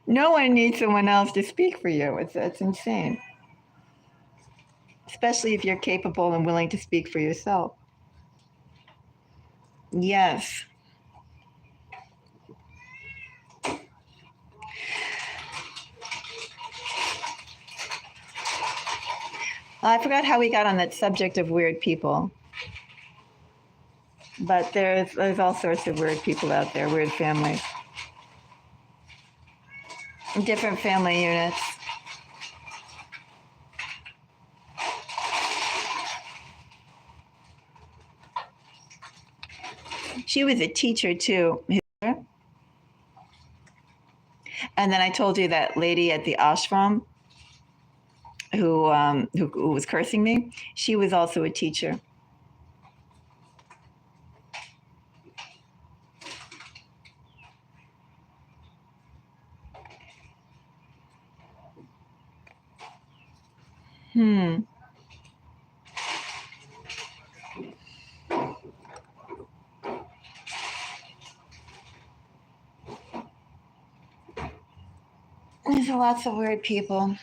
No one needs someone else to speak for you. It's insane. Especially if you're capable and willing to speak for yourself. Yes. I forgot how we got on that subject of weird people. But there's all sorts of weird people out there, weird families. Different family units. She was a teacher too. And then I told you that lady at the ashram who was cursing me. She was also a teacher. There's lots of weird people.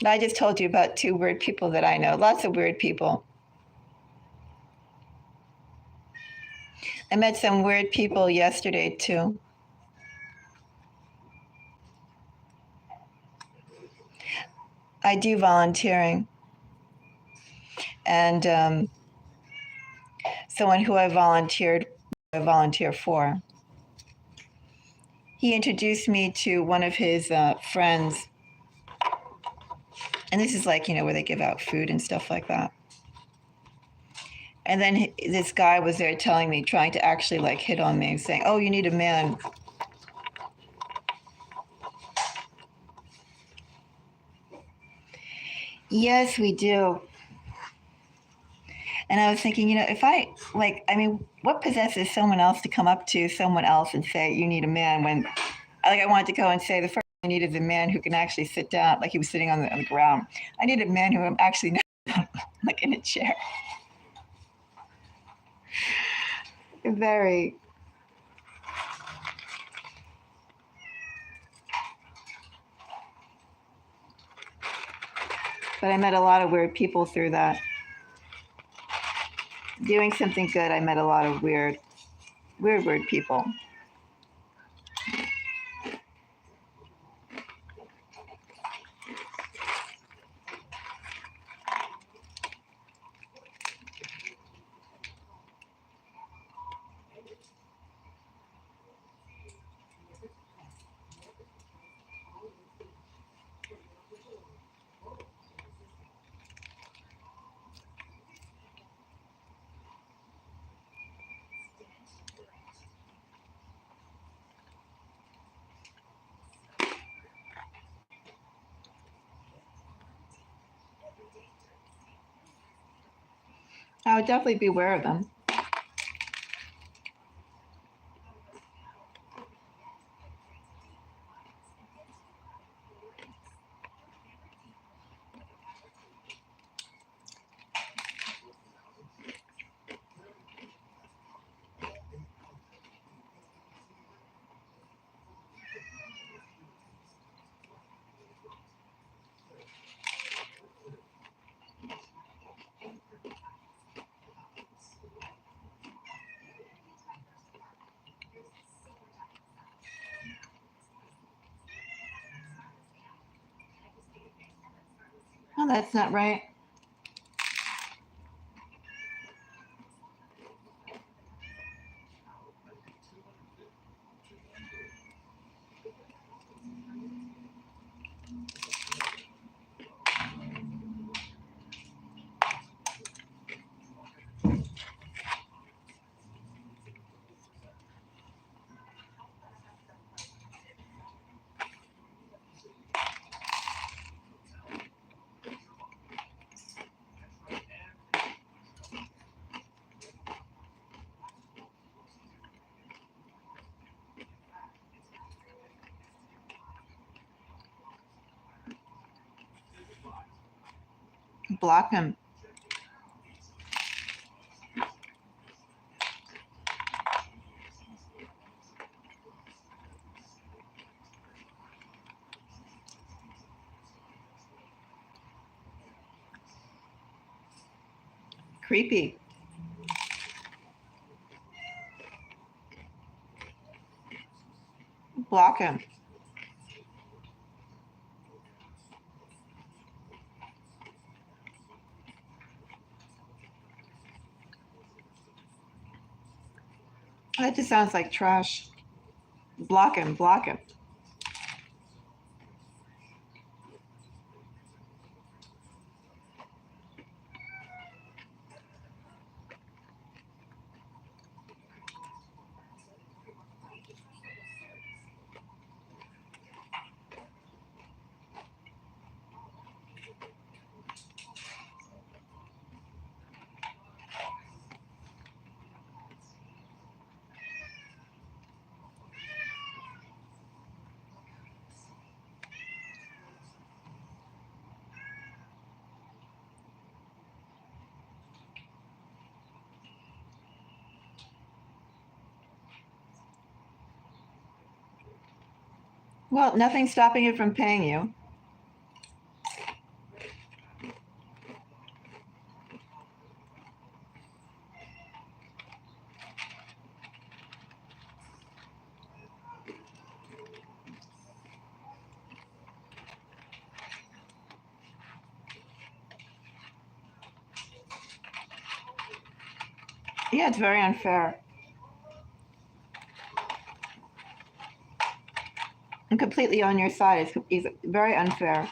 I just told you about two weird people that I know. Lots of weird people. I met some weird people yesterday too. I do volunteering. And someone who I volunteer for, he introduced me to one of his friends. And this is like, where they give out food and stuff like that. And then this guy was there telling me, trying to actually like hit on me, saying, "Oh, you need a man." Yes, we do. And I was thinking, if what possesses someone else to come up to someone else and say, "You need a man," when I wanted to go and say the first thing I needed is a man who can actually sit down, like he was sitting on the ground. I need a man who I'm actually not like in a chair. Very. But I met a lot of weird people through that. Doing something good, I met a lot of weird people. I would definitely be aware of them. Oh, that's not right. Block him. Creepy. Block him. That just sounds like trash. Block him. Block him. Well, nothing's stopping it from paying you. Yeah, it's very unfair. I'm completely on your side. It's very unfair.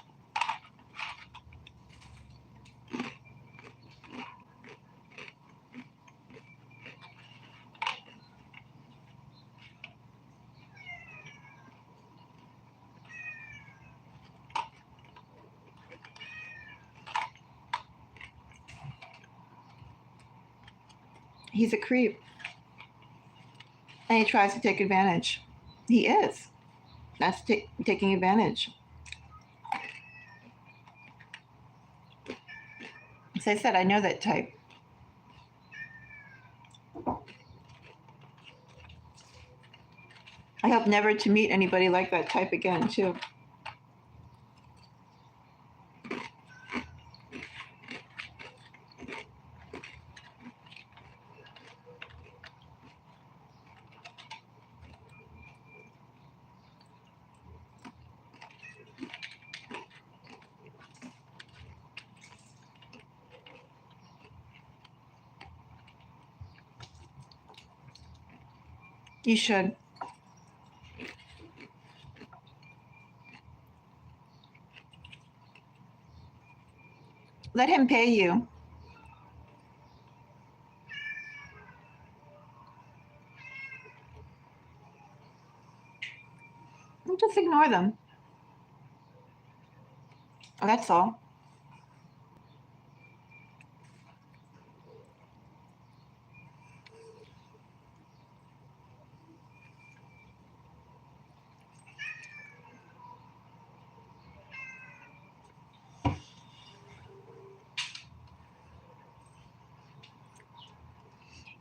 He's a creep. And he tries to take advantage. He is. That's taking advantage. As I said, I know that type. I hope never to meet anybody like that type again, too. You should. Let him pay you. Just ignore them. That's all.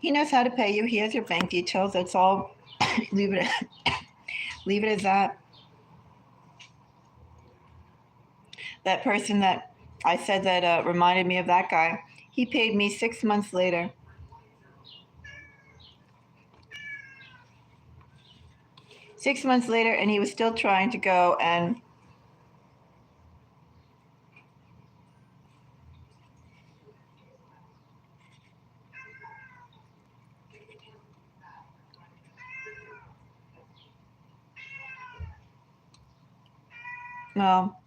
He knows how to pay you. He has your bank details. That's all. leave it. Leave it as that. That person that I said that reminded me of that guy. He paid me 6 months later. 6 months later, and he was still trying to go and well,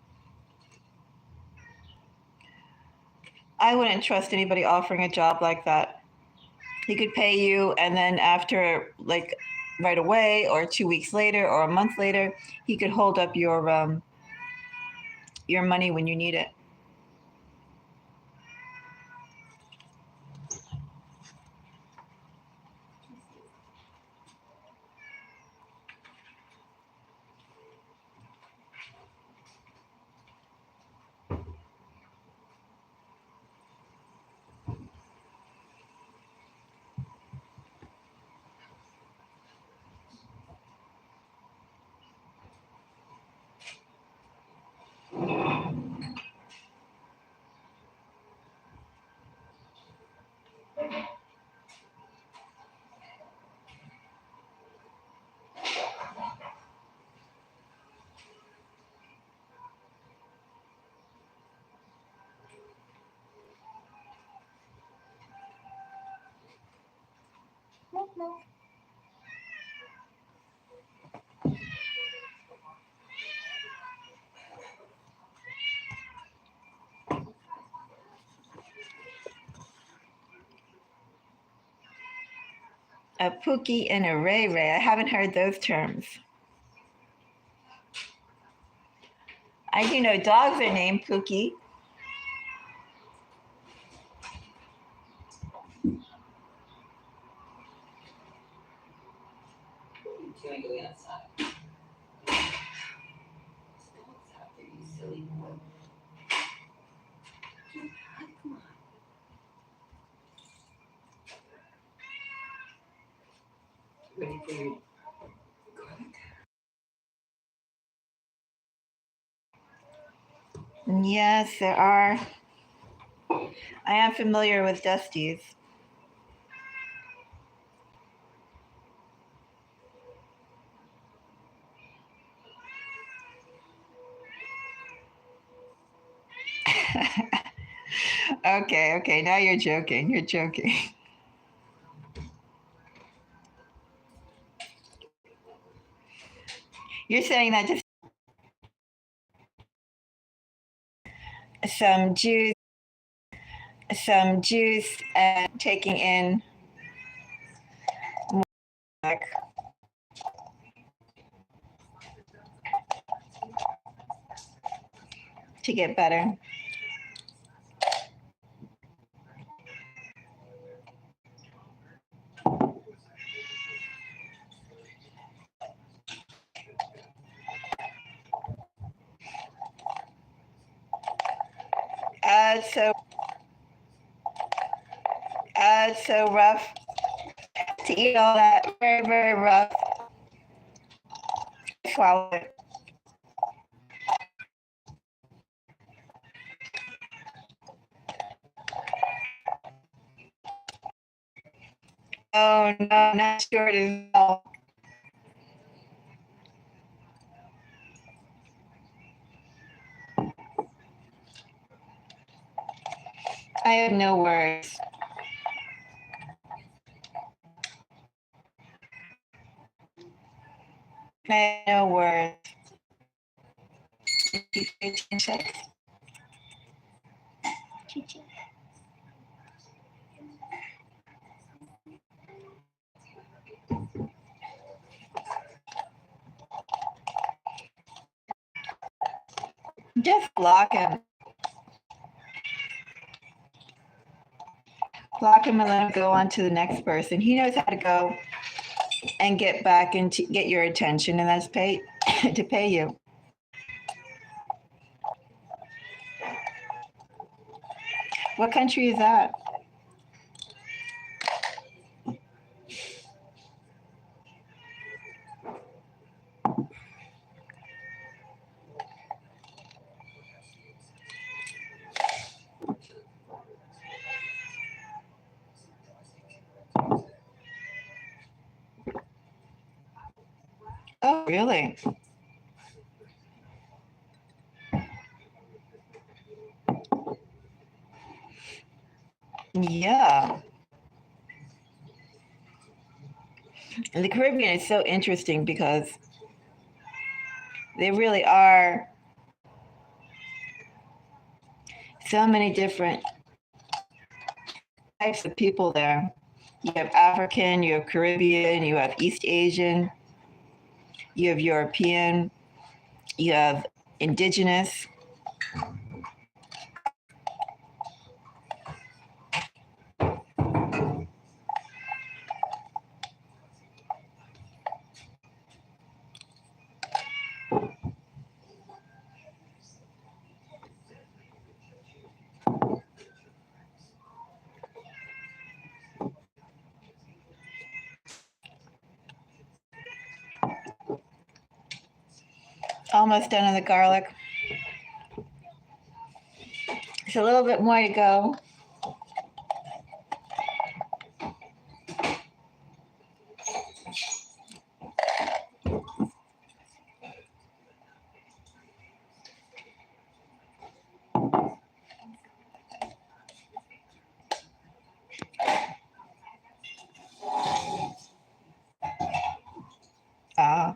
I wouldn't trust anybody offering a job like that. He could pay you, and then after, like, right away, or 2 weeks later, or a month later, he could hold up your money when you need it. A Pookie and a Ray Ray. I haven't heard those terms. I do know dogs are named Pookie. Yes, there are. I am familiar with Dusty's. Okay. Now you're joking. You're joking. You're saying that just some juice, and taking in more to get better. So so rough to eat all that. Very, very rough. Swallow it. Oh no, not sure it is all. I have no words. I have no words. Just block him. Block him and let him go on to the next person. He knows how to go and get back and to get your attention, and that's pay to pay you. What country is that? Oh, really? Yeah. And the Caribbean is so interesting because there really are so many different types of people there. You have African, you have Caribbean, you have East Asian, you have European, you have indigenous. Almost done on the garlic. There's a little bit more to go. Uh,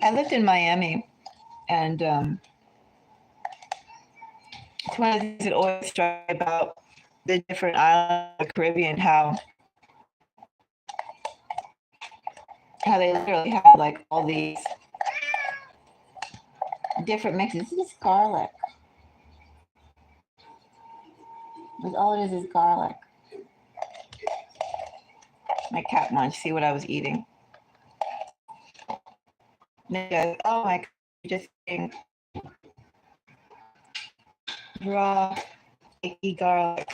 I lived in Miami, and it's one of the things that always struck me about the different islands of the Caribbean, how they literally have like all these different mixes. This is garlic. That's all it is garlic. My cat wanted to see what I was eating. And he goes, "Oh my God, you're just eating raw, flaky garlic."